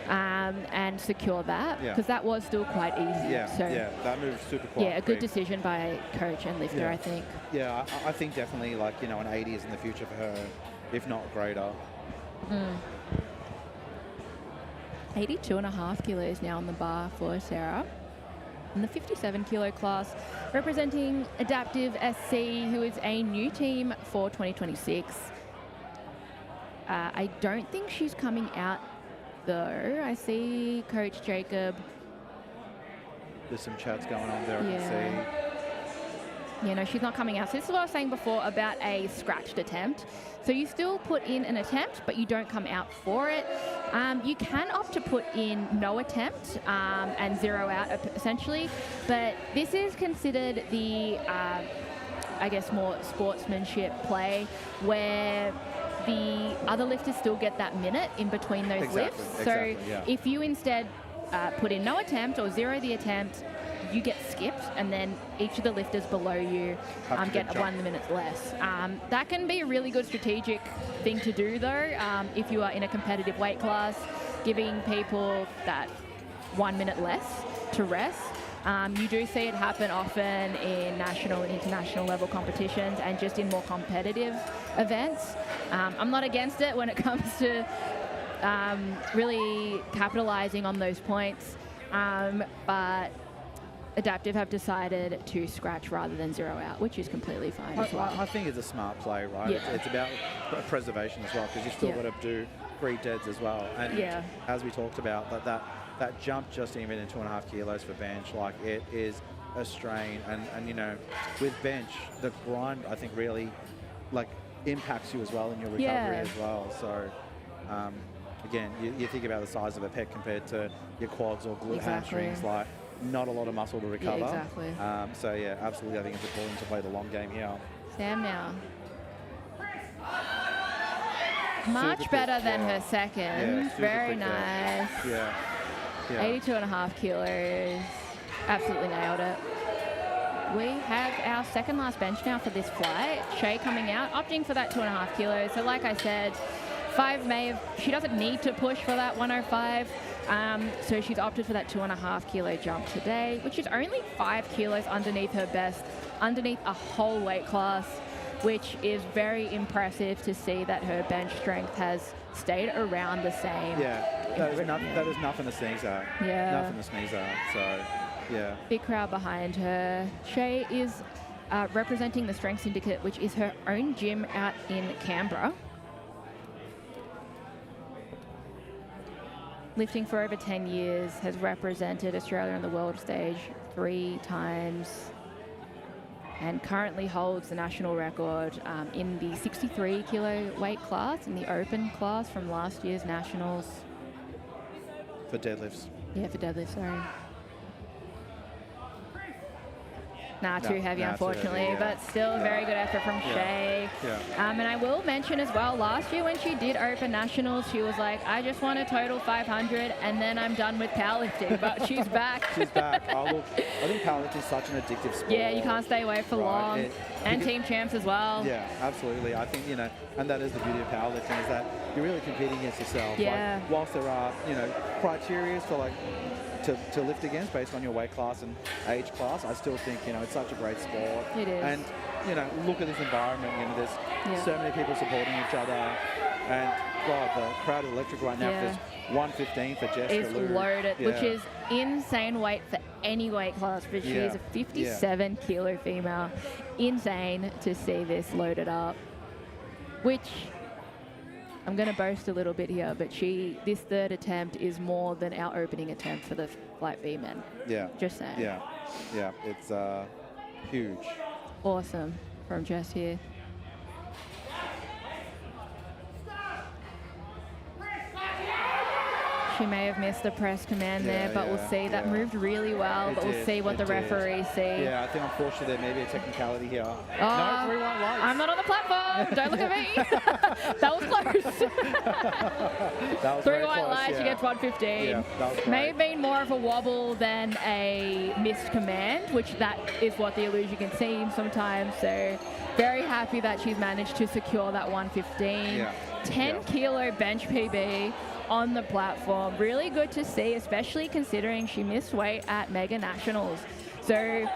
and secure that, because that was still quite easy. That moved super quick. Yeah, a good decision by coach and lifter, I think. Yeah, I think definitely, like, you know, an 80 is in the future for her, if not greater. 82.5 kilos now on the bar for Sarah. In the 57 kilo class, representing Adaptive SC, who is a new team for 2026. I don't think she's coming out though. I see Coach Jacob. There's some chats going on there, I can see. Yeah, no, she's not coming out. So this is what I was saying before about a scratched attempt. So you still put in an attempt, but you don't come out for it. You can opt to put in no attempt and 0 out, essentially. But this is considered the, I guess, more sportsmanship play, where the other lifters still get that minute in between those lifts. So if you instead put in no attempt or zero the attempt, you get skipped, and then each of the lifters below you get 1 minute less. That can be a really good strategic thing to do, though, if you are in a competitive weight class, giving people that 1 minute less to rest. You do see it happen often in national and international level competitions and just in more competitive events. I'm not against it when it comes to really capitalizing on those points, but Adaptive have decided to scratch rather than zero out, which is completely fine as well. I think it's a smart play, right? Yeah. It's about preservation as well, because you've still got to do 3 deads as well. And as we talked about, that jump just even in 2.5 kilos for bench, like it is a strain. And you know, with bench, the grind I think really like impacts you as well in your recovery as well. So again, you think about the size of a pec compared to your quads or glute hamstrings, like not a lot of muscle to recover. Yeah, exactly. So yeah, absolutely, I think it's important to play the long game here. Sam now. Much better than her second. Very nice. Yeah. 82.5 kilos. Absolutely nailed it. We have our second last bench now for this flight. Shay coming out, opting for that 2.5 kilos. So like I said, she doesn't need to push for that 105. So she's opted for that 2.5 kilo jump today, which is only 5 kilos underneath her best, underneath a whole weight class, which is very impressive to see that her bench strength has stayed around the same. Yeah, that is nothing to sneeze at. Yeah. Nothing to sneeze at, so yeah. Big crowd behind her. Shay is representing the Strength Syndicate, which is her own gym out in Canberra. Lifting for over 10 years, has represented Australia on the world stage 3 times, and currently holds the national record in the 63 kilo weight class, in the open class from last year's nationals. For deadlifts. Yeah, for deadlifts, sorry. Too heavy, unfortunately, but still a very good effort from Shay. And I will mention as well, last year when she did Open Nationals, she was like, I just want a total 500 and then I'm done with powerlifting, but she's back. She's back. Oh, look, I think powerlifting is such an addictive sport. Yeah, you can't stay away for long. And team champs as well. Yeah, absolutely. I think, you know, and that is the beauty of powerlifting, is that you're really competing against yourself. Yeah. Like, whilst there are, you know, criteria for like, to lift against based on your weight class and age class, I still think, you know, it's such a great sport. It is. And, you know, look at this environment, you know, there's so many people supporting each other, and God, the crowd is electric right now. There's 115 for Jess. It's loaded, which is insane weight for any weight class, but she is a 57 kilo female. Insane to see this loaded up, which I'm going to boast a little bit here, but this third attempt is more than our opening attempt for the Flight B men. Yeah. Just saying. Yeah, it's huge. Awesome from Jess here. She may have missed the press command there, but we'll see. That moved really well, but we'll see what the referees see. Yeah, I think unfortunately there may be a technicality here. Oh, no, 3 white lights. I'm not on the platform. Don't look at me. That was close. That was 3 white lights, she gets 115. Yeah, that was great. May have been more of a wobble than a missed command, which that is what the illusion can seem sometimes. So very happy that she's managed to secure that 115. 10 kilo bench PB on the platform. Really good to see, especially considering she missed weight at Mega Nationals. So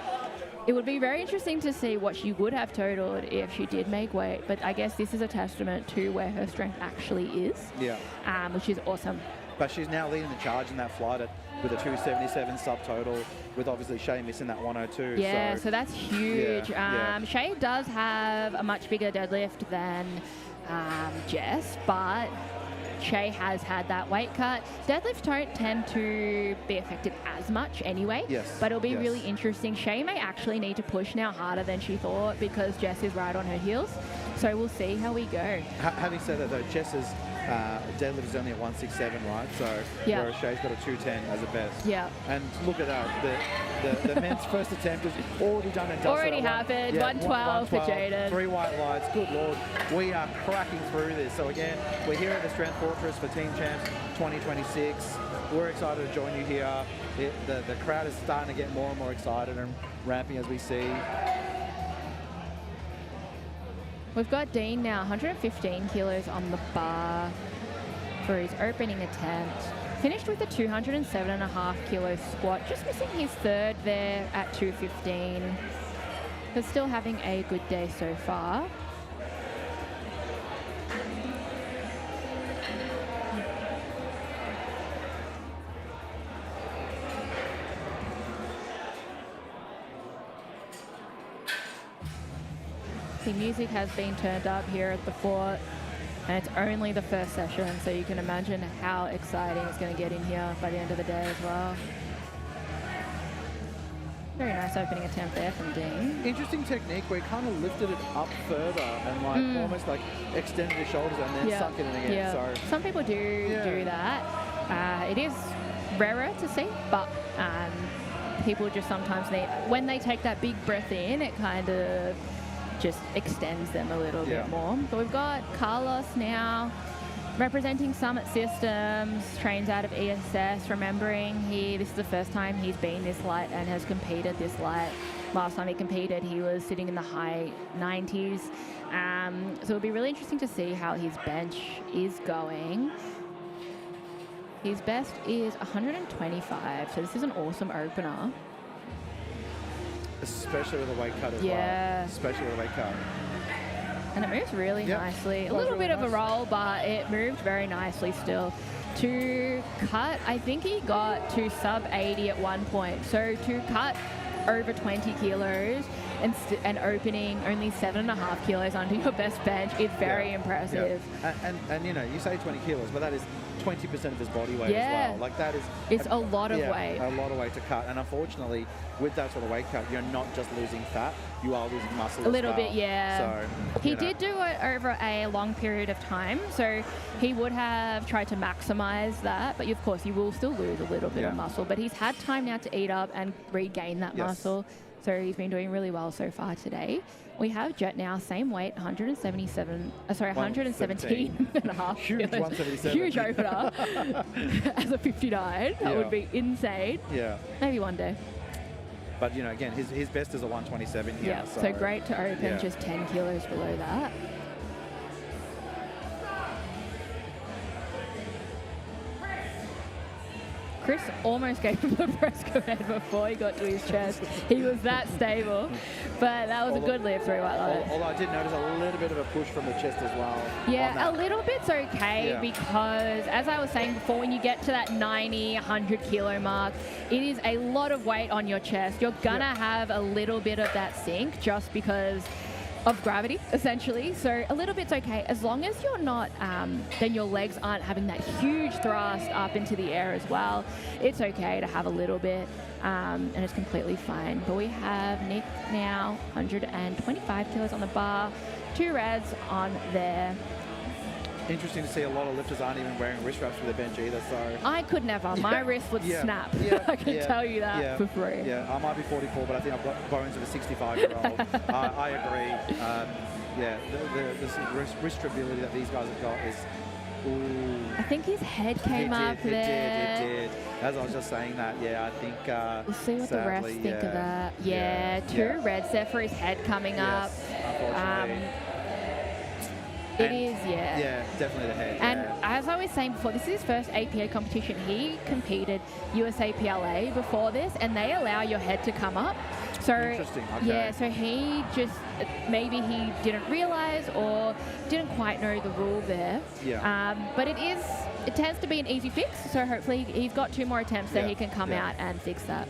it would be very interesting to see what she would have totaled if she did make weight. But I guess this is a testament to where her strength actually is, which is awesome. But she's now leading the charge in that flight with a 277 subtotal, with obviously Shay missing that 102. Yeah, so that's huge. Shay does have a much bigger deadlift than Jess, but Shay has had that weight cut. Deadlifts don't tend to be affected as much anyway, but it'll be really interesting. Shay may actually need to push now harder than she thought because Jess is right on her heels. So we'll see how we go. Having said that though, Jess has deadlift is only at 167, right? So Yeah. whereas Shay's got a 210 as a best. Yeah. And look at that. The men's first attempt is already done and dusted. Already at one- happened. yeah, 112 for 112, Jaden. 3 white lights. Good Lord. We are cracking through this. So again, we're here at the Strength Fortress for Team Champs 2026. We're excited to join you here. The crowd is starting to get more and more excited and ramping as we see. We've got Dean now, 115 kilos on the bar for his opening attempt. Finished with a 207.5 kilo squat, just missing his third there at 215, but still having a good day so far. The music has been turned up here at the fort, and it's only the first session, so you can imagine how exciting it's going to get in here by the end of the day as well. Very nice opening attempt there from Dean. Interesting technique where he kind of lifted it up further and like almost like extended his shoulders and then sunk it in again. Yeah. So Some people do that. It is rarer to see, but people just sometimes need, when they take that big breath in, it kind of just extends them a little bit more. But we've got Carlos now representing Summit Systems, trains out of ESS, remembering this is the first time he's been this light and has competed this light. Last time he competed, he was sitting in the high 90s. So it'll be really interesting to see how his bench is going. His best is 125, so this is an awesome opener. especially with a weight cut as well. Yeah. Especially with a weight cut. And it moves really nicely. A Well, little really bit of a nice. roll, but it moved very nicely still. To cut, I think he got to sub 80 at one point. So to cut over 20 kilos and opening only 7.5 kilos under your best bench is very impressive. Yeah. And you know, you say 20 kilos, but that is 20% of his body weight as well. Like that is... It's a lot of weight. A lot of weight to cut. And unfortunately, with that sort of weight cut, you're not just losing fat, you are losing muscle A little as well. bit, yeah. So, he you know. did do it over a long period of time, so he would have tried to maximize that, but of course you will still lose a little bit of muscle, but he's had time now to eat up and regain that muscle, so he's been doing really well so far today. We have Jet now, same weight, 117 and a half Huge kilos. 177. Huge opener as a 59. That would be insane. Yeah. Maybe one day. But, you know, again, his best is a 127 here. Yeah, so great to open, just 10 kilos below that. Chris almost gave him the press command before he got to his chest. He was that stable, but that was a good lift, 3 white lights. Although I did notice a little bit of a push from the chest as well. Yeah, a little bit's okay because, as I was saying before, when you get to that 90, 100 kilo mark, it is a lot of weight on your chest. You're gonna have a little bit of that sink just because of gravity, essentially. So a little bit's okay, as long as you're not, then your legs aren't having that huge thrust up into the air as well. It's okay to have a little bit, and it's completely fine. But we have Nick now, 125 kilos on the bar, 2 reds on there. Interesting to see a lot of lifters aren't even wearing wrist wraps for their bench either, so... I could never. My wrist would snap. I can tell you that for free. Yeah, I might be 44, but I think I've got bones of a 65-year-old. I agree. The wrist stability that these guys have got is... Ooh. I think his head came up there. It did. As I was just saying that, I think... We'll see what the refs think of that. Yeah, 2 reds there for his head coming up. Unfortunately. Yeah, definitely the head. And as I was saying before, this is his first APA competition. He competed USAPLA before this, and they allow your head to come up. So interesting. Okay. Yeah, so he just maybe he didn't realize or didn't quite know the rule there. Yeah. But it tends to be an easy fix. So hopefully he's got 2 more attempts so he can come out and fix that.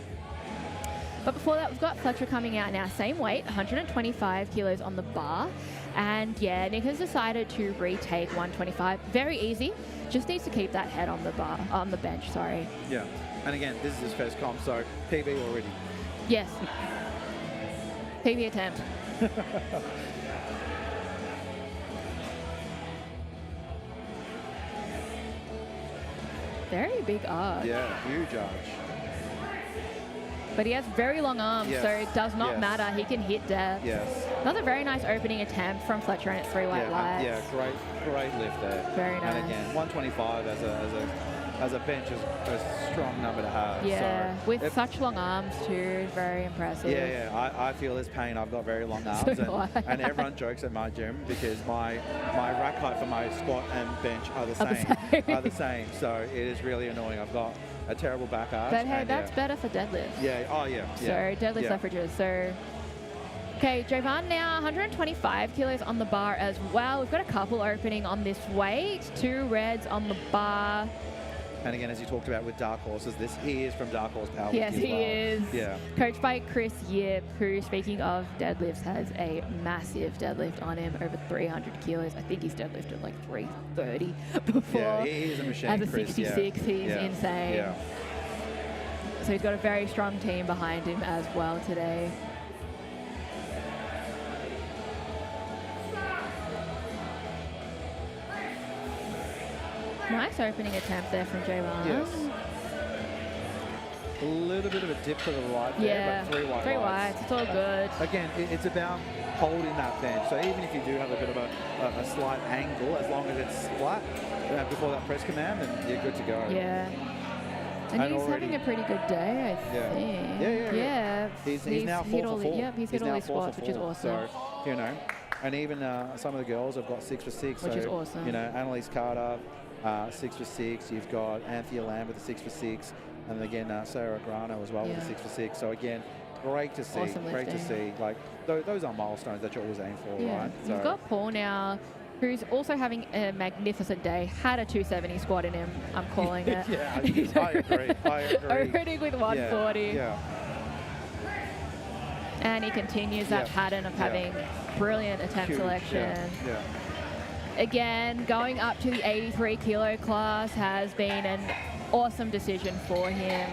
But before that, we've got Fletcher coming out now, same weight, 125 kilos on the bar. And Nick has decided to retake 125. Very easy. Just needs to keep that head on the bench, sorry. Yeah. And again, this is his first comp, so PB already. Yes. PB attempt. Very big arch. Yeah, huge arch. But he has very long arms, Yes. so it does not Yes. matter. He can hit depth. Yes. Another very nice opening attempt from Fletcher and its 3 white lights. Yeah, great lift there. Very nice. And again, 125 as a bench is a strong number to have. Yeah, so with such long arms too, very impressive. Yeah. I feel his pain. I've got very long arms, do I. and everyone jokes at my gym because my rack height for my squat and bench are the same. So it is really annoying. I've got a terrible back arch. But hey, and that's better for deadlift. Yeah. Oh yeah. So deadlift leverages. So okay, Jovan now 125 kilos on the bar as well. We've got a couple opening on this weight. 2 reds on the bar. And again, as you talked about with Dark Horses, he is from Dark Horse Powerlifting. Yes, he is. Yeah. Coached by Chris Yip, who, speaking of deadlifts, has a massive deadlift on him, over 300 kilos. I think he's deadlifted like 330 before. Yeah, he is a machine, As a Chris, 66, he's yeah. insane. Yeah. So he's got a very strong team behind him as well today. Nice opening attempt there from Jovan. Yes. A little bit of a dip to the right Yeah, there, but 3 white three lights. whites, it's all good. Again, it's about holding that bench. So even if you do have a bit of a slight angle, as long as it's flat before that press command, then you're good to go. Yeah. And he's already- having a pretty good day, I Yeah. think. Yeah. He's now 4 hit for all 4. Yep, he's hit all now his 4 for squats, which is 4. awesome. So, and even some of the girls have got 6 for 6. Which so, is awesome. Annalise Carter, 6 for 6. You've got Anthea Lamb with a 6 for 6. And again, Sarah Grano as well with a 6 for 6. So again, great to see. Awesome Great to lifting. see. Like those are milestones that you always aim for, Yeah. right? You've got Paul now, who's also having a magnificent day. Had a 270 squat in him, I'm calling it. Yeah, I agree. I agree. Opening with 140. Yeah. And he continues that Yeah. pattern of having brilliant attempt Huge, selection. Yeah. Again, going up to the 83 kilo class has been an awesome decision for him.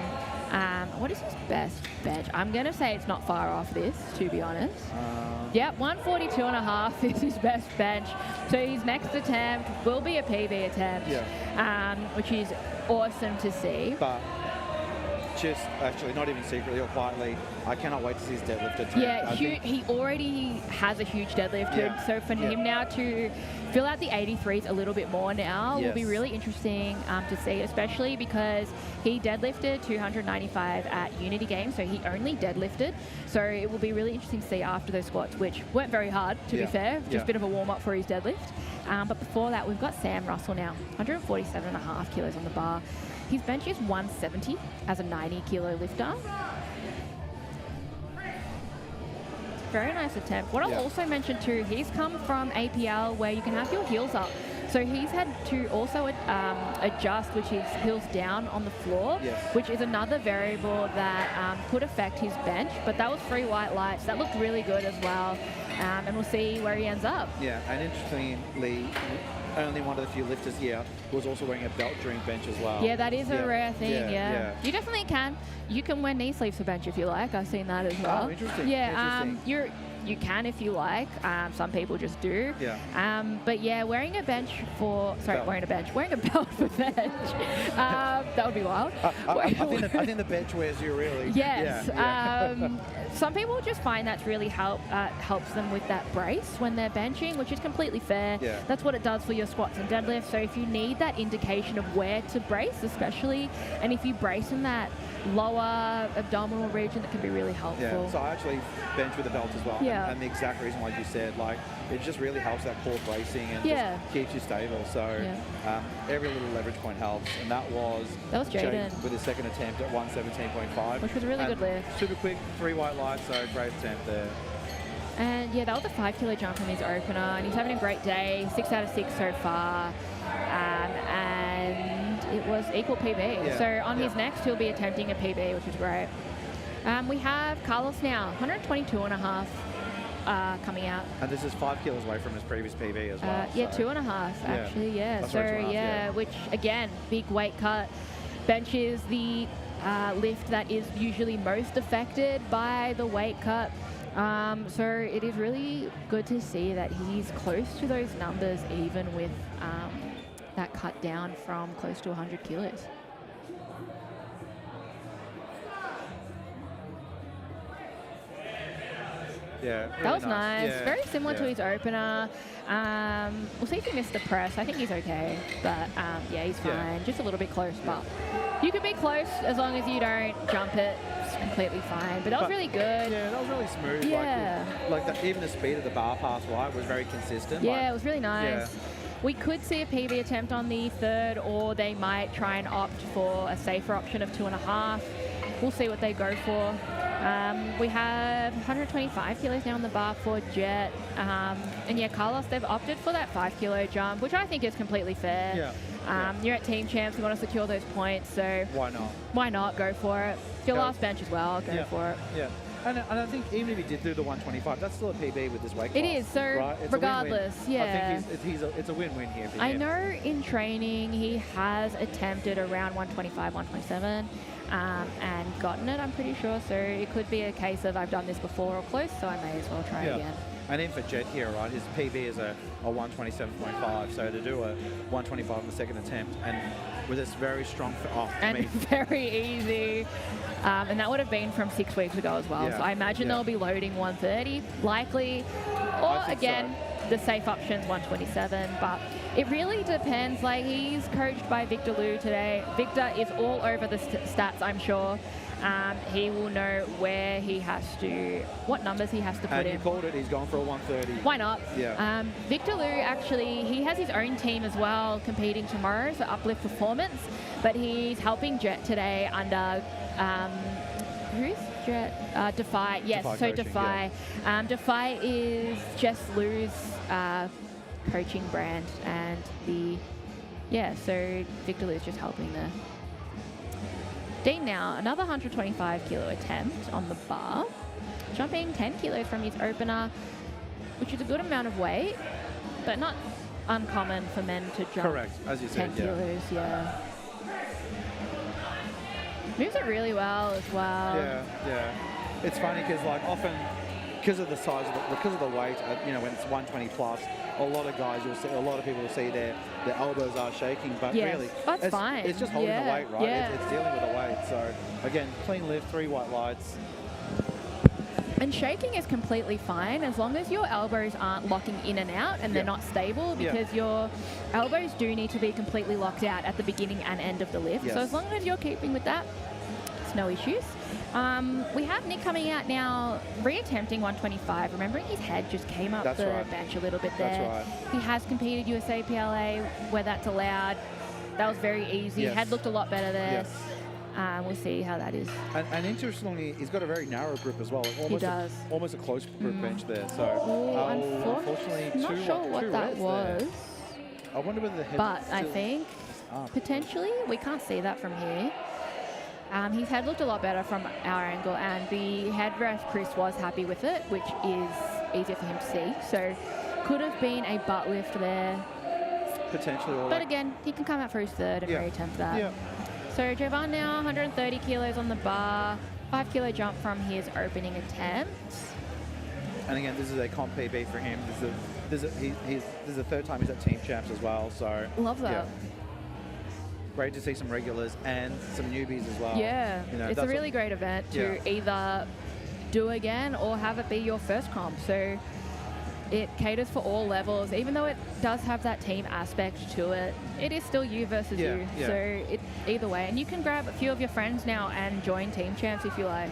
What is his best bench? I'm going to say it's not far off this, to be honest. Yep, 142 and a half is his best bench. So his next attempt will be a PB attempt, which is awesome to see. But just actually, not even secretly or quietly, I cannot wait to see his deadlift attempt. Yeah, I think- he already has a huge deadlift. Yeah. So for him now to fill out the 83s a little bit more now will be Yes. really interesting to see, especially because he deadlifted 295 at Unity Games, so he only deadlifted. So it will be really interesting to see after those squats, which weren't very hard, to be fair, just a bit of a warm-up for his deadlift. But before that, we've got Sam Russell now, 147 and a half kilos on the bar. His bench is 170 as a 90 kilo lifter. Very nice attempt. What I'll also mention too, he's come from APL where you can have your heels up. So he's had to also adjust, which is heels down on the floor, which is another variable that could affect his bench. But that was 3 white lights. That looked really good as well. And we'll see where he ends up. Yeah, and interestingly, only one of the few lifters here who was also wearing a belt during bench as well. Yeah, that is a rare thing, Yeah. You definitely can. You can wear knee sleeves for bench if you like. I've seen that as well. Oh, interesting. Yeah, Interesting. you can if you like. Some people just do. Yeah. But yeah, wearing a belt for bench. That would be wild. I think the bench wears you really. Yes. Yeah. Some people just find that's really helps them with that brace when they're benching, which is completely fair. Yeah. That's what it does for your squats and deadlifts. So if you need that indication of where to brace, especially, and if you brace in that lower abdominal region, that can be really helpful. Yeah, so I actually bench with a belt as well. Yeah. And the exact reason, like you said, like it just really helps that core bracing and just keeps you stable. So every little leverage point helps. And that was Jaden with his second attempt at 117.5. Which was a really good lift. Super quick, 3 white lights, so great attempt there. And yeah, that was a 5 kilo jump from his opener, and he's having a great day. 6 out of 6 so far. And it was equal PB. Yeah. So on his next, he'll be attempting a PB, which is great. We have Carlos now, 122 and a half coming out. And this is 5 kilos away from his previous PB as well. Yeah, 2.5 actually, That's So right, 2.5, which again, big weight cut. Bench is the lift that is usually most affected by the weight cut. So it is really good to see that he's close to those numbers, even with that cut down from close to 100 kilos. Yeah, That really was nice. Yeah, Very similar to yeah. his opener. We'll see if he missed the press. I think he's okay. But yeah, he's fine. Yeah. Just a little bit close. But you can be close as long as you don't jump it. It's completely fine. But that was really good. Yeah, that was really smooth. Yeah. Even the speed of the bar pass, right, was very consistent. Yeah, it was really nice. Yeah. We could see a PB attempt on the third, or they might try and opt for a safer option of 2.5. We'll see what they go for. We have 125 kilos now on the bar for Jet. And yeah, Carlos, they've opted for that 5 kilo jump, which I think is completely fair. Yeah. You're at team champs, you want to secure those points, so Why not? why not go for it? It's your Go. last bench as well, go for it. Yeah. And I think even if he did do the 125, that's still a PB with this weight class. It is, so right? It's regardless, a win-win. yeah. I think it's a win-win here for I him. know in training he has attempted around 125, 127 and gotten it, I'm pretty sure. So it could be a case of I've done this before or close, so I may as well try again. And then for Jet here, right, his PB is a 127.5, so to do a 125 on the second attempt, and with this very strong, And very easy. And that would have been from 6 weeks ago as well. Yeah. So I imagine they'll be loading 130, likely. Or I think again, the safe option's 127. But it really depends. Like, he's coached by Victor Liu today. Victor is all over the stats, I'm sure. He will know where he has to, what numbers he has to put and in. you called it, he's gone for a 130. Why not? Yeah. Victor Liu, actually, he has his own team as well competing tomorrow, so Uplift Performance, but he's helping Jet today under, who's Jet? Defy, yes, Defy so coaching, Defy. Defy is Jess Liu's coaching brand, and so Victor Liu is just helping there. Dean now, another 125 kilo attempt on the bar, jumping 10 kilos from his opener, which is a good amount of weight, but not uncommon for men to jump Correct, as you 10 said, yeah. kilos, yeah. Moves it really well as well. Yeah. It's funny because often, because of the size, because of the weight, when it's 120 plus, a lot of guys you'll see, a lot of people will see their elbows are shaking, but Yes, really, that's it's fine. It's just holding the weight, right? Yeah. It's dealing with the weight. So again, clean lift, 3 white lights. And shaking is completely fine as long as your elbows aren't locking in and out and they're not stable, because your elbows do need to be completely locked out at the beginning and end of the lift. Yes. So as long as you're keeping with that, it's no issues. We have Nick coming out now, re-attempting 125. Remembering his head just came up the bench a little bit there. That's right. He has competed USA PLA where that's allowed. That was very easy. Yes. Head looked a lot better there. Yes. We'll see how that is. And interestingly, he's got a very narrow grip as well. Almost He does. Almost a close grip bench there. So unfortunately, not two sure what two that reds was. there. I wonder whether the head. But I think up. potentially, we can't see that from here. His head looked a lot better from our angle, and the head ref, Chris, was happy with it, which is easier for him to see. So could have been a butt lift there. Potentially. Or But again, he can come out for his third and re-attempt that. Yeah. So Jovan now, 130 kilos on the bar, 5 kilo jump from his opening attempt. And again, this is a comp PB for him. This is the third time he's at Team Champs as well. So Love that. Yeah. Great to see some regulars and some newbies as well. Yeah, it's a that's really great event to either do again or have it be your first comp. So it caters for all levels, even though it does have that team aspect to it. It is still you versus you. Yeah. So it either way, and you can grab a few of your friends now and join Team Champs if you like.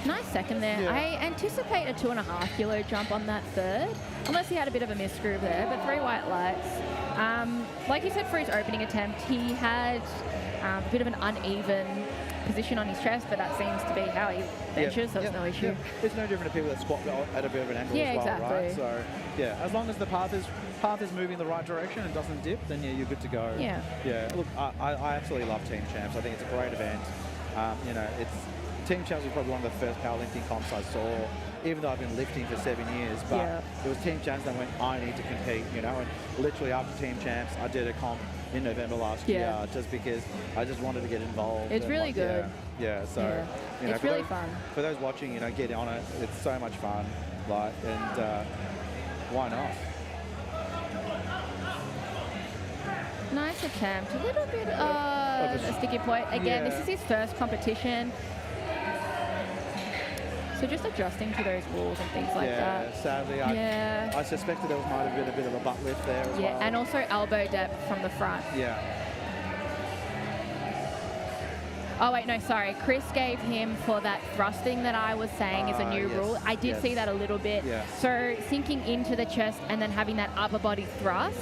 Nice second there. Yeah. I anticipate a 2.5 kilo jump on that third, unless he had a bit of a misgroove there, but 3 white lights. Like you said, for his opening attempt, he had a bit of an uneven position on his chest, but that seems to be how he benches, so it's no issue. Yeah. It's no different to people that squat at a bit of an angle as well, exactly. right? So, as long as the path is moving the right direction and doesn't dip, then you're good to go. Yeah. Yeah. Look, I absolutely love Team Champs. I think it's a great event. Team Champs was probably one of the first powerlifting comps I saw, even though I've been lifting for 7 years. But it was Team Champs that went, I need to compete, and literally after Team Champs, I did a comp in November last year, just because I just wanted to get involved. It's really good. So it's really fun. For those watching, get on it. It's so much fun. Why not? Nice attempt. A little bit a sticky point. Again, this Yeah. is his first competition. So just adjusting to those rules and things like Yeah, that. sadly, Yeah. I suspected there might have been a bit of a butt lift there as Yeah, well. and also elbow depth from the front. Yeah. Oh wait, no, sorry. Chris gave him for that thrusting that I was saying is a new Yes, rule. I did yes. see that a little bit. Yeah. So sinking into the chest and then having that upper body thrust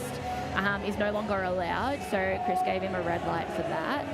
is no longer allowed. So Chris gave him a red light for that.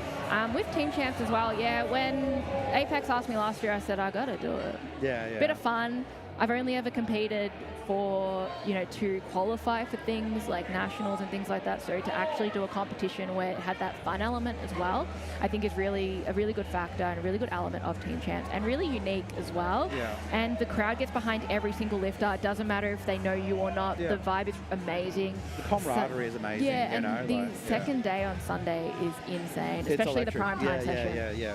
With Team Champs as well, yeah, when Apex asked me last year, I said, I gotta do it. Yeah, yeah. Bit of fun. I've only ever competed for, to qualify for things like nationals and things like that. So to actually do a competition where it had that fun element as well, I think is really a really good factor and a really good element of Team Champs and really unique as well. Yeah. And the crowd gets behind every single lifter. It doesn't matter if they know you or not. Yeah. The vibe is amazing. The camaraderie is amazing. Yeah, you and know, the like, second day on Sunday is insane, It's especially the electric. prime time yeah, session. Yeah.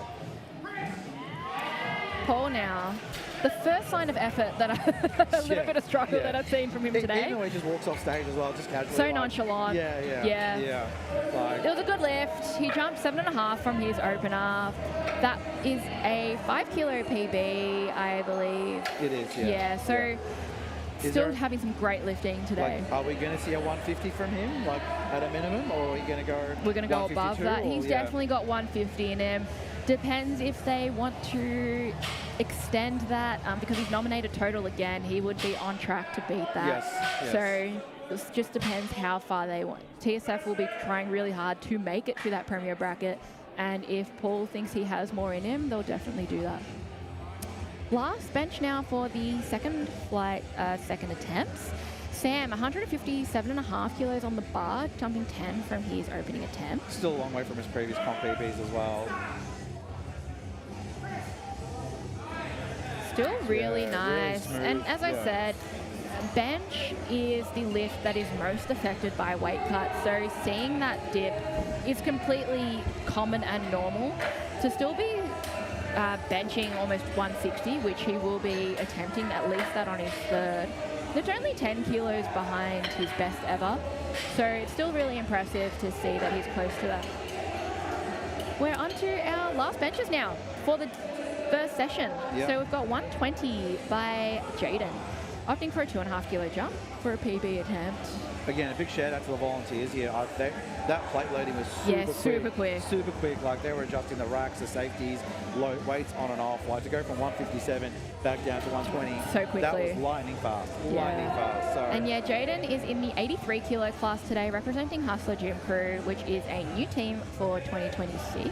Paul now. The first sign of effort that a little Yeah, bit of struggle yeah. that I've seen from him today. Even though he just walks off stage as well, just casually. So like, nonchalant. Yeah. Like, It was a good lift. He jumped 7.5 from his opener. That is a 5 kilo PB, I believe. it is, yeah. Yeah, so Is still there- having some great lifting today. Like, are we going to see a 150 from him, like at a minimum, or are we going to go? We're going to go above 152, that. or- He's yeah. definitely got 150 in him. Depends if they want to extend that, because he's nominated total again. He would be on track to beat that. Yes. So it just depends how far they want. TSF will be trying really hard to make it to that premier bracket, and if Paul thinks he has more in him, they'll definitely do that. Last bench now for the second flight, second attempts. Sam, 157.5 kilos on the bar, jumping 10 from his opening attempt. Still a long way from his previous comp PBs as well. Still really Yeah, really nice. smooth, And as I yeah. said, bench is the lift that is most affected by weight cut. So seeing that dip is completely common and normal. To still be benching almost 160, which he will be attempting at least that on his third. It's only 10 kilos behind his best ever. So it's still really impressive to see that he's close to that. We're on to our last benches now for the first session. Yeah. So we've got 120 by Jaden, opting for a 2.5 kilo jump for a PB attempt. Again, a big shout out to the volunteers here. That plate loading was super Yeah, quick. super quick. Super quick. Like they were adjusting the racks, the safeties, low weights on and off. Like to go from 157 back down to 120. So quickly. That was lightning fast. Yeah. Lightning fast. So And yeah, Jaden is in the 83 kilo class today, representing Hustler Gym Crew, which is a new team for 2026.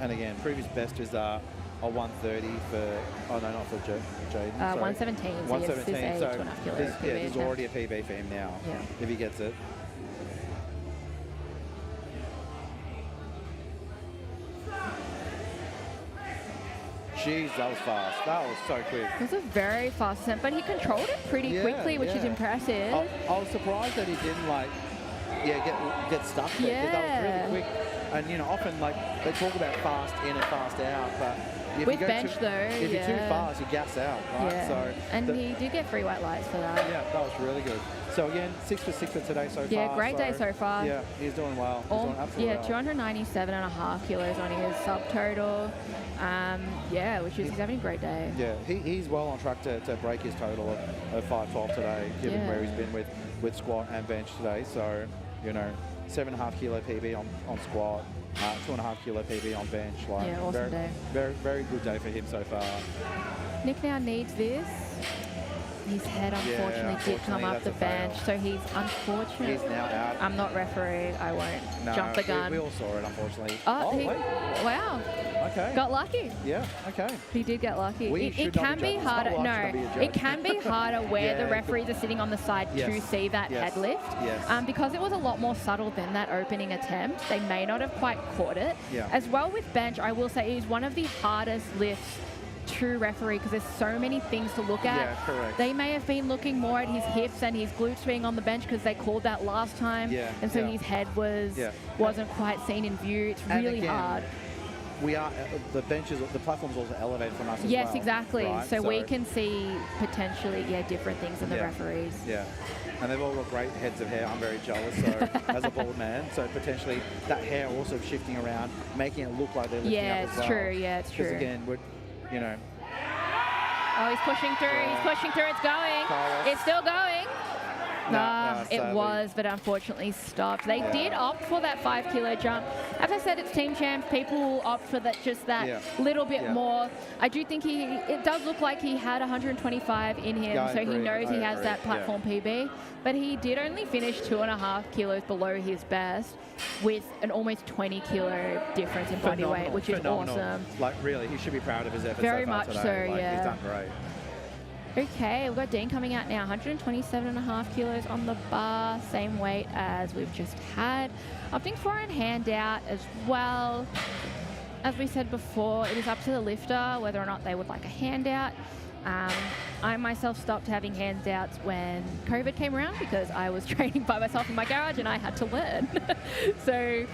And again, previous best is a 130 for. Oh no, not for Jaden. sorry. 117. So 117. yes, So this is a 2.5 kilo there's, PB there's attempt. already a PB for him now. Yeah. If he gets it. Jeez, that was fast. That was so quick. It was a very fast attempt, but he controlled it pretty Yeah, quickly, which is yeah. impressive. I was surprised that he didn't get stuck there because that was Yeah. really quick. And often they talk about fast in and fast out, but if With you go bench too, though, if you're too yeah. fast, you gas out, right? Yeah. So And the- he did get free white lights for that. yeah, that was really good. So again, 6 for 6 for today so far. Yeah, great day so far. Yeah, he's doing well. He's doing absolutely Yeah, well. 297.5 kilos on his subtotal. Yeah, which is he's having a great day. Yeah, he's well on track to break his total of 512 today, given Yeah. where he's been with squat and bench today. So, 7.5 kilo PB on squat, 2.5 kilo PB on bench. Like, Yeah, awesome very, day. Very, very good day for him so far. Nick now needs this. His head unfortunately did come unfortunately, up the that's a fail. bench, so he's unfortunate. He's now out. I'm not refereeing. I won't No, jump the gun. We all saw it, unfortunately. He- wait. wow, Okay. got lucky. Yeah, okay. He did get lucky. We It should not can be be judged. It's not harder. like No, should be a it judge. can be harder where the Yeah, referees are sitting on the side to Yes. see that Yes. head lift. Yes. Because it was a lot more subtle than that opening attempt, they may not have quite caught it. Yeah. As well with bench, I will say it is one of the hardest lifts to referee because there's so many things to look at. Yeah, correct. They may have been looking more at his hips and his glutes being on the bench because they called that last time. Yeah, And so yeah. his head Yeah. wasn't quite seen in view. It's And really again, hard. we are the benches, the platform's also elevated from us as Yes, well. exactly. Right? So we can see potentially different things than the referees. Yeah. And they've all got great heads of hair. I'm very jealous. So as a bald man, so potentially that hair also shifting around, making it look like they're lifting up as well. True. Yeah, it's true. Because again, we're, you know, Oh, he's pushing through. Yeah. He's pushing through. It's going. Carlos. It's still going. No, It sadly. was, but unfortunately stopped. They did opt for that 5 kilo jump. As I said, it's team champs. People will opt for that, just that little bit more. I do think it does look like he had 125 in him, Yeah, I so agree. he knows he I has agree. that platform PB. But he did only finish 2.5 kilos below his best, with an almost 20 kilo difference in body weight, which is Phenomenal. awesome. Like really, he should be proud of his efforts. Very so far much today. so, Like, yeah. He's done great. Okay, we've got Dean coming out now, 127.5 kilos on the bar, same weight as we've just had. Opting for a handout as well. As we said before, it is up to the lifter whether or not they would like a handout. I myself stopped having handouts when COVID came around because I was training by myself in my garage and I had to learn. So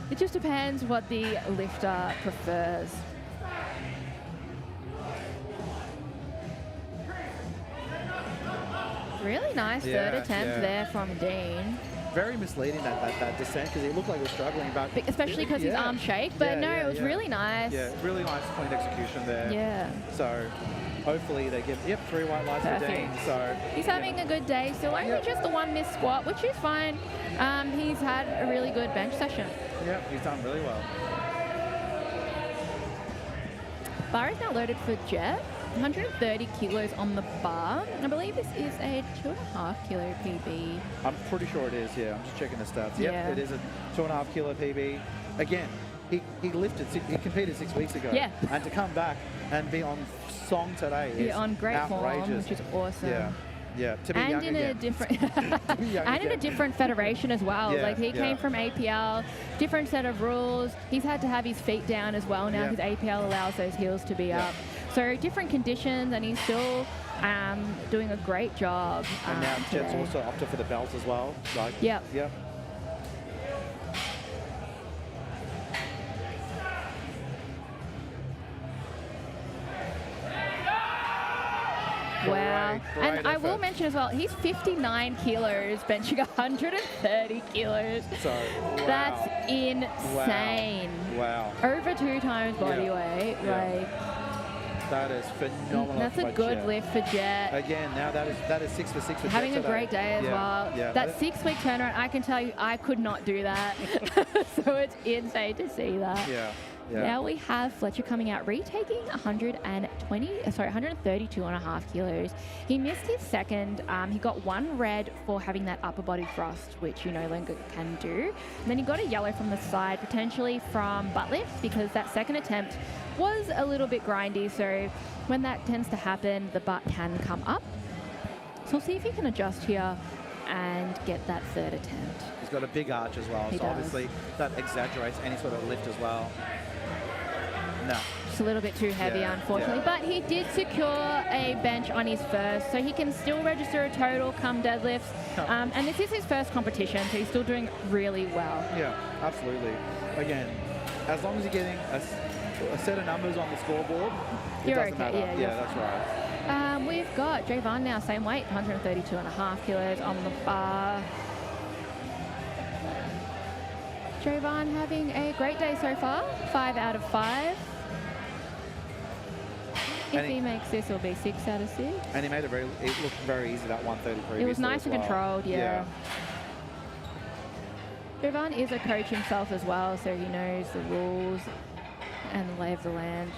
it just depends what the lifter prefers. Really nice third attempt there from Dean. Very misleading that descent because it looked like he was struggling, but Especially because his arms shake, but it was yeah. really nice. Yeah, really nice clean execution there. Yeah. So hopefully they give 3 white lights for Dean. So he's having a good day. Still only just the 1 missed squat, which is fine. He's had a really good bench session. Yeah, he's done really well. Bar is now loaded for Jet. 130 kilos on the bar. I believe this is a 2.5 kilo PB. I'm pretty sure it is, yeah. I'm just checking the stats. Yep, Yeah. it is a 2.5 kilo PB. Again, he competed 6 weeks ago. Yeah. And to come back and be on song today is On great outrageous. form, which is awesome. Yeah. Yeah, to be And young in again. a different young and in a again. different federation as well. Yeah, Like he yeah. came from APL, different set of rules. He's had to have his feet down as well now Yeah. because APL allows those heels to be Yeah. up. So different conditions, and he's still doing a great job. And now Jet's today. also opted for the belt as well. Like, Yep. Yep. Wow. Great And I will effort. mention as well, he's 59 kilos, benching 130 kilos. So, wow. That's insane. Wow. Over 2 times body Yeah. weight. Yeah. Like, That is phenomenal. that's a by good Jet. lift for Jet. Again, now that is 6 for 6 for Having Jet a today. great day as Yeah, well. Yeah. That 6-week turnaround, I can tell you, I could not do that. So it's insane to see that. Yeah. Yeah. Now we have Fletcher coming out, retaking 132.5 kilos. He missed his second. He got 1 red for having that upper body thrust, which you no longer can do. And then he got a yellow from the side, potentially from butt lift, because that second attempt was a little bit grindy. So when that tends to happen, the butt can come up. So we'll see if he can adjust here and get that third attempt. He's got a big arch as well, He so does. obviously that exaggerates any sort of lift as well. No. Just a little bit too heavy, Yeah, unfortunately. yeah. But he did secure a bench on his first, so he can still register a total come deadlifts. No. And this is his first competition, so he's still doing really well. Yeah, absolutely. Again, as long as you're getting a set of numbers on the scoreboard, it You're doesn't okay, matter. yeah, you're that's right. We've got Javon now, same weight, 132.5 kilos on the bar. Javon having a great day so far, 5 out of 5. If And he makes this, it'll be 6 out of 6. And he made it looked very easy, that 130 previously. It was nice as and well. controlled, yeah. Javon is a coach himself as well, so he knows the rules and the lay of the land.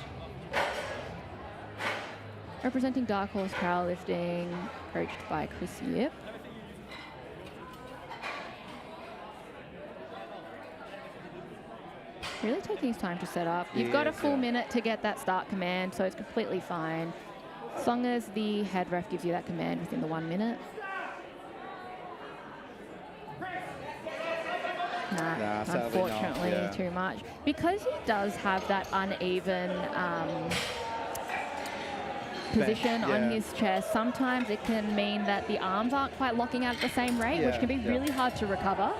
Representing Dark Horse Powerlifting, coached by Chris Yip. Really taking his time to set up. You've got a Yes, full yeah. minute to get that start command, so it's completely fine. As long as the head ref gives you that command within the 1 minute. Nah, sadly not, unfortunately, yeah. too much. Because he does have that uneven position on yeah. his chest, sometimes it can mean that the arms aren't quite locking out at the same rate, which Yeah, can be yeah. really hard to recover.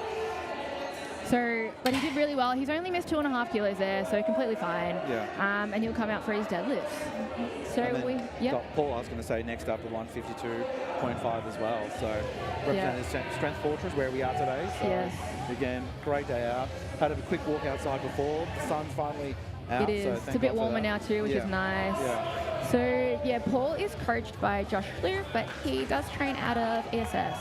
So, but he did really well. He's only missed 2.5 kilos there, so completely fine. Yeah. And he'll come out for his deadlifts. So And then yep. got Paul, I was going to say, next up at 152.5 as well. So representing Strength Fortress where we are today. So Yes. again, great day out. Had a quick walk outside before. The sun's finally out. It is. So It's a thank bit God for warmer that. now too, which is Yeah. nice. Yeah. So yeah, Paul is coached by Josh Flew, but he does train out of ESS.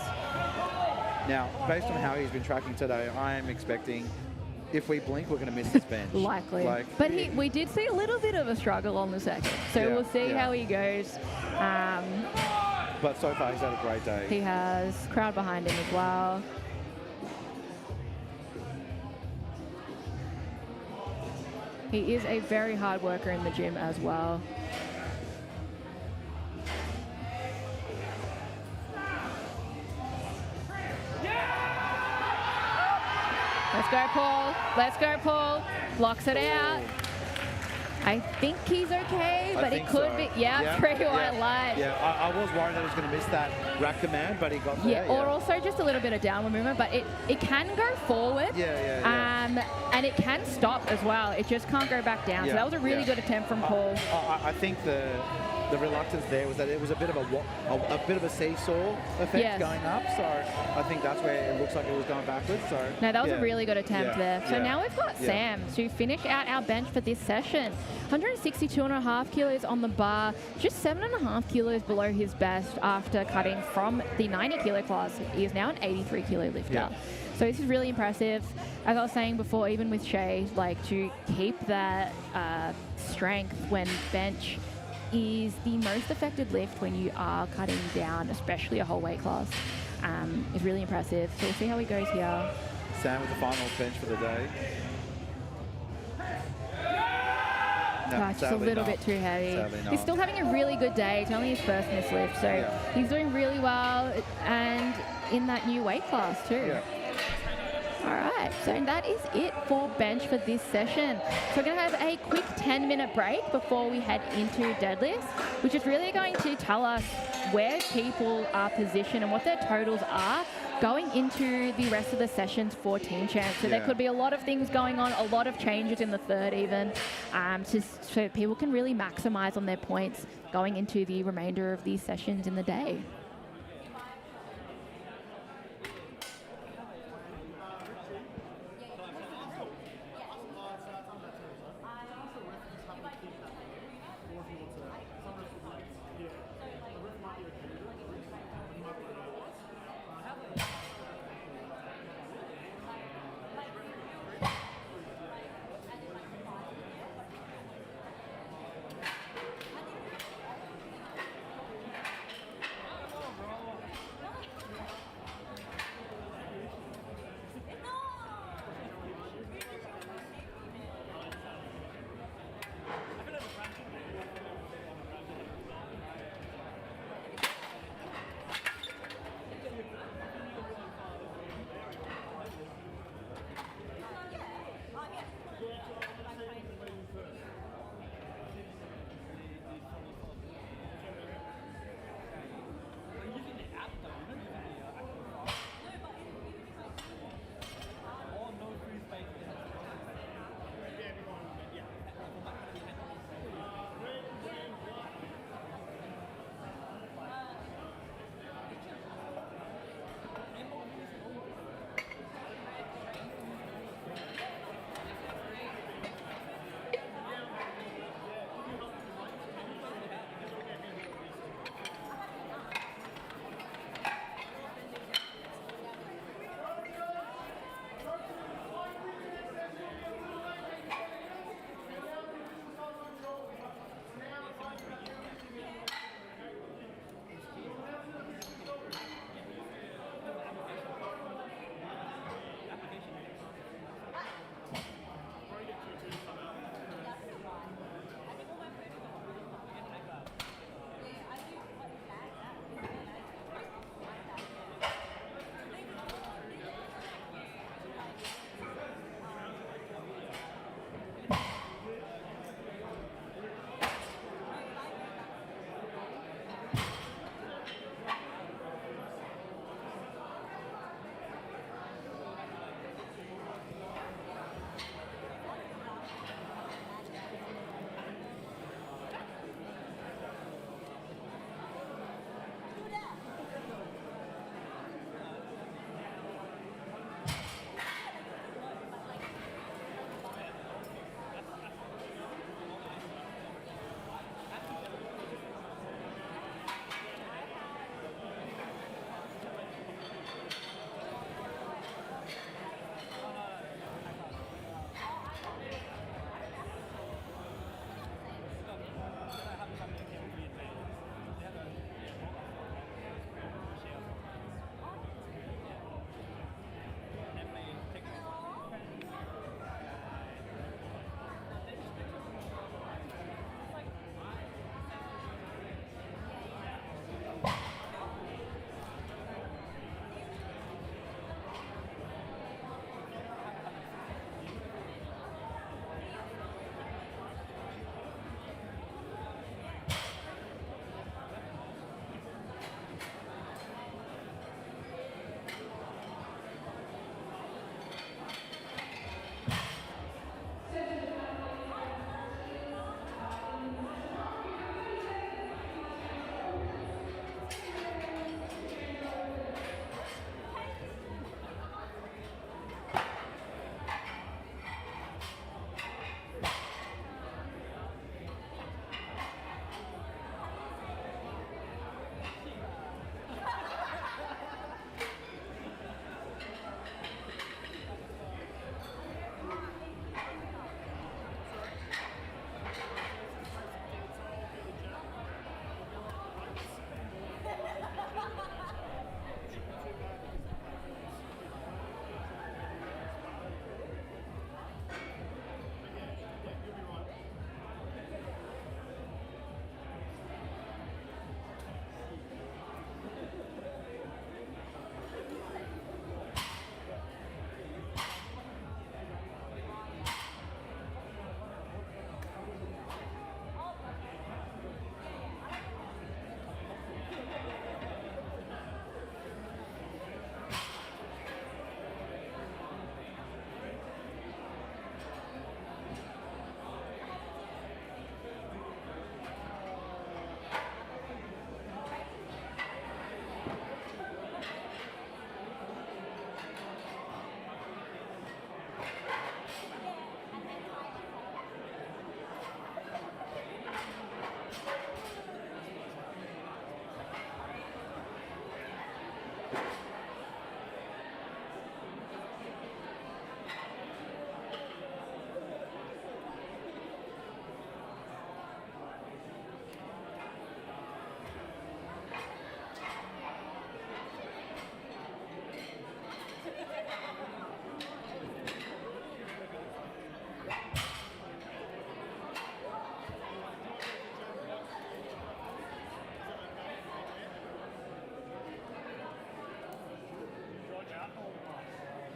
Now, based on how he's been tracking today, I am expecting if we blink, we're going to miss this bench. Likely. Like, But we did see a little bit of a struggle on the second. So Yeah, we'll see yeah. how he goes. But so far, he's had a great day. He has crowd behind him as well. He is a very hard worker in the gym as well. Let's go, Paul. Let's go, Paul. Blocks it out. I think he's okay, I but he think could so. be. Yeah, 3 white light. Yeah, I was worried that he was going to miss that rack command, but he got Yeah, there. or also just a little bit of downward movement, but it can go forward. Yeah. And it can stop as well. It just can't go back down. Yeah, So that was a really yeah. good attempt from Paul. I think the reluctance there was that it was a bit of a seesaw effect Yes. going up. So I think that's where it looks like it was going backwards. So No, that was yeah. a really good attempt Yeah, there. So yeah, now we've got yeah. Sam to finish out our bench for this session. 162.5 kilos on the bar, just 7.5 kilos below his best after cutting from the 90 kilo class. He is now an 83 kilo lifter. Yeah. So this is really impressive. As I was saying before, even with Shay, like to keep that strength when bench is the most effective lift when you are cutting down, especially a whole weight class, is really impressive. So we'll see how he goes here. Sam with the final bench for the day. No, Gosh, just a sadly little not. bit too heavy. Sadly He's not. still having a really good day. It's only his first miss lift, so Yeah. he's doing really well and in that new weight class too. Yeah. All right, so that is it for bench for this session. So we're going to have a quick 10-minute break before we head into deadlifts, which is really going to tell us where people are positioned and what their totals are going into the rest of the sessions for Team Champs. So there Yeah. could be a lot of things going on, a lot of changes in the third even, so people can really maximize on their points going into the remainder of these sessions in the day.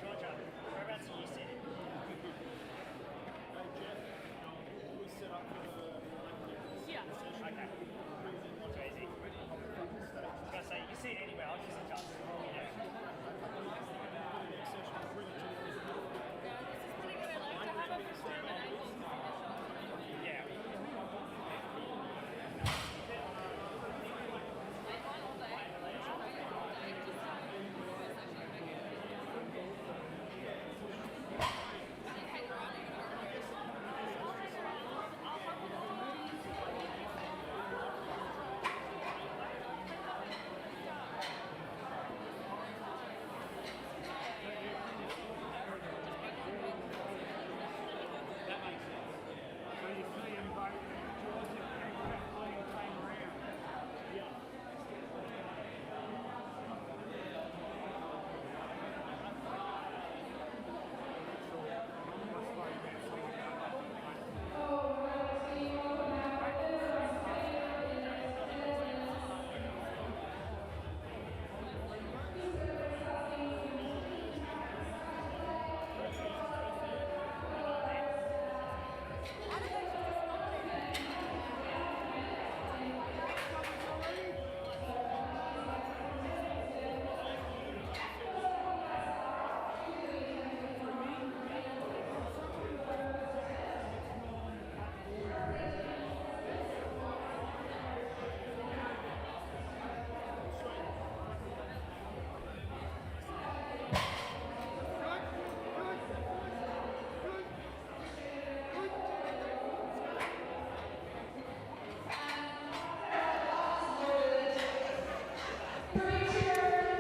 Georgia, whereabouts are you sitting? Yeah. Okay. Too easy. I was going to say, you can sit anywhere, I'll just adjust. Yeah. Yeah.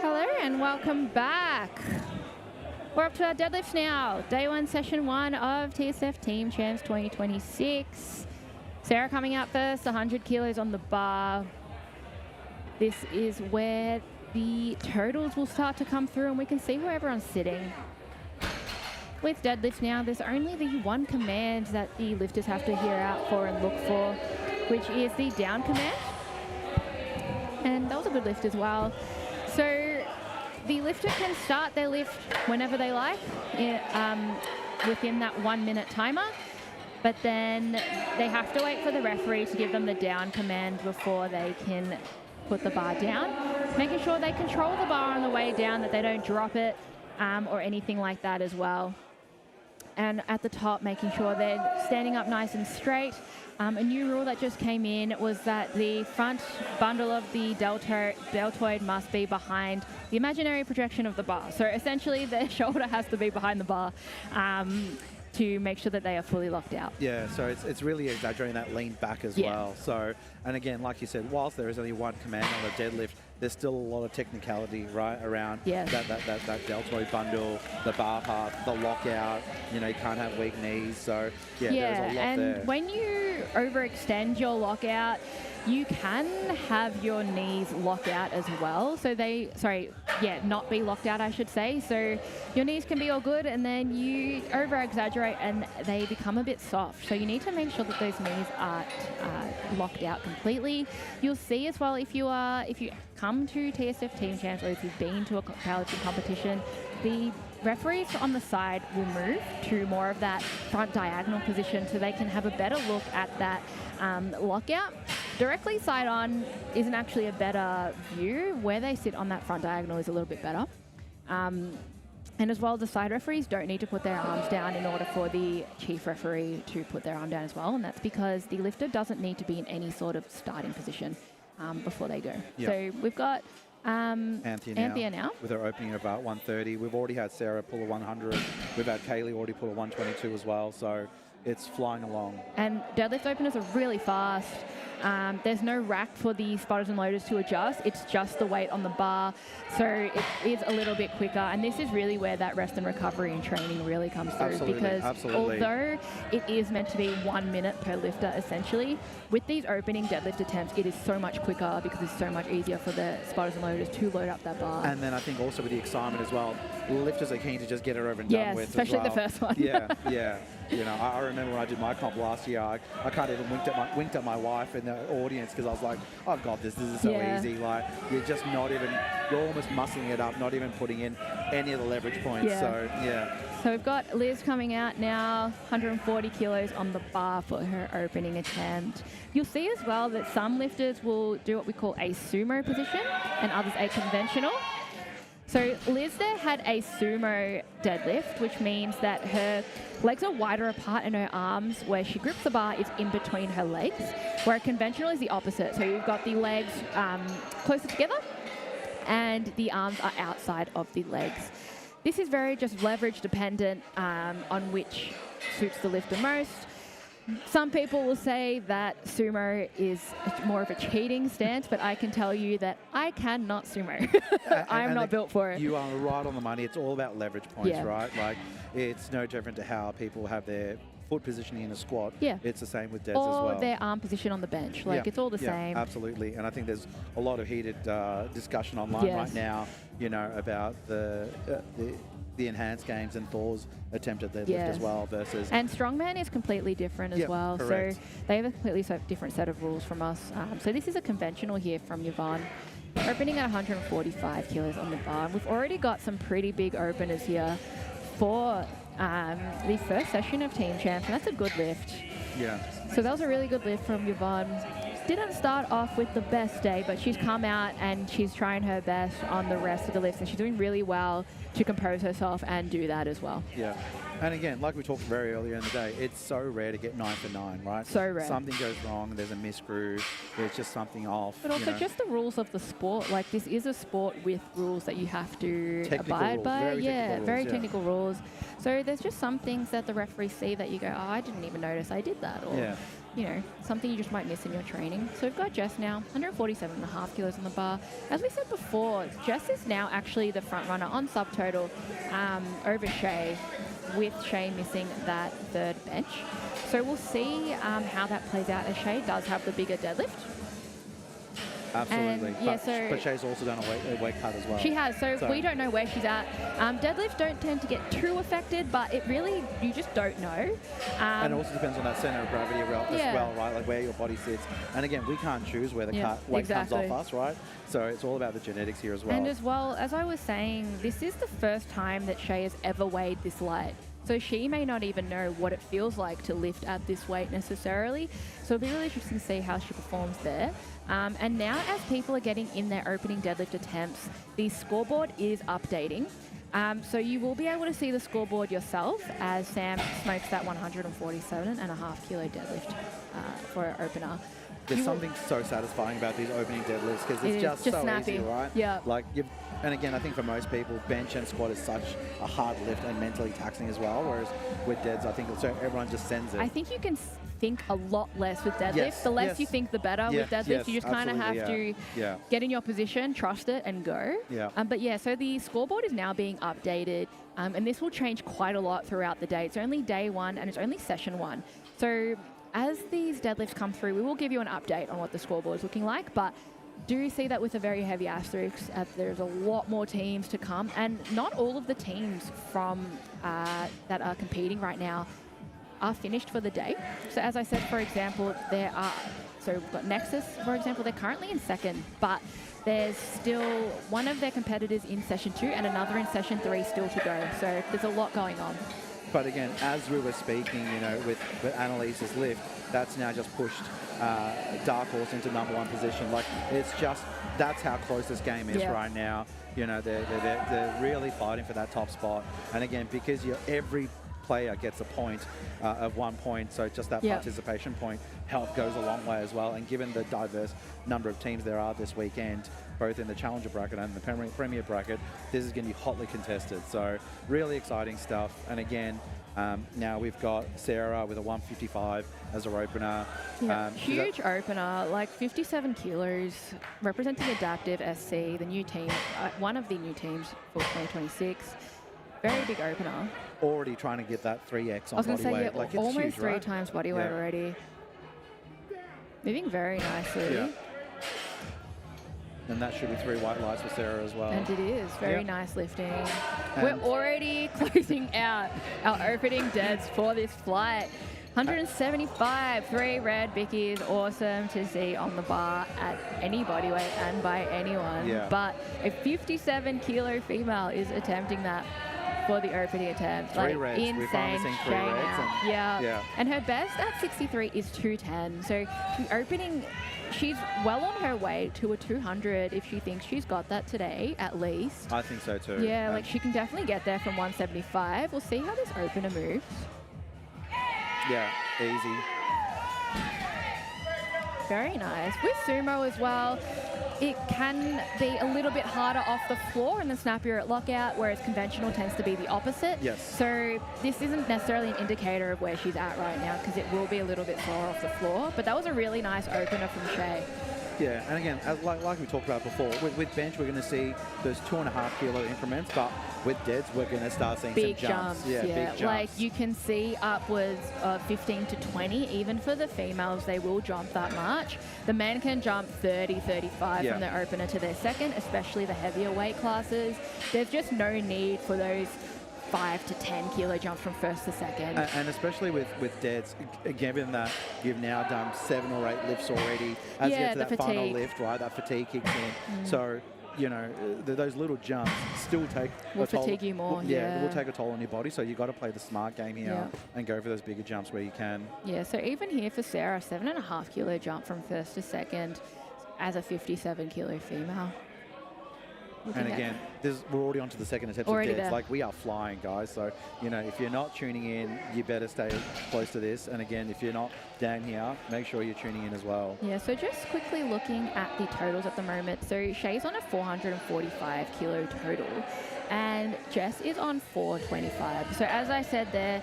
Hello and welcome back. We're up to our deadlifts now. Day 1, session 1 of TSF Team Champs 2026. Sarah coming out first, 100 kilos on the bar. This is where the totals will start to come through and we can see where everyone's sitting. With deadlifts now, there's only the one command that the lifters have to hear out for and look for, which is the down command. And that was a good lift as well. So the lifter can start their lift whenever they like within that 1 minute timer, but then they have to wait for the referee to give them the down command before they can put the bar down, making sure they control the bar on the way down, that they don't drop it or anything like that as well. And at the top, making sure they're standing up nice and straight. A new rule that just came in was that the front bundle of the deltoid must be behind the imaginary projection of the bar. So essentially, their shoulder has to be behind the bar to make sure that they are fully locked out. Yeah, so it's really exaggerating that lean back as well. So, and again, like you said, whilst there is only one command on the deadlift, there's still a lot of technicality, right, around that deltoid bundle, the bar path, the lockout. You know, you can't have weak knees. So, there's a lot and there. When you overextend your lockout, you can have your knees lock out as well. So not be locked out, I should say. So your knees can be all good, and then you over-exaggerate and they become a bit soft. So you need to make sure that those knees aren't locked out completely. You'll see as well if you come to TSF Team Champs or if you've been to a powerlifting competition, the referees on the side will move to more of that front diagonal position so they can have a better look at that lockout. Directly side on isn't actually a better view. Where they sit on that front diagonal is a little bit better. And as well, the side referees don't need to put their arms down in order for the chief referee to put their arm down as well. And that's because the lifter doesn't need to be in any sort of starting position before they go. Yep. So we've got Anthea now with her opening of 130. We've already had Sarah pull a 100. We've had Kaylee already pull a 122 as well. So it's flying along. And deadlift openers are really fast. There's no rack for the spotters and loaders to adjust. It's just the weight on the bar. So it is a little bit quicker. And this is really where that rest and recovery and training really comes through. Absolutely, Because absolutely. although it is meant to be 1 minute per lifter, essentially, with these opening deadlift attempts, it is so much quicker because it's so much easier for the spotters and loaders to load up that bar. And then I think also with the excitement as well, lifters are keen to just get it over and Yes, done with. especially as well. the first one. Yeah. You know, I remember when I did my comp last year, I can't even winked at my wife in the audience because I was like, I've got this. This is so Yeah. easy. Like, you're just not even, you're almost muscling it up, not even putting in any of the leverage points. Yeah. So, yeah. So we've got Liz coming out now, 140 kilos on the bar for her opening attempt. You'll see as well that some lifters will do what we call a sumo position and others a conventional. So Liz there had a sumo deadlift, which means that her legs are wider apart and her arms, where she grips the bar, is in between her legs, where a conventional is the opposite. So you've got the legs closer together and the arms are outside of the legs. This is very just leverage dependent on which suits the lifter most. Some people will say that sumo is more of a cheating stance, but I can tell you that I cannot sumo. I am not built for it. You are right on the money. It's all about leverage points, Yeah. right? Like, it's no different to how people have their foot positioning in a squat. Yeah. It's the same with deads as Or well. their arm position on the bench. Like, it's all the same. Absolutely. And I think there's a lot of heated discussion online Yes. right now, you know, about the enhanced games and Thor's attempt at deadlift Yes. as well versus... And strongman is completely different as Yep, well. correct. So they have a completely different set of rules from us. So this is a conventional here from Yvonne. Opening at 145 kilos on the bar. We've already got some pretty big openers here for the first session of Team Champs, and that's a good lift. Yeah. So that was a really good lift from Yvonne. Didn't start off with the best day, but she's come out and she's trying her best on the rest of the lifts, and she's doing really well to compose herself and do that as well. Yeah. And again, like we talked very earlier in the day, it's so rare to get 9 for 9, right? So rare. Something goes wrong, there's a misscrew, there's just something off. But also you know. just the rules of the sport. Like, this is a sport with rules that you have to Technical abide rules, by. very technical rules, very yeah. technical rules. So there's just some things that the referees see that you go, oh, I didn't even notice I did that. Or, Yeah. you know, something you just might miss in your training. So we've got Jess now, 147.5 kilos on the bar. As we said before, Jess is now actually the front runner on subtotal over Shay, with Shay missing that third bench. So we'll see how that plays out, as Shay does have the bigger deadlift. Absolutely. And, yeah, but Shay's also done a weight cut as well. She has, so we don't know where she's at. Deadlifts don't tend to get too affected, but it really, you just don't know. And it also depends on that center of gravity as well, right? Like where your body sits. And again, we can't choose where the weight comes off us, right? So it's all about the genetics here as well. And as well, as I was saying, this is the first time that Shay has ever weighed this light. So she may not even know what it feels like to lift at this weight necessarily. So it'll be really interesting to see how she performs there. And now as people are getting in their opening deadlift attempts, the scoreboard is updating. So you will be able to see the scoreboard yourself as Sam smokes that 147.5 kilo deadlift for an opener. There's something so satisfying about these opening deadlifts because it's just so snappy. easy, right? Yeah. Like and again, I think for most people, bench and squat is such a hard lift and mentally taxing as well. Whereas with deads, I think so everyone just sends it. I think you can think a lot less with deadlifts. Yes, The less yes. you think, the better. Yeah, With deadlifts, yes, you just kind of have absolutely, to get in your position, trust it, and go. Yeah. But yeah, so the scoreboard is now being updated, and this will change quite a lot throughout the day. It's only day one, and it's only session one. So as these deadlifts come through, we will give you an update on what the scoreboard is looking like, but do see that with a very heavy asterisk, as there's a lot more teams to come, and not all of the teams from that are competing right now are finished for the day. So as I said, for example, so we've got Nexus, for example, they're currently in second, but there's still one of their competitors in session 2 and another in session 3 still to go. So there's a lot going on. But again, as we were speaking, you know, with Annalise's lift, that's now just pushed Dark Horse into #1 position. Like, it's just, that's how close this game is right now. You know, they're really fighting for that top spot. And again, because every player gets a point of 1 point, so just that participation point goes a long way as well. And given the diverse number of teams there are this weekend, both in the Challenger bracket and the Premier bracket, this is going to be hotly contested. So really exciting stuff. And again, Now we've got Sarah with a 155 as her opener. Yeah, she's at- huge opener, like 57 kilos, representing Adaptive SC, the new team, one of the new teams for 2026. Very big opener. already trying to get that 3x I on was going body to say, weight. yeah, Like, it's almost huge, three right? times body weight Yeah. already. Moving very nicely. Yeah. And that should be 3 white lights for Sarah as well. And it is. Very Yep. nice lifting. And- We're already closing out our opening deads for this flight. 175, 3 red bickies, awesome to see on the bar at any body weight and by anyone. Yeah. But a 57 kilo female is attempting that for the opening attempt. 3 Like, reds. We've finally insane seen 3 Shay reds now. and- Yeah. yeah. And her best at 63 is 210. So the opening, she's well on her way to a 200 if she thinks she's got that today, at least. I think so too. Yeah, like she can definitely get there from 175. We'll see how this opener moves. Yeah, easy. Very nice. With sumo as well, it can be a little bit harder off the floor and then snappier at lockout, whereas conventional tends to be the opposite. Yes. So this isn't necessarily an indicator of where she's at right now because it will be a little bit slower off the floor. But that was a really nice opener from Shay. Yeah, and again, like we talked about before, with bench we're going to see those 2.5 kilo increments, but with deads we're going to start seeing Big some jumps. Yeah, big jumps. like you can see upwards of 15 to 20. Even for the females, they will jump that much. The men can jump 30, 35 Yeah. from their opener to their second, especially the heavier weight classes. There's just no need for those 5 to 10 kilo jumps from first to second. And especially with deads, given that you've now done 7 or 8 lifts already, as you Yeah, get to the that final fatigue. lift, right, that fatigue kicks in. So, you know, those little jumps still take Will a toll. fatigue you more, It yeah. will take a toll on your body. So you've got to play the smart game here Yeah. and go for those bigger jumps where you can. Yeah, so even here for Sarah, 7.5 kilo jump from first to second as a 57 kilo female. Looking And at- again, we're already on to the second attempt Already of deads. there. Like, we are flying, guys. So, you know, if you're not tuning in, you better stay close to this. And again, if you're not down here, make sure you're tuning in as well. Yeah, so just quickly looking at the totals at the moment. So Shay's on a 445 kilo total and Jess is on 425. So as I said there,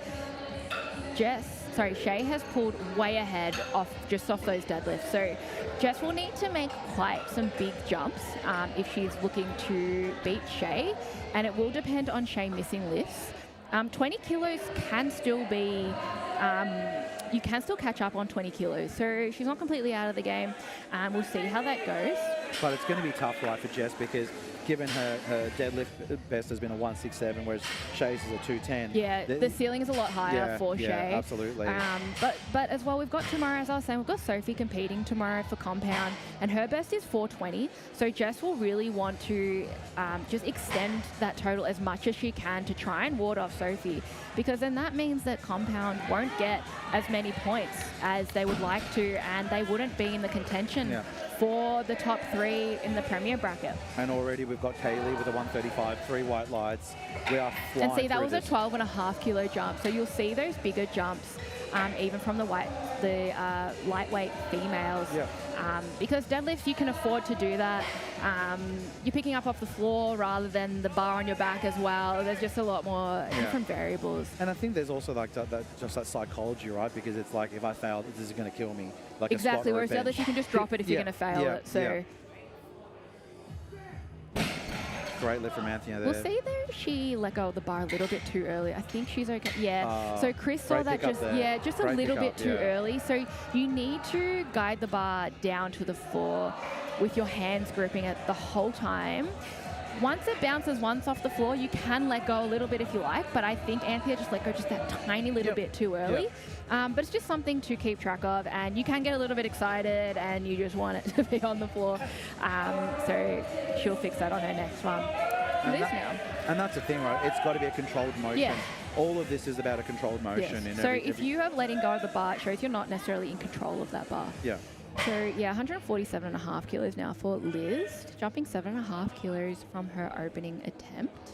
Shay has pulled way ahead off those deadlifts. So Jess will need to make quite some big jumps if she's looking to beat Shay, and it will depend on Shay missing lifts. 20 kilos can still be, you can still catch up on 20 kilos. So she's not completely out of the game. We'll see how that goes. But it's going to be tough, right, for Jess, because given her deadlift best has been a 167, whereas Shay's is a 210. Yeah, the ceiling is a lot higher for Shay. Yeah, absolutely. But as well, we've got tomorrow, as I was saying, we've got Sophie competing tomorrow for compound, and her best is 420. So Jess will really want to just extend that total as much as she can to try and ward off Sophie, because then that means that compound won't get as many points as they would like to, and they wouldn't be in the contention for the top 3 in the Premier bracket. And already we've got Kaylee with a 135, 3 white lights. We are flying And see, that through was a this. 12.5 kilo jump. So you'll see those bigger jumps, even from the lightweight females. Yeah. Because deadlifts, you can afford to do that. You're picking up off the floor rather than the bar on your back as well. There's just a lot more different variables. And I think there's also like that psychology, right? Because it's like, if I fail, this is going to kill me. Like Exactly, a squat or a whereas the bench. others, you can just drop it if you're Yeah, going to fail yeah, it. So yeah. Great lift from Anthony there. we'll see there if she let go of the bar a little bit too early. I think she's okay. Yeah. So Chris saw great that pickup there. just a Great little pickup, bit too yeah. early. So you need to guide the bar down to the floor with your hands gripping it the whole time. Once it bounces once off the floor, you can let go a little bit if you like, but I think Anthea just let go just that tiny little bit too early. But it's just something to keep track of, and you can get a little bit excited and you just want it to be on the floor. So she'll fix that on her next one. It is now. And that's the thing, right? It's got to be a controlled motion. Yeah. All of this is about a controlled motion. Yes. In So every, if you have letting go of the bar, it shows you're not necessarily in control of that bar. Yeah. So yeah, 147.5 kilos now for Liz, jumping 7.5 kilos from her opening attempt.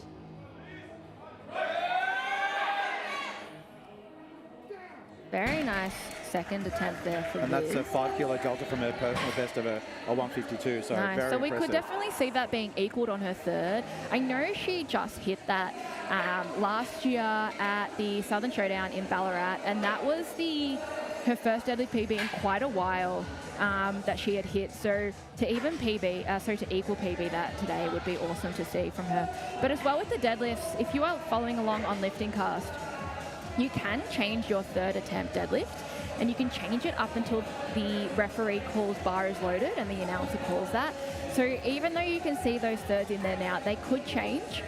Very nice second attempt there for And Liz. that's a 5 kilo delta from her personal best of a 152. So Nice. very So we impressive. could definitely see that being equaled on her third. I know she just hit that last year at the Southern Showdown in Ballarat, and that was her first deadlift PB in quite a while that she had hit. So to even to equal PB that today would be awesome to see from her. But as well with the deadlifts, if you are following along on Lifting Cast, you can change your third attempt deadlift, and you can change it up until the referee calls bar is loaded and the announcer calls that. So even though you can see those thirds in there now, they could change.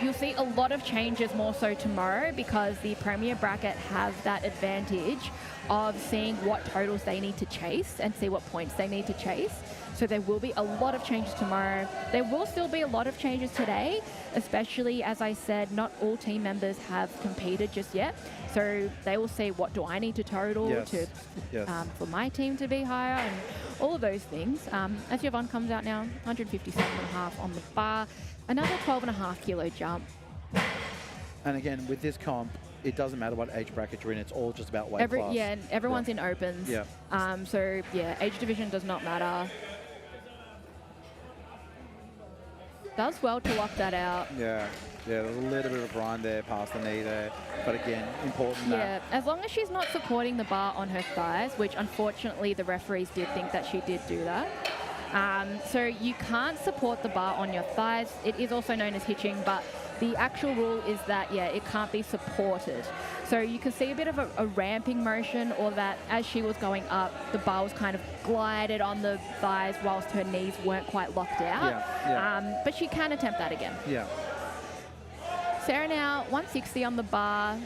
You'll see a lot of changes more so tomorrow because the Premier bracket have that advantage of seeing what totals they need to chase and see what points they need to chase. So there will be a lot of changes tomorrow. There will still be a lot of changes today, especially, as I said, not all team members have competed just yet. So they will see what do I need to total for my team to be higher and all of those things. As Yvonne comes out now, 157.5 on the bar, another 12.5 kilo jump. And again, with this comp, it doesn't matter what age bracket you're in. It's all just about weight class. Yeah, and everyone's in opens. Yeah. So yeah, age division does not matter. Does well to lock that out. Yeah, there's a little bit of a grind there past the knee there. But again, important Yeah, as long as she's not supporting the bar on her thighs, which unfortunately the referees did think that she did do that. So you can't support the bar on your thighs. It is also known as hitching, but the actual rule is that, it can't be supported. So you can see a bit of a ramping motion, or that as she was going up, the bar was kind of glided on the thighs whilst her knees weren't quite locked out. But she can attempt that again. Yeah. Sarah now, 160 on the bar.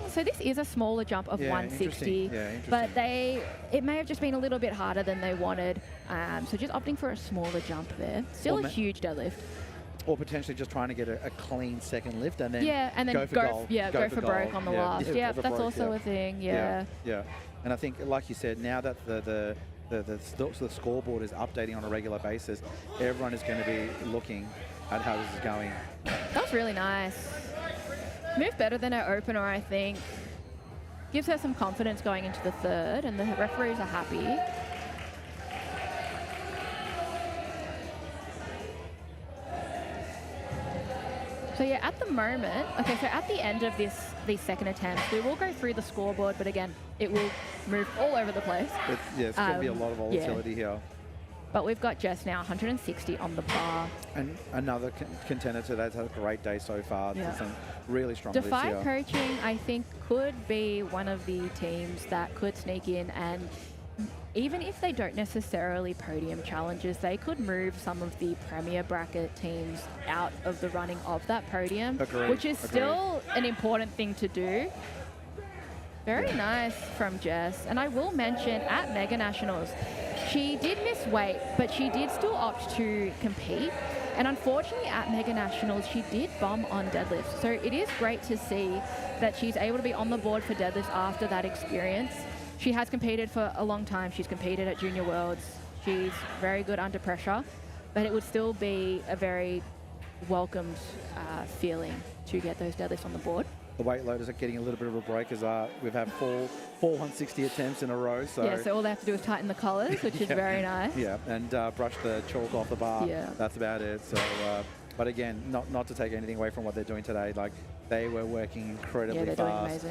So this is a smaller jump of 160, but it may have just been a little bit harder than they wanted. So just opting for a smaller jump there. Still a huge deadlift. Or potentially just trying to get a clean second lift and then go for gold. Go for broke on the last. Yeah, that's broke, also a thing. Yeah. And I think, like you said, now that the scoreboard is updating on a regular basis, everyone is going to be looking at how this is going. That was really nice. Moved better than her opener, I think. Gives her some confidence going into the third, and the referees are happy. So yeah, at the moment, so at the end of these second attempts, we will go through the scoreboard, but again, it will move all over the place. It's going to be a lot of volatility here. But we've got Jess now, 160 on the bar. And another contender to that's had a great day so far. Some really strong lifts Defy here. Coaching, I think, could be one of the teams that could sneak in, and even if they don't necessarily podium challenges, they could move some of the Premier bracket teams out of the running of that podium, which is still an important thing to do. Very nice from Jess. And I will mention, at Mega Nationals, she did miss weight, but she did still opt to compete. And unfortunately, at Mega Nationals, she did bomb on deadlifts. So it is great to see that she's able to be on the board for deadlifts after that experience. She has competed for a long time. She's competed at Junior Worlds. She's very good under pressure, but it would still be a very welcomed feeling to get those deadlifts on the board. The weight loaders are getting a little bit of a break as we've had four 160 attempts in a row. So so all they have to do is tighten the collars, which is very nice. Yeah, and brush the chalk off the bar. Yeah. That's about it. So, but again, not to take anything away from what they're doing today. Like, they were working incredibly fast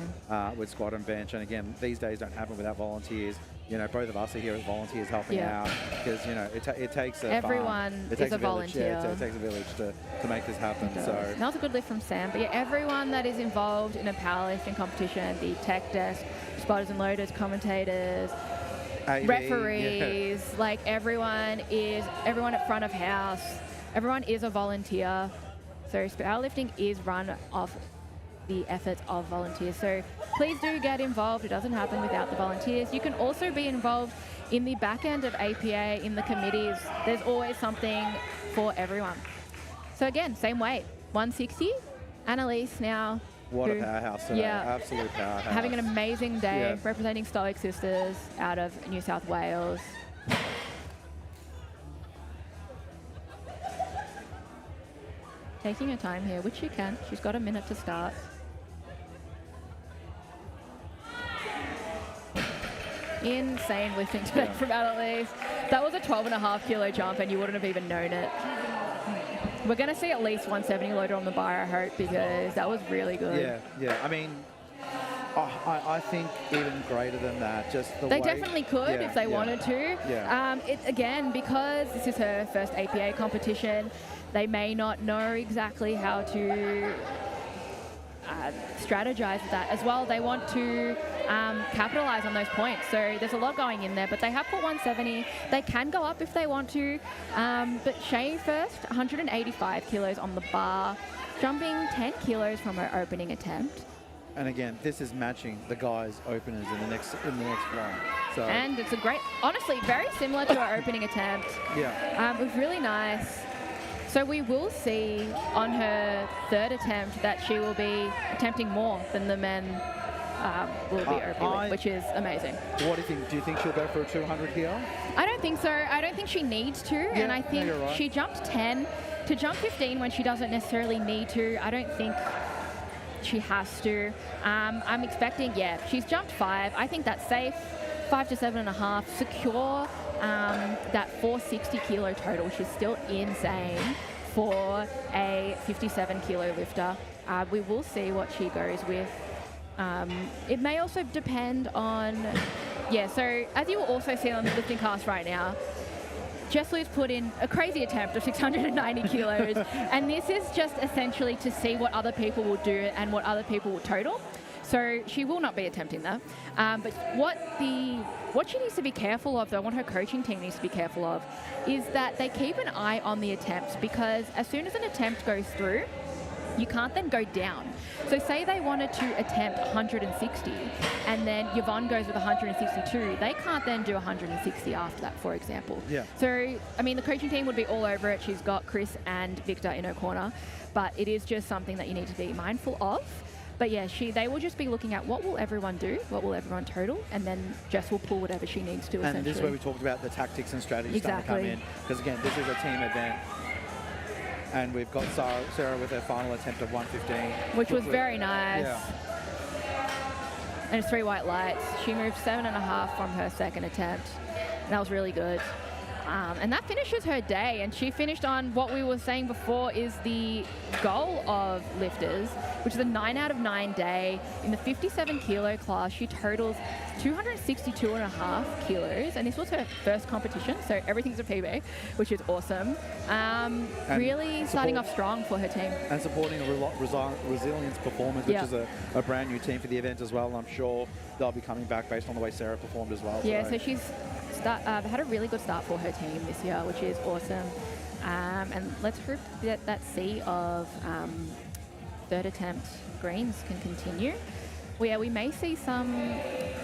with squat and bench. And again, these days don't happen without volunteers. You know, both of us are here as volunteers helping out because, you know, it takes a everyone farm. It is takes a village. volunteer. Yeah, it takes a village to make this happen. So that was a good lift from Sam. But yeah, everyone that is involved in a powerlifting competition, the tech desk, spotters and loaders, commentators, referees, like everyone at front of house, everyone is a volunteer. So powerlifting is run off the efforts of volunteers. So please do get involved. It doesn't happen without the volunteers. You can also be involved in the back end of APA, in the committees. There's always something for everyone. So again, same weight, 160. Annalise now. What a powerhouse today. Yeah, absolute powerhouse. Having an amazing day, representing Stoic Sisters out of New South Wales. Taking her time here, which she can. She's got a minute to start. insane lifting today from Annalise. That was a 12.5 kilo jump and you wouldn't have even known it. We're going to see at least 170 loaded on the bar, I hope, because that was really good. Yeah. I mean, I think even greater than that. Just the They way, definitely could if they wanted to. Yeah. Again, because this is her first APA competition, they may not know exactly how to strategize with that as well. They want to capitalize on those points. So there's a lot going in there, but they have put 170. They can go up if they want to. But Shay first, 185 kilos on the bar, jumping 10 kilos from her opening attempt. And again, this is matching the guys' openers in the next line. So And it's a great, honestly, very similar to her opening attempt. yeah. It was really nice. So we will see on her third attempt that she will be attempting more than the men will be opening with, which is amazing. What do you think? Do you think she'll go for a 200 here? I don't think so. I don't think she needs to. And I think you're right. she jumped 10. To jump 15 when she doesn't necessarily need to, I don't think she has to. I'm expecting, she's jumped 5. I think that's safe. 5 to 7.5. Secure that 460 kilo total, which is still insane for a 57 kilo lifter. We will see what she goes with. It may also depend on, so as you will also see on the lifting cast right now, Jess Lou's put in a crazy attempt of 690 kilos, and this is just essentially to see what other people will do and what other people will total. So she will not be attempting that. But what she needs to be careful of, though, what her coaching team needs to be careful of, is that they keep an eye on the attempts, because as soon as an attempt goes through, you can't then go down. So say they wanted to attempt 160 and then Yvonne goes with 162, they can't then do 160 after that, for example. Yeah. So, I mean, the coaching team would be all over it. She's got Chris and Victor in her corner, but it is just something that you need to be mindful of. But yeah, they will just be looking at what will everyone do, what will everyone total, and then Jess will pull whatever she needs to, essentially. And this is where we talked about the tactics and strategies starting to come in. Because again, this is a team event. And we've got Sarah with her final attempt of 115. Which was very nice. Yeah. And it's 3 white lights. She moved 7.5 from her second attempt. And that was really good. And that finishes her day. And she finished on what we were saying before is the goal of lifters, which is a 9 out of 9 day. In the 57 kilo class, she totals 262.5 kilos. And this was her first competition, so everything's a PB, which is awesome. Really starting off strong for her team. And supporting a resilience performance, which is a brand new team for the event as well. And I'm sure they'll be coming back based on the way Sarah performed as well. Yeah, so she's had a really good start for her team this year, which is awesome. And let's hope that that sea of third attempt greens can continue. Well, we may see some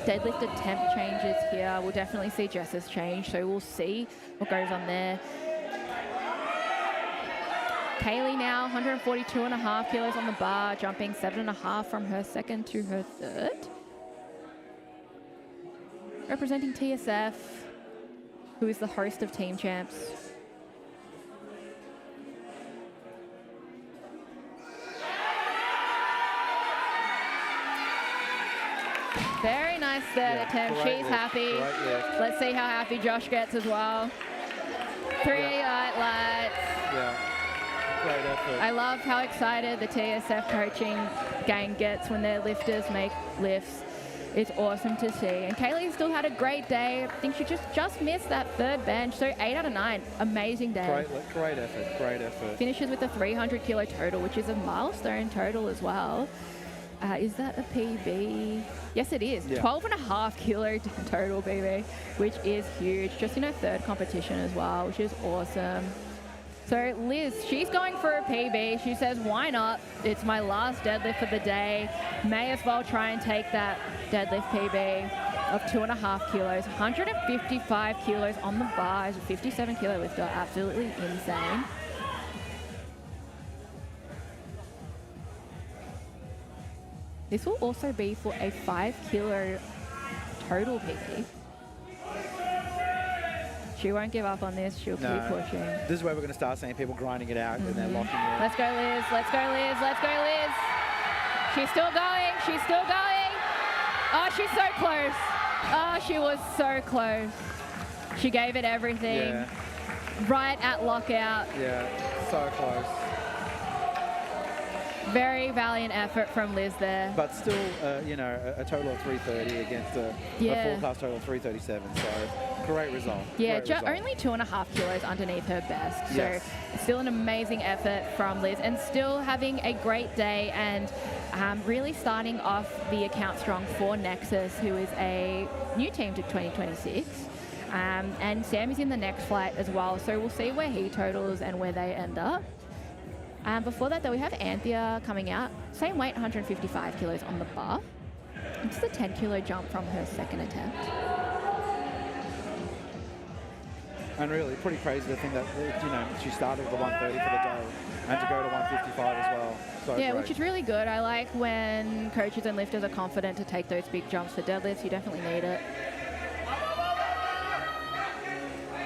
deadlift attempt changes here. We'll definitely see Jess's change, so we'll see what goes on there. Kaylee now, 142.5 kilos on the bar, jumping 7.5 from her second to her third. Representing TSF, who is the host of Team Champs. Very nice third attempt. She's happy. Let's see how happy Josh gets as well. 3 lights. Yeah. Great effort. I love how excited the TSF coaching gang gets when their lifters make lifts. It's awesome to see. And Kaylee still had a great day. I think she just missed that third bench. So 8 out of 9. Amazing day. Great effort. Great effort. Finishes with a 300 kilo total, which is a milestone total as well. Is that a PB? Yes, it is. Yeah. 12.5 kilo total PB, which is huge. Just in her third competition as well, which is awesome. So Liz, she's going for a PB. She says, why not? It's my last deadlift of the day. May as well try and take that deadlift PB of 2.5 kilos. 155 kilos on the bar as a 57 kilo lifter. Absolutely insane. This will also be for a 5 kilo total PB. She won't give up on this. She'll keep pushing. This is where we're going to start seeing people grinding it out and then locking in. Let's go, Liz. Let's go, Liz. Let's go, Liz. She's still going. She's still going. Oh, she's so close. Oh, she was so close. She gave it everything. Yeah. Right at lockout. Yeah, so close. Very valiant effort from Liz there. But still, you know, a total of 330 against a forecast total of 337. So great result. Yeah, Great result. only 2.5 kilos underneath her best. Yes. So still an amazing effort from Liz and still having a great day and really starting off the account strong for Nexus, who is a new team to 2026. And Sam is in the next flight as well. So we'll see where he totals and where they end up. Before that, though, we have Anthea coming out. Same weight, 155 kilos on the bar. It's a 10-kilo jump from her second attempt. And really, pretty crazy to think that, you know, she started with the 130 for the day and to go to 155 as well. So Yeah, great. which is really good. I like when coaches and lifters are confident to take those big jumps for deadlifts. You definitely need it.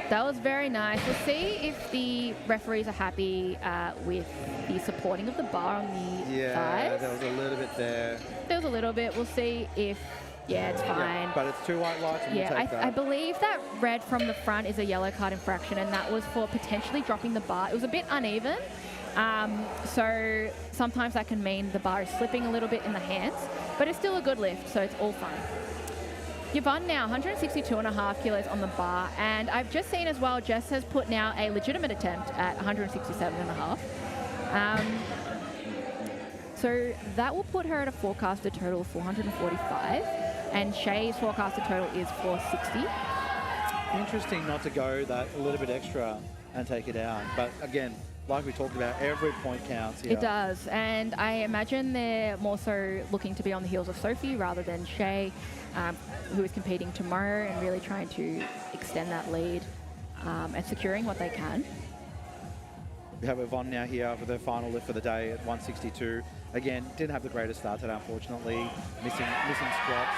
That was very nice. We'll see if the referees are happy with the supporting of the bar on the thighs. There was a little bit there. There was a little bit. We'll see if, it's fine. Yeah, but it's 2 white lights and we'll take that. I believe that red from the front is a yellow card infraction, and that was for potentially dropping the bar. It was a bit uneven, so sometimes that can mean the bar is slipping a little bit in the hands, but it's still a good lift, so it's all fine. Yvonne now, 162.5 kilos on the bar, and I've just seen as well, Jess has put now a legitimate attempt at 167.5. So that will put her at a forecasted total of 445, and Shay's forecasted total is 460. Interesting not to go that a little bit extra and take it out, but again, like we talked about, every point counts here. It does, and I imagine they're more so looking to be on the heels of Sophie rather than Shay, who is competing tomorrow and really trying to extend that lead and securing what they can. We have Yvonne now here for the final lift for the day at 162. Again, didn't have the greatest start today, unfortunately. Missing squats.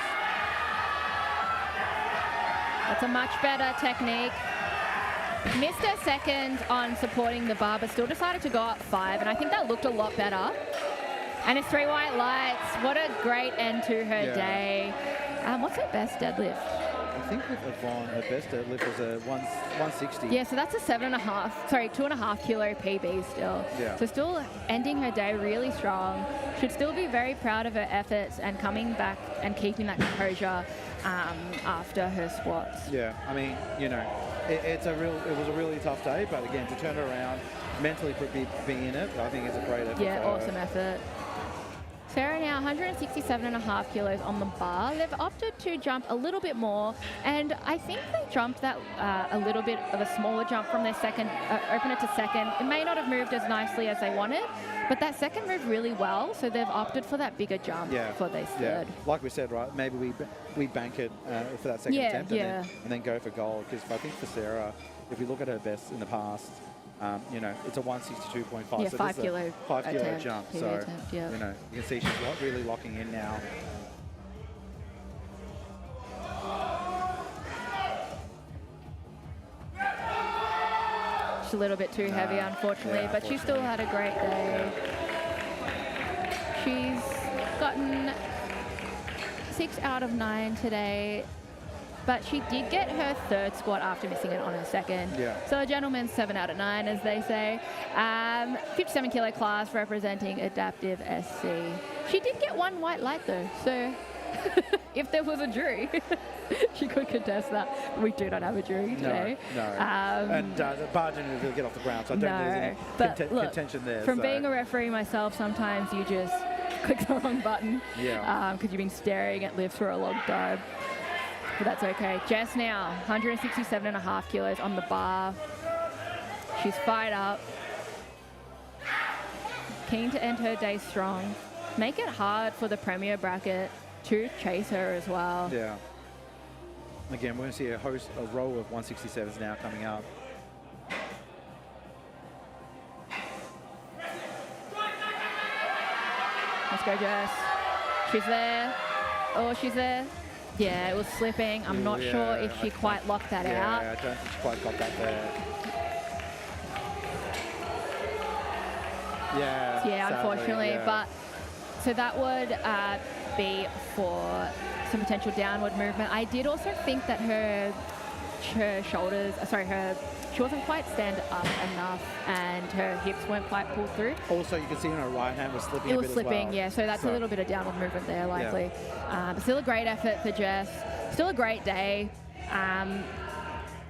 That's a much better technique. Missed her second on supporting the bar, but still decided to go up 5, and I think that looked a lot better. And it's 3 white lights. What a great end to her day. What's her best deadlift? I think with Yvonne, her best deadlift was a 160. Yeah, so that's a 2.5 kilo PB still. Yeah. So still ending her day really strong. Should still be very proud of her efforts and coming back and keeping that composure after her squats. Yeah, I mean, you know, it was a really tough day, but again, to turn it around, mentally being in it, I think it's a great effort. Yeah, awesome effort. Sarah now 167.5 kilos on the bar. They've opted to jump a little bit more, and I think they jumped that a little bit of a smaller jump from their second, opener to second. It may not have moved as nicely as they wanted, but that second moved really well, so they've opted for that bigger jump for this third. Like we said, right, maybe we bank it for that second attempt and then go for gold, because I think for Sarah, if we look at her best in the past, you know, it's a 162.5. Yeah, so 5 kilo 5 kilo attempt, jump. PB So, attempt, you know, you can see she's really locking in now. She's a little bit too heavy, unfortunately, but she still had a great day. She's gotten 6 out of 9 today. But she did get her third squat after missing it on her second. Yeah. So a gentleman's 7 out of 9, as they say. 57 kilo class representing Adaptive SC. She did get 1 white light though, so if there was a jury, she could contest that. We do not have a jury today. No. And the bar didn't really get off the ground, so I don't think there's any contention there. From being a referee myself, sometimes you just click the wrong button. Yeah. Because you've been staring at lifts for a long time. But that's okay. Jess now, 167.5 kilos on the bar. She's fired up. Keen to end her day strong. Make it hard for the Premier bracket to chase her as well. Yeah. Again, we're going to see a row of 167s now coming up. Let's go, Jess. She's there. Oh, she's there. Yeah, it was slipping. I'm not sure if she quite locked that out. Yeah, I don't think she quite got that there. Yeah, Yeah, sadly, unfortunately. yeah. But so that would be for some potential downward movement. I did also think that her shoulders, she wasn't quite stand up enough, and her hips weren't quite pulled through. Also, you can see her right hand was slipping It a was bit slipping, as well. yeah, so that's a little bit of downward movement there, likely. But still a great effort for Jess. Still a great day.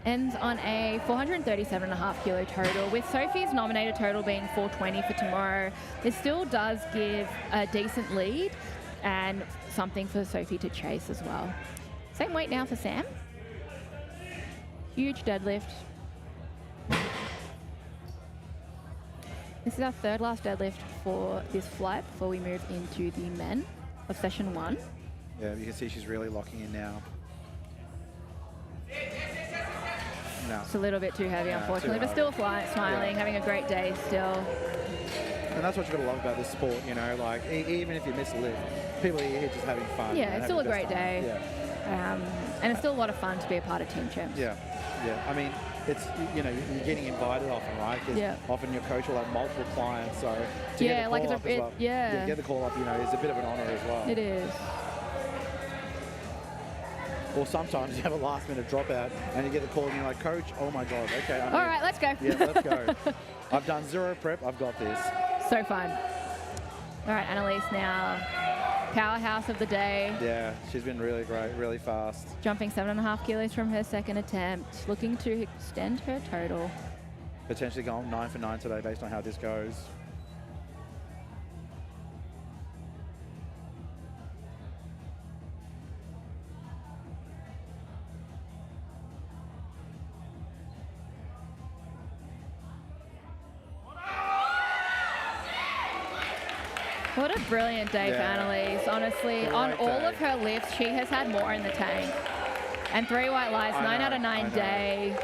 Ends on a 437.5 kilo total, with Sophie's nominated total being 420 for tomorrow. This still does give a decent lead and something for Sophie to chase as well. Same weight now for Sam. Huge deadlift. This is our third last deadlift for this flight before we move into the men of session 1. Yeah, you can see she's really locking in now. No. It's a little bit too heavy, Yeah, unfortunately, too but still heavy. smiling, Yeah. having a great day still. And that's what you've got to love about this sport, you know, like even if you miss a lift, people are here just having fun. Yeah, and it's having still a the best great time. day. Yeah. And it's still a lot of fun to be a part of Team Champs. Yeah, yeah. I mean, it's, you know, you're getting invited often, right? Because Yeah. often your coach will have multiple clients, so to Yeah, get the like call it's up a- as well. yeah. Get the call up, you know, is a bit of an honour as well. It is. Or sometimes you have a last minute dropout and you get the call and you're like, Coach, oh my God, okay. All right, let's go. Yeah, let's go. I've done zero prep, I've got this. So fun. All right, Annalise now, powerhouse of the day, Yeah, she's been really great, really fast. jumping 7.5 kilos from her second attempt, looking to extend her total. Potentially going 9 for 9 today based on how this goes. What a brilliant day for Yeah. Annalise. Honestly, Great on all day. of her lifts, she has had more in the tank. And 3 white lights, I 9 know, out of I 9 know. day.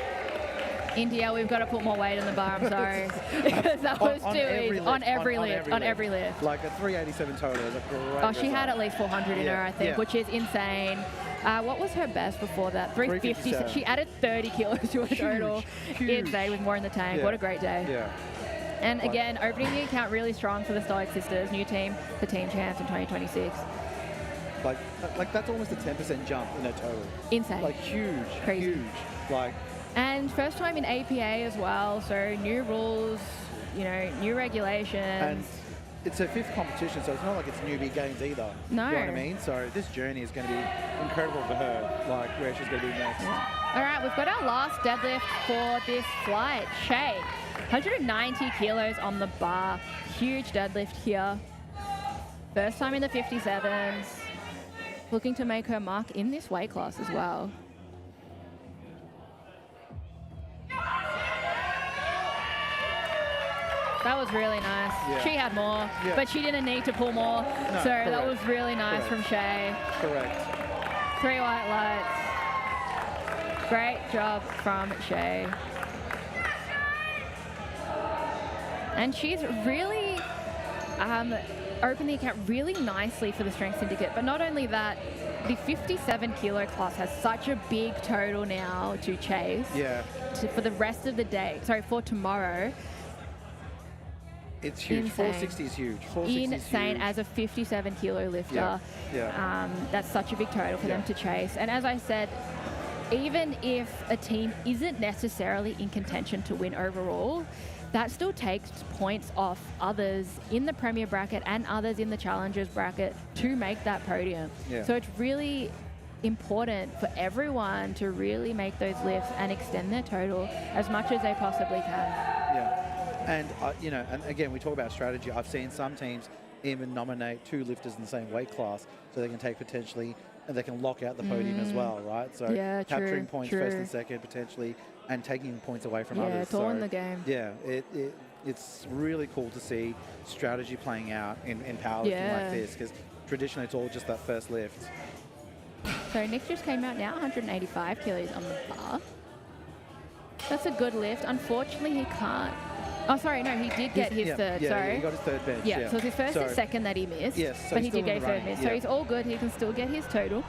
India, we've got to put more weight in the bar, I'm sorry. Because that was too easy. On every lift. Like a 387 total is a great Oh, she had at result. least 400 in her, I think, yeah. which is insane. What was her best before that? 350. So 357. she added 30 kilos to her Huge, total. huge. Insane with more in the tank. Yeah. What a great day. Yeah. And Like- again, opening the account really strong for the Stoic Sisters, new team, the Team Champs in 2026. Like that's almost a 10% jump in her total. Insane. Like huge, Crazy. huge. Like, And first time in APA as well, so new rules, you know, new regulations. and it's her 5th competition, so it's not like it's newbie games either. No. You know what I mean? So this journey is going to be incredible for her, like where she's going to be next. All right, we've got our last deadlift for this flight. Shay, 190 kilos on the bar. Huge deadlift here. First time in the 57s. Looking to make her mark in this weight class as well. That was really nice. Yeah. She had more, Yeah. but she didn't need to pull more. No, so that correct. was really nice Correct. from Shay. Correct. 3 white lights. Great job from Shay. And she's really opened the account really nicely for the Strength Syndicate. But not only that, the 57 kilo class has such a big total now to chase Yeah. for the rest of the day. Sorry, for tomorrow. It's huge. Insane. 460 is huge. 460 is Insane huge. as a 57 kilo lifter. Yeah. That's such a big total for them Yeah. to chase. And as I said, even if a team isn't necessarily in contention to win overall, that still takes points off others in the Premier bracket and others in the Challengers bracket to make that podium. Yeah. So it's really important for everyone to really make those lifts and extend their total as much as they possibly can. Yeah. And, you know, and again, we talk about strategy. I've seen some teams even nominate 2 lifters in the same weight class so they can take potentially, and they can lock out the podium as well, right? So Yeah, true, capturing points true. first and second potentially, and taking points away from Yeah, others. it's all So, in the game. Yeah, it's really cool to see strategy playing out in powerlifting Yeah. like this, because traditionally it's all just that first lift. So Nick just came out now, 185 kilos on the bar. That's a good lift. Unfortunately, he can't. Oh, sorry, no, he did get his third, yeah, sorry. he got his third bench. Yeah, so it's his first So- and second that he missed. Yes, so but he's he still did get in his the third running, miss. So yeah. he's all good. He can still get his total.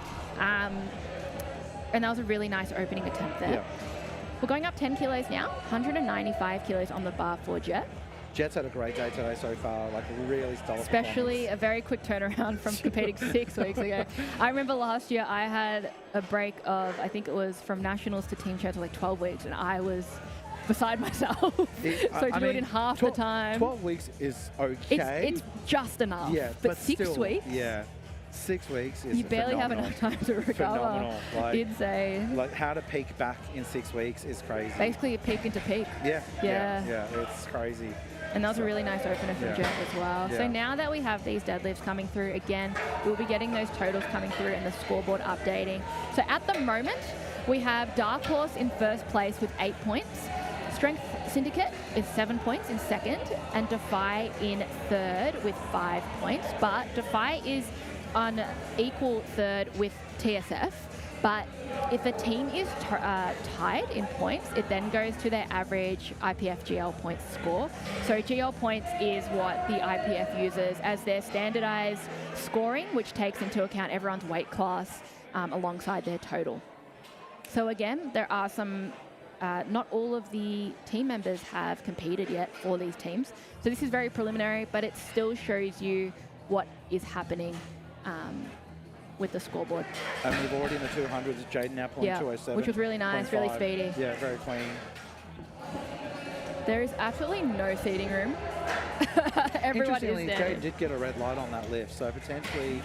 And that was a really nice opening attempt there. Yeah. We're going up 10 kilos now, 195 kilos on the bar for Jet. Jets had a great day today so far, like really stellar Especially a very quick turnaround from competing 6 weeks ago. I remember last year I had a break of, I think it was from nationals to team champs, like 12 weeks, and I was beside myself. So to do it in half the time. 12 weeks is okay. It's just enough. Yeah, but 6 still, weeks? Yeah. 6 weeks is You barely have phenomenal. enough time to recover. Phenomenal. Like, insane. Like how to peak back in 6 weeks is crazy. Basically a peak into peak. Yeah. Yeah. It's crazy. And that was a really nice opener from Jeff as well. Yeah. So now that we have these deadlifts coming through, again, we'll be getting those totals coming through and the scoreboard updating. So at the moment, we have Dark Horse in first place with 8 points. Strength Syndicate is 7 points in second, and Defy in third with 5 points. But Defy is on equal third with TSF. But if a team is tied in points, it then goes to their average IPF GL points score. So GL points is what the IPF uses as their standardized scoring, which takes into account everyone's weight class alongside their total. So again, there are some, not all of the team members have competed yet for these teams. So this is very preliminary, but it still shows you what is happening with the scoreboard. And we've already in the 200s, Jaden now pulling 207. Which was really nice, really 0.5. speedy. Yeah, very clean. There is absolutely no seating room. Everyone is Interestingly, there. Jaden did get a red light on that lift, so potentially...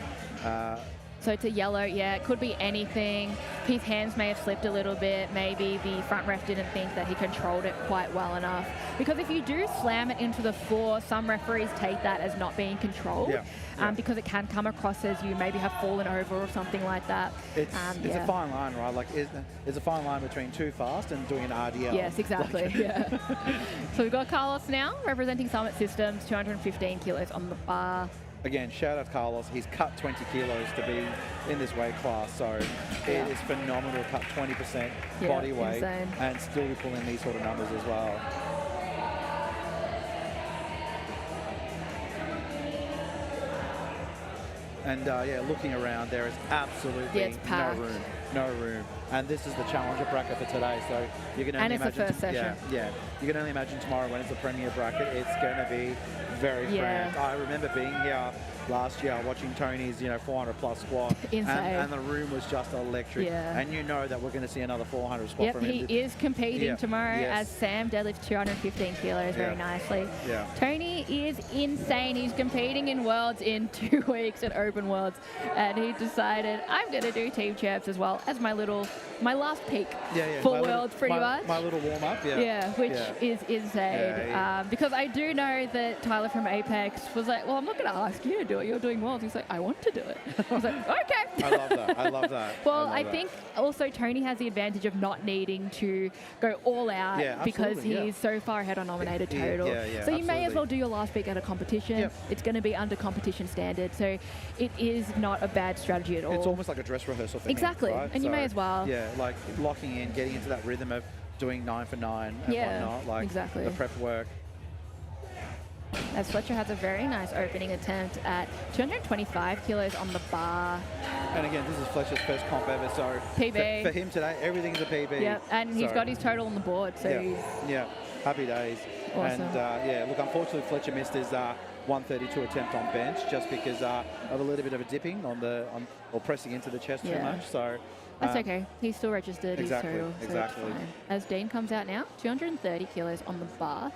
So it's a yellow, yeah, it could be anything. His hands may have slipped a little bit. Maybe the front ref didn't think that he controlled it quite well enough. Because if you do slam it into the floor, some referees take that as not being controlled. Because it can come across as you maybe have fallen over or something like that. It's a fine line, right? Like, it's a fine line between too fast and doing an RDL. Yes, exactly, yeah. So we've got Carlos now, representing Summit Systems, 215 kilos on the bar. Again, shout out to Carlos. He's cut 20 kilos to be in this weight class, so it is phenomenal to cut 20% body weight insane. and still be pulling these sort of numbers as well. And looking around, there is absolutely no room. And this is the challenger bracket for today, so you can only imagine. And it's the first session. Yeah, you can only imagine tomorrow when it's the premier bracket, it's going to be very cramped. I remember being here last year watching Tony's 400 plus squat, and the room was just electric. And you know that we're going to see another 400 squat from him. He is competing tomorrow as Sam deadlifts 215 kilos very nicely. Tony is insane. He's competing in Worlds in 2 weeks at Open Worlds, and he decided I'm going to do Team Champs as well as my last peak for Worlds, pretty much. My little warm up, which is insane. Because I do know that Tyler from Apex was like, well, I'm not going to ask you to do it. You're doing Worlds. He's like, I want to do it. I was like, okay. I love that. Well, I think also Tony has the advantage of not needing to go all out because he's so far ahead on nominated total. So you may as well do your last peak at a competition. It's going to be under competition standard. So it is not a bad strategy at all. It's almost like a dress rehearsal for Exactly. me, right? And you may as well. Yeah, like locking in, getting into that rhythm of doing 9 for 9 and whatnot. Like the prep work. As Fletcher has a very nice opening attempt at 225 kilos on the bar. And again, this is Fletcher's first comp ever, so PB. For him today, everything's a PB. Yeah, and he's got his total on the board, so happy days. Awesome. And look, unfortunately, Fletcher missed his 132 attempt on bench just because of a little bit of a dipping or pressing into the chest too much. So that's okay. He's still registered. Exactly. His total, so Exactly. it's fine. As Dean comes out now, 230 kilos on the bar.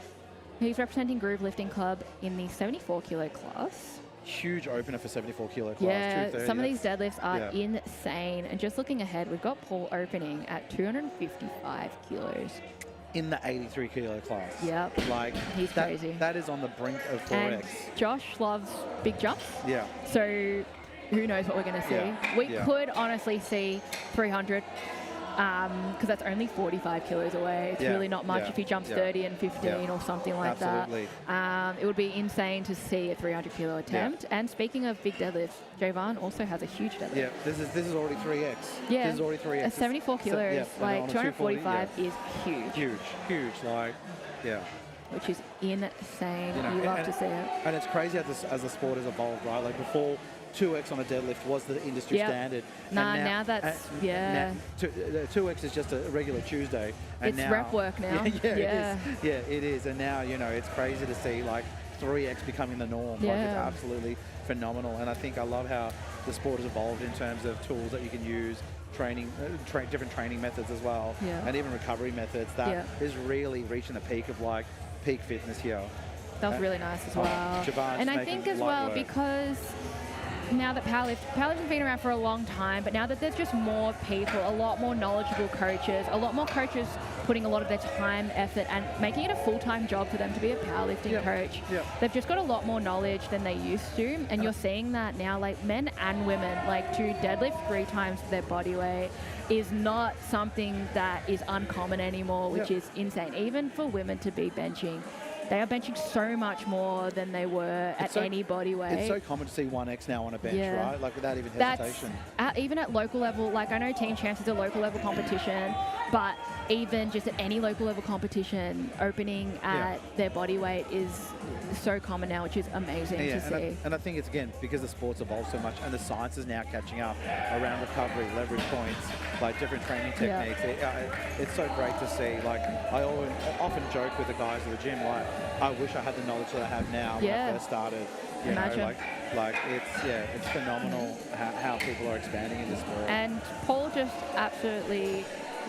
He's representing Groove Lifting Club in the 74 kilo class. Huge opener for 74 kilo class. Yeah, some of these deadlifts are insane. And just looking ahead, we've got Paul opening at 255 kilos. In the 83 kilo class. Yep. Like, he's crazy. That is on the brink of 4X. And Josh loves big jumps. Yeah. So who knows what we're going to see. We could honestly see 300 because that's only 45 kilos away. It's really not much if he jumps 30 and 15 or something like that. It would be insane to see a 300 kilo attempt. And speaking of big deadlifts, Jovan also has a huge deadlift. Yeah, this is already 3X. Yeah, this is already 3X. At 74 kilos, like 245 is huge. Huge. Like, which is insane. You know, You love and- to see it. And it's crazy as the sport has evolved, right? Like before, 2x on a deadlift was the industry Yep. standard. Nah, And now that's- and yeah. now 2x is just a regular Tuesday. And It's now, rep work now. Yeah, Yeah. It is. Yeah, it is. And now, you know, it's crazy to see like 3x becoming the norm. Like it's Yeah. absolutely phenomenal. And I think I love how the sport has evolved in terms of tools that you can use, training, different training methods as well, Yeah. and even recovery methods. That is really reaching the peak of like peak fitness here. That was really nice as Oh, well. Javon's And I making think as light well, work. because now that powerlifting's been around for a long time, but now that there's just more people, a lot more knowledgeable coaches, a lot more coaches putting a lot of their time, effort, and making it a full-time job for them to be a powerlifting Yep. coach. Yep. They've just got a lot more knowledge than they used to, and you're seeing that now, like men and women, like to deadlift 3 times their body weight is not something that is uncommon anymore, which Yep. is insane. Even for women to be benching, they are benching so much more than they were at so- any body weight. It's so common to see 1x now on a bench, Yeah. right? Like without even That's hesitation. even at local level. Like I know Team Champs is a local level competition, but even just at any local level competition, opening at their body weight is so common now, which is amazing to see. And I think it's again because the sport's evolved so much and the science is now catching up around recovery, leverage points, like different training Yeah. techniques. It's so great to see. Like I often joke with the guys at the gym, like I wish I had the knowledge that I have now when I first started. You Imagine. know, like it's phenomenal how people are expanding in this sport. And Paul just absolutely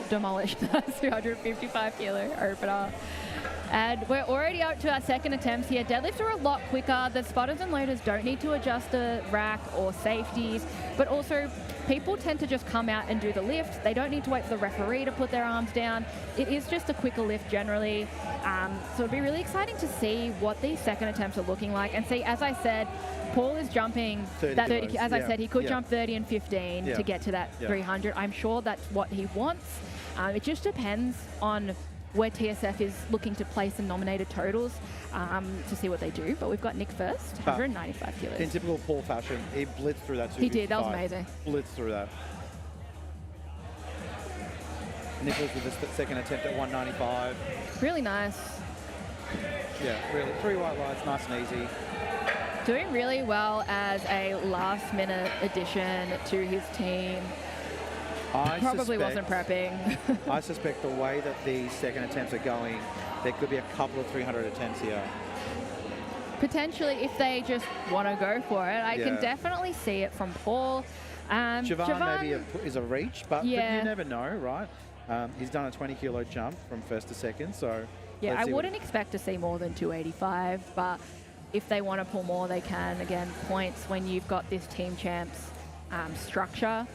demolished that 255 kilo opener. And we're already up to our second attempts here. Deadlifts are a lot quicker. The spotters and loaders don't need to adjust the rack or safeties, but also people tend to just come out and do the lift. They don't need to wait for the referee to put their arms down. It is just a quicker lift generally. So it'll be really exciting to see what these second attempts are looking like. And see, as I said, Paul is jumping 30 that 30. kilos. As I Yeah. said, he could Yeah. jump 30 and 15 Yeah. to get to that Yeah. 300. I'm sure that's what he wants. It just depends on where TSF is looking to place in nominated totals to see what they do. But we've got Nick first, But 195 kilos. in typical Paul fashion, he blitzed through that. He did, that was 255. amazing. Blitzed through that. Nicholas with the second attempt at 195. Really nice. Yeah, really. 3 white lights, nice and easy. Doing really well as a last-minute addition to his team. Probably wasn't prepping. I suspect the way that the second attempts are going, there could be a couple of 300 attempts here. Potentially, if they just want to go for it. I can Yeah. definitely see it from Paul. Javon maybe is a reach, but you Yeah. never know, right? He's done a 20-kilo jump from first to second, so Yeah, let's I see what- wouldn't expect to see more than 285, but if they want to pull more, they can. Again, points when you've got this Team Champs structure,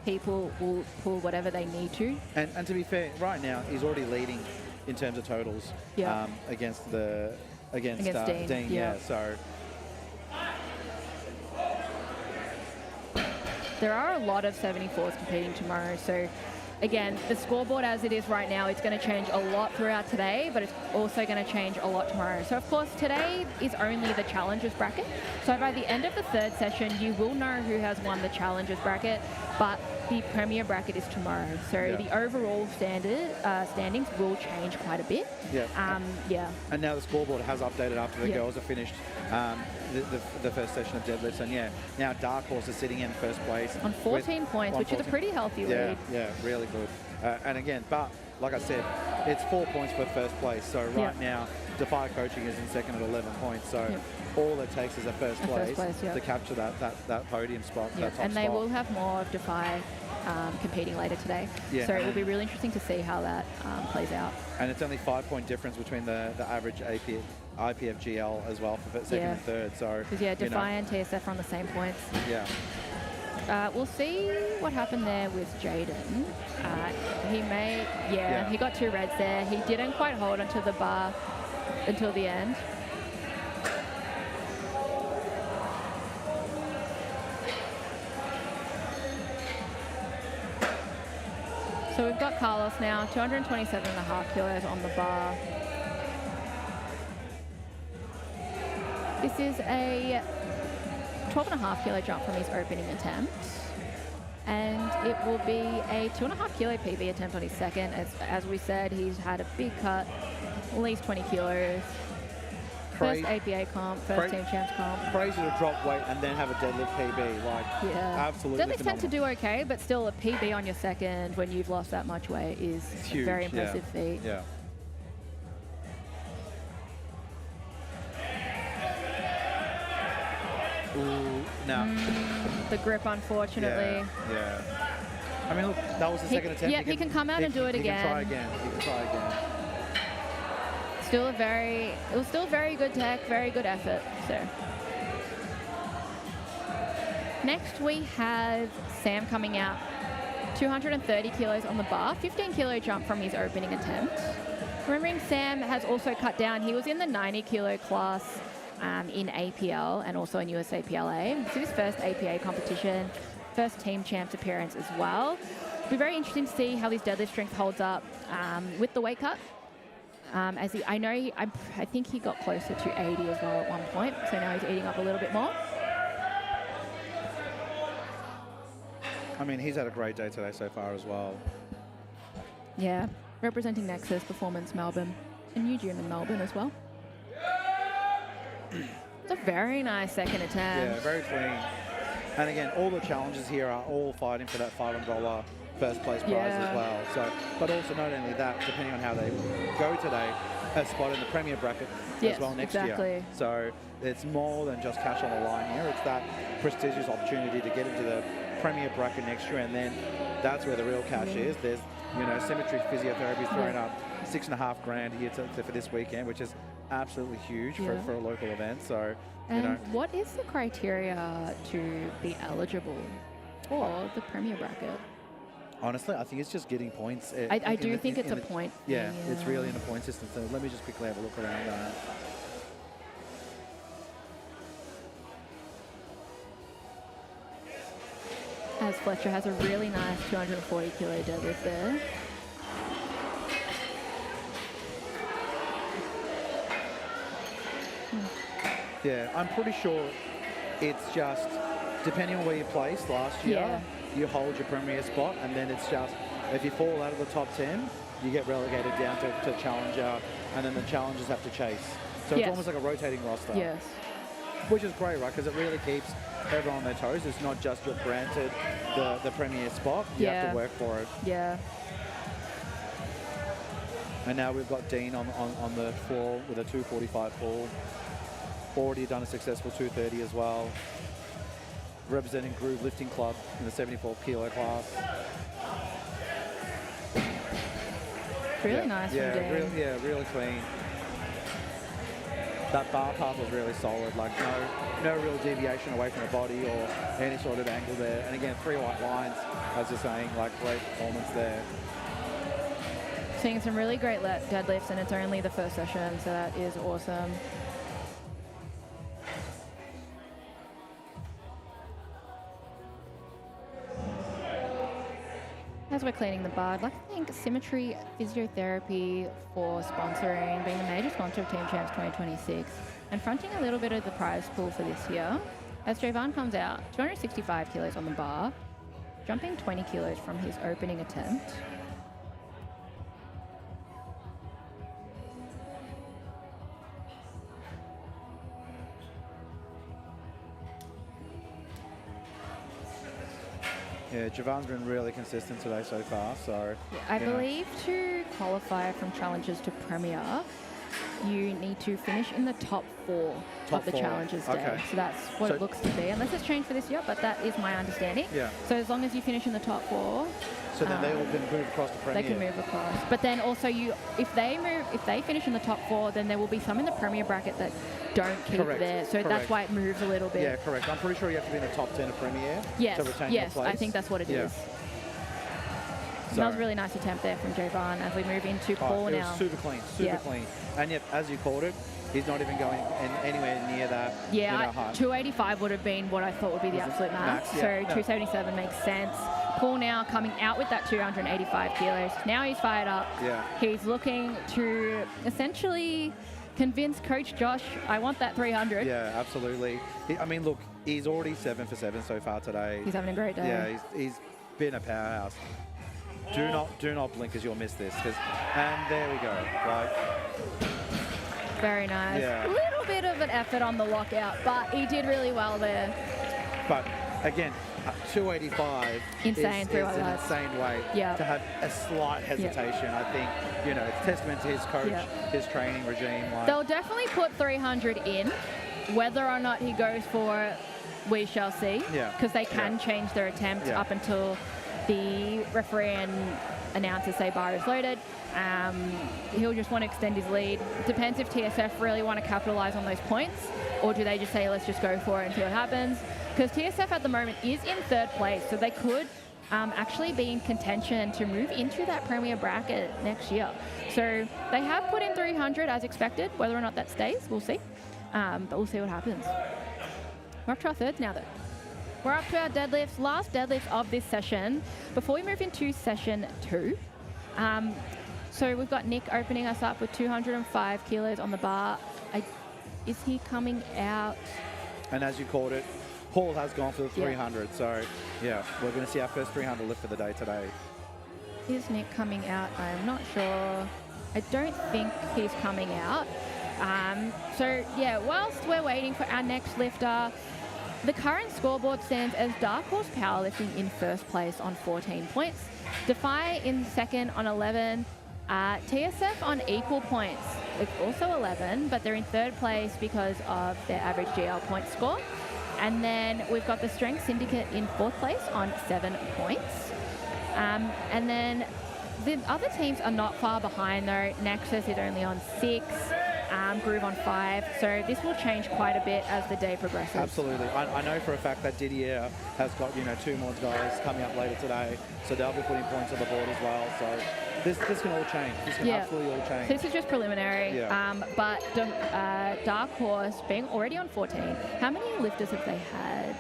people will pull whatever they need to. And to be fair, right now he's already leading in terms of totals Yeah. against Dean, Dean. yeah. So There are a lot of 74s competing tomorrow, so again, the scoreboard as it is right now, it's going to change a lot throughout today, but it's also going to change a lot tomorrow. So of course, today is only the Challengers bracket. So by the end of the third session, you will know who has won the Challengers bracket, but the Premier bracket is tomorrow. So the overall standings will change quite a bit. Yeah. And now the scoreboard has updated after the Yeah. girls have finished the first session of deadlifts. And now Dark Horse is sitting in first place. On 14 points, which is a pretty healthy lead. Yeah, really good. And again, but like I said, it's 4 points for first place. So right now, Defy Coaching is in second at 11 points. So all it takes is a first place to capture that podium spot, that top And they spot. will have more of Defy competing later today. Yeah. So it will be really interesting to see how that plays out. And it's only 5-point difference between the average IPF GL as well for second and third. So Because Defy and TSF are on the same points. Yeah. We'll see what happened there with Jaden. He got 2 reds there. He didn't quite hold onto the bar until the end. So we've got Carlos now, 227.5 kilos on the bar. This is a 12.5 kilo jump from his opening attempt. And it will be a 2.5 kilo PB attempt on his second. As we said, he's had a big cut at least 20 kilos. First APA comp, first Team Champs comp. Crazy to drop weight and then have a deadlift PB. Like, Yeah. absolutely Deadlifts tend to phenomenal. do okay, but still a PB on your second when you've lost that much weight is It's a huge. very impressive feat. Yeah. Ooh, no. The grip, unfortunately. Yeah. I mean, look, that was the second attempt. Yeah, he can come out and do it He again. can try again. He can try again. It was still very good tech, very good effort. So next we have Sam coming out, 230 kilos on the bar, 15 kilo jump from his opening attempt. Remembering Sam has also cut down. He was in the 90 kilo class in APL and also in USAPLA. This is his first APA competition, first Team Champs appearance as well. It'll be very interesting to see how his deadlift strength holds up with the weight cut. I think he got closer to 80 as well at one point, so now he's eating up a little bit more. I mean, he's had a great day today so far as well. Yeah, representing Nexus Performance Melbourne and new gym in Melbourne as well. It's a very nice second attempt. Yeah, very clean. And again, all the challenges here are all fighting for that $500 first place prize as well. So, but also not only that, depending on how they go today, a spot in the premier bracket as well next year. So it's more than just cash on the line here. It's that prestigious opportunity to get into the premier bracket next year, and then that's where the real cash is. There's, Symmetry Physiotherapy throwing up $6.5 grand here for this weekend, which is absolutely huge for a local event. So, what is the criteria to be eligible for the premier bracket? Honestly, I think it's just getting points. I do think it's a point. Yeah, it's really in the point system. So let me just quickly have a look around that. As Fletcher has a really nice 240 kilo deadlift there. Yeah, I'm pretty sure it's just, depending on where you placed last year, you hold your premier spot, and then it's just, if you fall out of the top 10, you get relegated down to challenger, and then the challengers have to chase. So it's almost like a rotating roster. Yes. Which is great, right? Because it really keeps everyone on their toes. It's not just you're granted the premier spot. You have to work for it. Yeah. And now we've got Dean on the floor with a 245 pull. Already done a successful 230 as well. Representing Groove Lifting Club in the 74 kilo class. Really nice from Dean. Really clean. That bar path was really solid, like no real deviation away from the body or any sort of angle there. And again, 3 white lines, as you're saying, like great performance there. Seeing some really great deadlifts, and it's only the first session, so that is awesome. As we're cleaning the bar, I'd like to thank Symmetry Physiotherapy for sponsoring, being the major sponsor of Team Champs 2026, and fronting a little bit of the prize pool for this year. As Javon comes out, 265 kilos on the bar, jumping 20 kilos from his opening attempt. Yeah, Javon's been really consistent today so far. So I believe to qualify from Challengers to Premier, you need to finish in the top 4 of the Challengers Day. Okay. So that's what it looks to be, unless it's changed for this year, but that is my understanding. Yeah. So as long as you finish in the top 4, so then they all can move across the Premier. they can move across. But then also if they finish in the top 4, then there will be some in the Premier bracket that don't keep there. So that's why it moves a little bit. Yeah, correct. I'm pretty sure you have to be in the top 10 of Premier yes. to retain your Yes, place. I think that's what it is. So that was a really nice attempt there from Javon as we move into Paul now. It was super clean, super clean. And yet, as you called it, he's not even going anywhere near that. Yeah, height. 285 would have been what I thought would be the absolute max. So 277 makes sense. Paul now coming out with that 285 kilos. Now he's fired up. Yeah. He's looking to essentially convince Coach Josh, I want that 300. Yeah, absolutely. I mean, look, he's already 7 for 7 so far today. He's having a great day. Yeah, he's been a powerhouse. Do not blink as you'll miss this. And there we go. Like, Very nice. Yeah. A little bit of an effort on the lockout, but he did really well there. But again, 285 Insane, is 315. an insane weight. Yeah. To have a slight hesitation, I think, it's testament to his coach, his training regime. Like, They'll definitely put 300 in. Whether or not he goes for it, we shall see. Yeah. Because they can change their attempt up until the referee and announcers say bar is loaded. He'll just want to extend his lead. Depends if TSF really want to capitalize on those points, or do they just say, let's just go for it and see what happens. Because TSF at the moment is in 3rd place, so they could actually be in contention to move into that Premier bracket next year. So they have put in 300 as expected. Whether or not that stays, we'll see. But we'll see what happens. We're up to our thirds now, though. We're up to our deadlifts, last deadlifts of this session. Before we move into session 2, so we've got Nick opening us up with 205 kilos on the bar. Is he coming out? And as you called it, Paul has gone for the 300. So, yeah, we're going to see our first 300 lift of the day today. Is Nick coming out? I'm not sure. I don't think he's coming out. So, yeah, whilst we're waiting for our next lifter, the current scoreboard stands as Dark Horse Powerlifting in 1st place on 14 points. Defy in 2nd on 11. TSF on equal points with also 11, but they're in 3rd place because of their average GL point score. And then we've got the Strength Syndicate in 4th place on 7 points. And then the other teams are not far behind though. Nexus is only on 6. Groove on 5, so this will change quite a bit as the day progresses. Absolutely. I know for a fact that Didier has got 2 more guys coming up later today, so they'll be putting points on the board as well. So this can all change. This can absolutely all change. So this is just preliminary. But Dark Horse being already on 14. How many lifters have they had?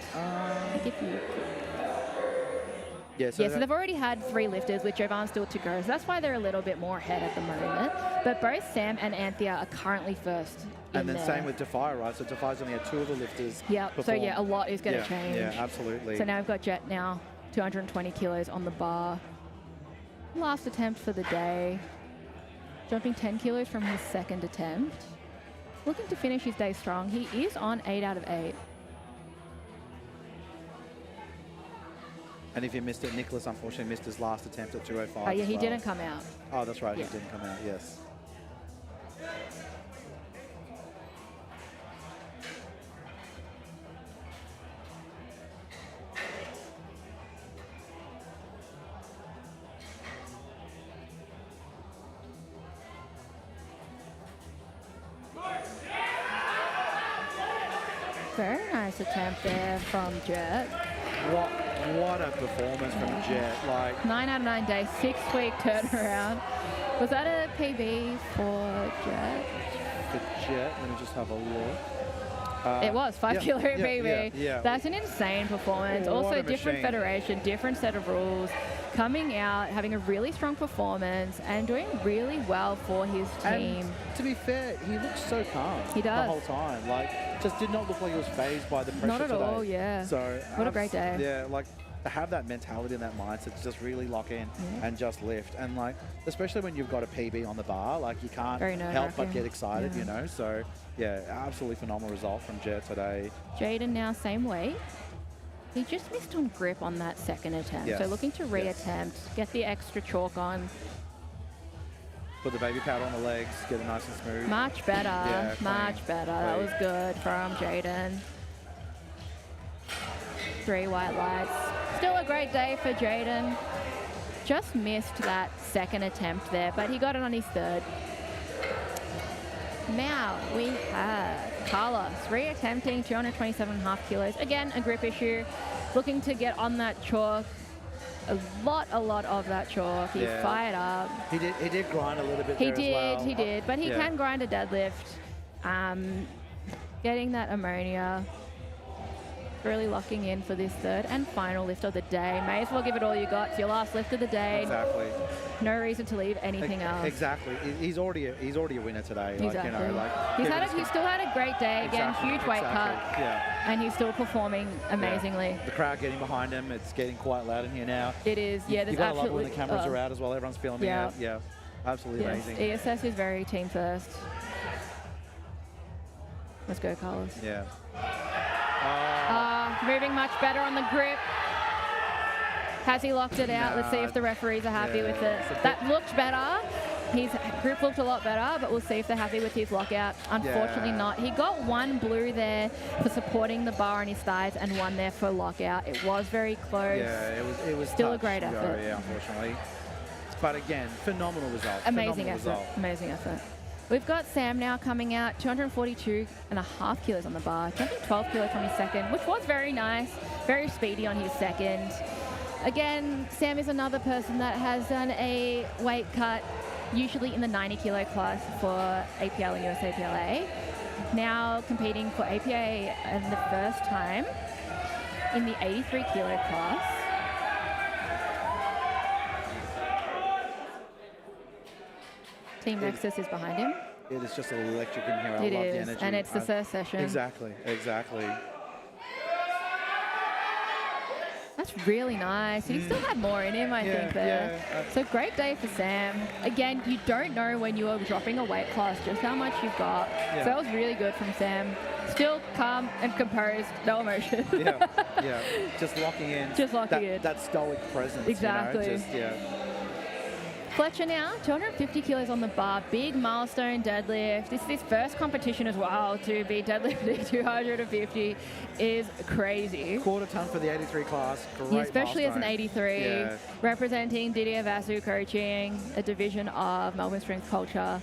So they've already had 3 lifters, with Jovan still to go. So that's why they're a little bit more ahead at the moment. But both Sam and Anthea are currently first. And then same with Defy, right? So Defy's only had 2 of the lifters. Yep. So a lot is going to change. Yeah, absolutely. So now we've got Jet now, 220 kilos on the bar. Last attempt for the day. Jumping 10 kilos from his 2nd attempt. Looking to finish his day strong. He is on 8 out of 8. And if you missed it, Nicholas unfortunately missed his last attempt at 205. He didn't come out. Oh, that's right. He didn't come out, yes. Very nice attempt there from Jet. What a performance from Jet. 9 out of 9 days, 6-week turnaround. Was that a PB for Jet? For Jet, let me just have a look. It was 5 kilo PB. Yeah. That's an insane performance. What Also a different machine. federation, different set of rules. Coming out, having a really strong performance and doing really well for his team. And to be fair, he looks so calm. He does. The whole time. Just did not look like he was phased by the pressure Not at today. all, yeah. So what a great day. Yeah, to have that mentality and that mindset to just really lock in and just lift. And especially when you've got a PB on the bar, you can't help but get excited, So yeah, absolutely phenomenal result from Jet today. Jaden now same weight. He just missed on grip on that 2nd attempt. Yes. So looking to reattempt, get the extra chalk on. Put the baby powder on the legs, get it nice and smooth. Much better, Yeah, much better. That was good from Jaden. 3 white lights. Still a great day for Jaden. Just missed that 2nd attempt there, but he got it on his 3rd. Now we have Carlos reattempting 227.5 kilos. Again, a grip issue. Looking to get on that chalk. A lot of that chalk. He's fired up. He did grind a little bit there as well. He did, but he can grind a deadlift. Getting that ammonia. Really locking in for this 3rd and final lift of the day. May as well give it all you got. It's your last lift of the day. Exactly. No reason to leave anything else. Exactly. He's already a winner today. Exactly. He's still had a great day. Again, huge weight cut. Yeah. And he's still performing amazingly. Yeah. The crowd getting behind him. It's getting quite loud in here now. It is. Yeah, there's You've got to love absolutely. when the cameras are out as well. Everyone's filming out. Yeah. Absolutely Yes, amazing. ESS is very team first. Let's go, Carlos. Yeah. Moving much better on the grip. Has he locked it out? Let's see if the referees are happy with it. That looked better. His grip looked a lot better, but we'll see if they're happy with his lockout. Unfortunately not. He got 1 blue there for supporting the bar on his thighs and 1 there for lockout. It was very close. Yeah, it was Still a touch great and go, effort. Yeah, unfortunately. But again, phenomenal result. Amazing phenomenal effort. result. Amazing effort. We've got Sam now coming out, 242.5 kilos on the bar, jumping 12 kilos from his second, which was very nice, very speedy on his second. Again, Sam is another person that has done a weight cut, usually in the 90 kilo class for APL and USAPLA. Now competing for APA and the first time in the 83 kilo class. Team Nexus is behind him. It is just electric in here. I It love the is, energy. and it's the first session. Exactly, exactly. That's really nice. He still had more in him, I think, there. So great day for Sam. Again, you don't know when you are dropping a weight class just how much you've got. So that was really good from Sam. Still calm and composed, no emotion. yeah. Just locking in. Just locking in. That stoic presence. Exactly. You know? Just, yeah. Fletcher now, 250 kilos on the bar, big milestone deadlift. This is his first competition as well to be deadlifting 250 is crazy. Quarter ton for the 83 class. Great Yeah, especially milestone. as an 83, Yeah. representing Didier Vasu Coaching, a division of Melbourne Strength Culture,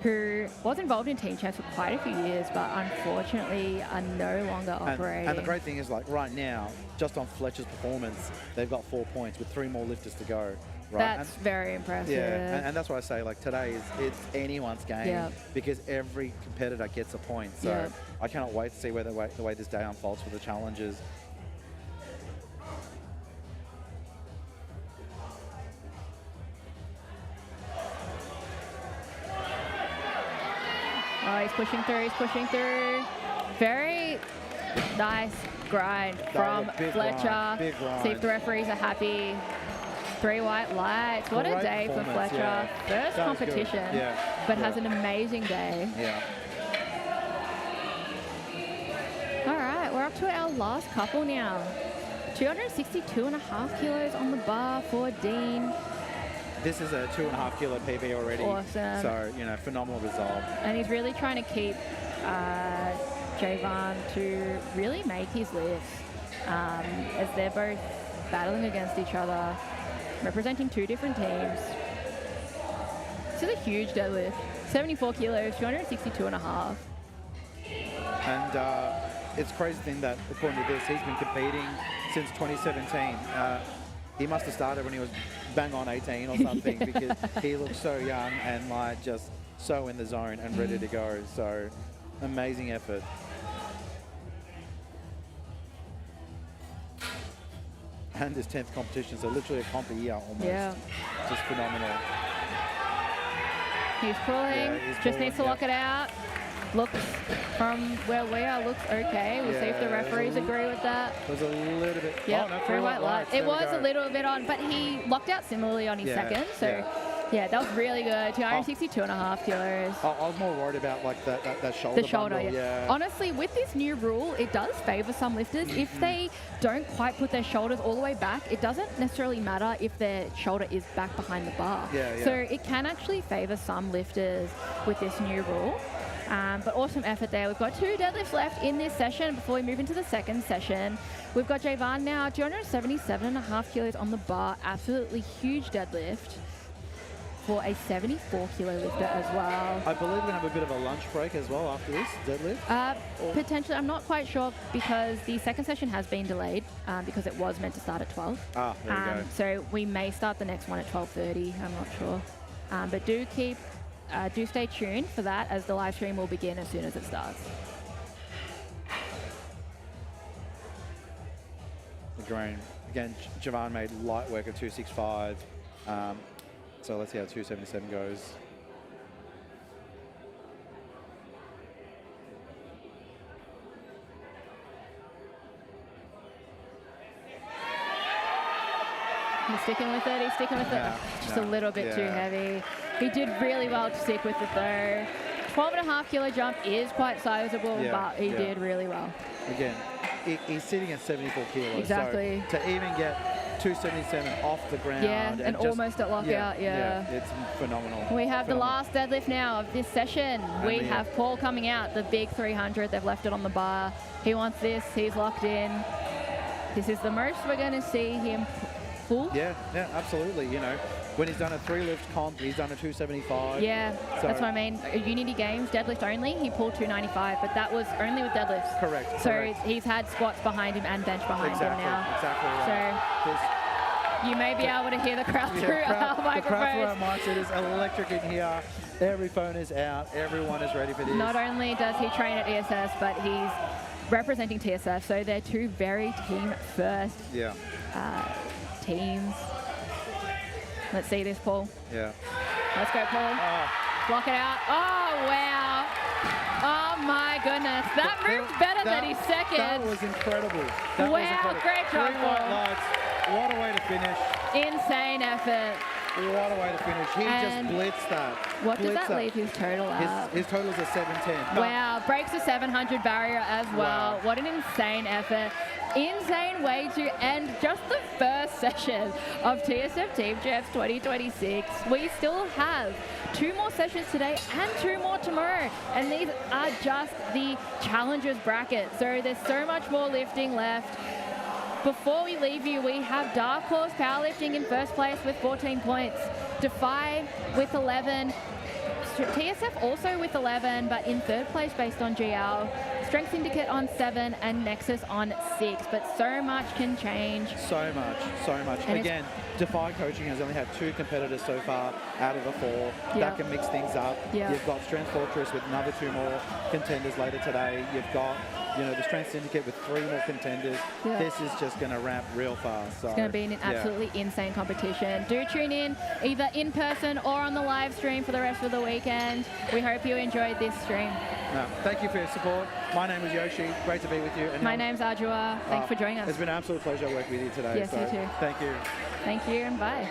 who was involved in Team Champs for quite a few years, but unfortunately are no longer operating. And the great thing is, like right now, just on Fletcher's performance, they've got 4 points with 3 more lifters to go. Right? That's very impressive. Yeah, and that's why I say, like, today it's anyone's game Yeah. because every competitor gets a point. So Yeah. I cannot wait to see where the way this day unfolds for the challenges. Oh, he's pushing through. Very nice grind from big Fletcher. grind, big grind. See if the referees are happy. 3 white lights. What a Great day for performance, Fletcher. yeah. First That was good. competition, Yeah, but yeah. has an amazing day. Yeah. All right, we're up to our last couple now. 262.5 kilos on the bar for Dean. This is a 2.5 kilo PB already. Awesome. So, you know, phenomenal result. And he's really trying to keep Javon to really make his lifts as they're both battling against each other, representing 2 different teams. This is a huge deadlift. 74 kilos, 262.5. And it's a crazy thing that, according to this, he's been competing since 2017. He must have started when he was bang on 18 or something because he looks so young and like just so in the zone and ready to go. So amazing effort. And his 10th competition, so literally a comp a year almost. Yeah. Just phenomenal. He's pulling, Yeah, he's just pulling, needs to yeah. lock it out. Looks from where we are, looks okay. We'll see if the Yeah, referees agree with that. It was a little bit. Yeah, oh, no, 3 white lights. There It we was go. a little bit on, but he locked out similarly on his Yeah, second. So, yeah, that was really good. 262.5 kilos. I was more worried about like that shoulder. The shoulder, bundle, yeah. Honestly, with this new rule, it does favour some lifters. If they don't quite put their shoulders all the way back, it doesn't necessarily matter if their shoulder is back behind the bar. Yeah, yeah. So it can actually favour some lifters with this new rule. But awesome effort there. We've got 2 deadlifts left in this session before we move into the second session. We've got Javon now, 277.5 kilos on the bar. Absolutely huge deadlift for a 74 kilo lifter as well. I believe we're going to have a bit of a lunch break as well after this deadlift. Potentially, I'm not quite sure because the second session has been delayed because it was meant to start at 12. There we go. So we may start the next one at 12:30. I'm not sure, but do stay tuned for that as the live stream will begin as soon as it starts. Again, Javon made light work of 265. So let's see how 277 goes. He's sticking with it. He's sticking with Yeah, it. Just no, a little bit too yeah. heavy. He did really well to stick with it though. 12.5 kilo jump is quite sizable, Yeah, but he yeah. did really well. Again, he's sitting at 74 kilos. Exactly. So to even get 277 off the ground. Yeah, and just- almost at lockout, yeah. It's phenomenal. We have the Phenomenal. last deadlift now of this session. We we- have Paul coming out, the big 300. They've left it on the bar. He wants this. He's locked in. This is the most we're going to see him pull. Yeah, absolutely. You know, when he's done a 3-lift comp, he's done a 275. Yeah, So- that's what I mean. Unity Games, deadlift only, he pulled 295, but that was only with deadlifts. Correct. So correct. he's had squats behind him and bench behind Exactly. him now. Exactly right. So you may be able to hear the crowd through our The crowd through microphones. our mics, it is electric in here. Every phone is out. Everyone is ready for this. Not only does he train at ESS, but he's representing TSF, so they're two very team-first Yeah, teams. Let's see this, Paul. yeah. Let's go, Paul. Block it out. Oh, wow. Oh, my goodness. That moved better than his second. That was incredible. That was Wow, incredible. great job, 3 white Paul. lights. What a way to finish. Insane effort. What a way to finish. He And just blitzed that. What does Blitzed that leave his total at? His total is a 710. But Wow, breaks the 700 barrier as well. Wow. What an insane effort. Insane way to end just the first session of TSF Team Champs 2026. We still have 2 more sessions today and 2 more tomorrow. And these are just the challengers bracket. So there's so much more lifting left. Before we leave you, we have Dark Horse Powerlifting in first place with 14 points. Defy with 11. TSF also with 11, but in third place based on GL. Strength Syndicate on 7 and Nexus on 6. But so much can change. so much, so much. And Again, Defy Coaching has only had 2 competitors so far out of the 4. Yeah. That can mix things up. Yeah. You've got Strength Fortress with another 2 more contenders later today. You've got, the Strength Syndicate with 3 more contenders. Yeah. This is just going to ramp real fast. So, It's going to be an absolutely insane competition. Do tune in either in person or on the live stream for the rest of the weekend. We hope you enjoyed this stream. No, thank you for your support. My name is Yoshi. Great to be with you. And My name's Ajua. Thanks for joining us. It's been an absolute pleasure working with you today. Yes, you too. Thank you. Thank you and bye. Bye.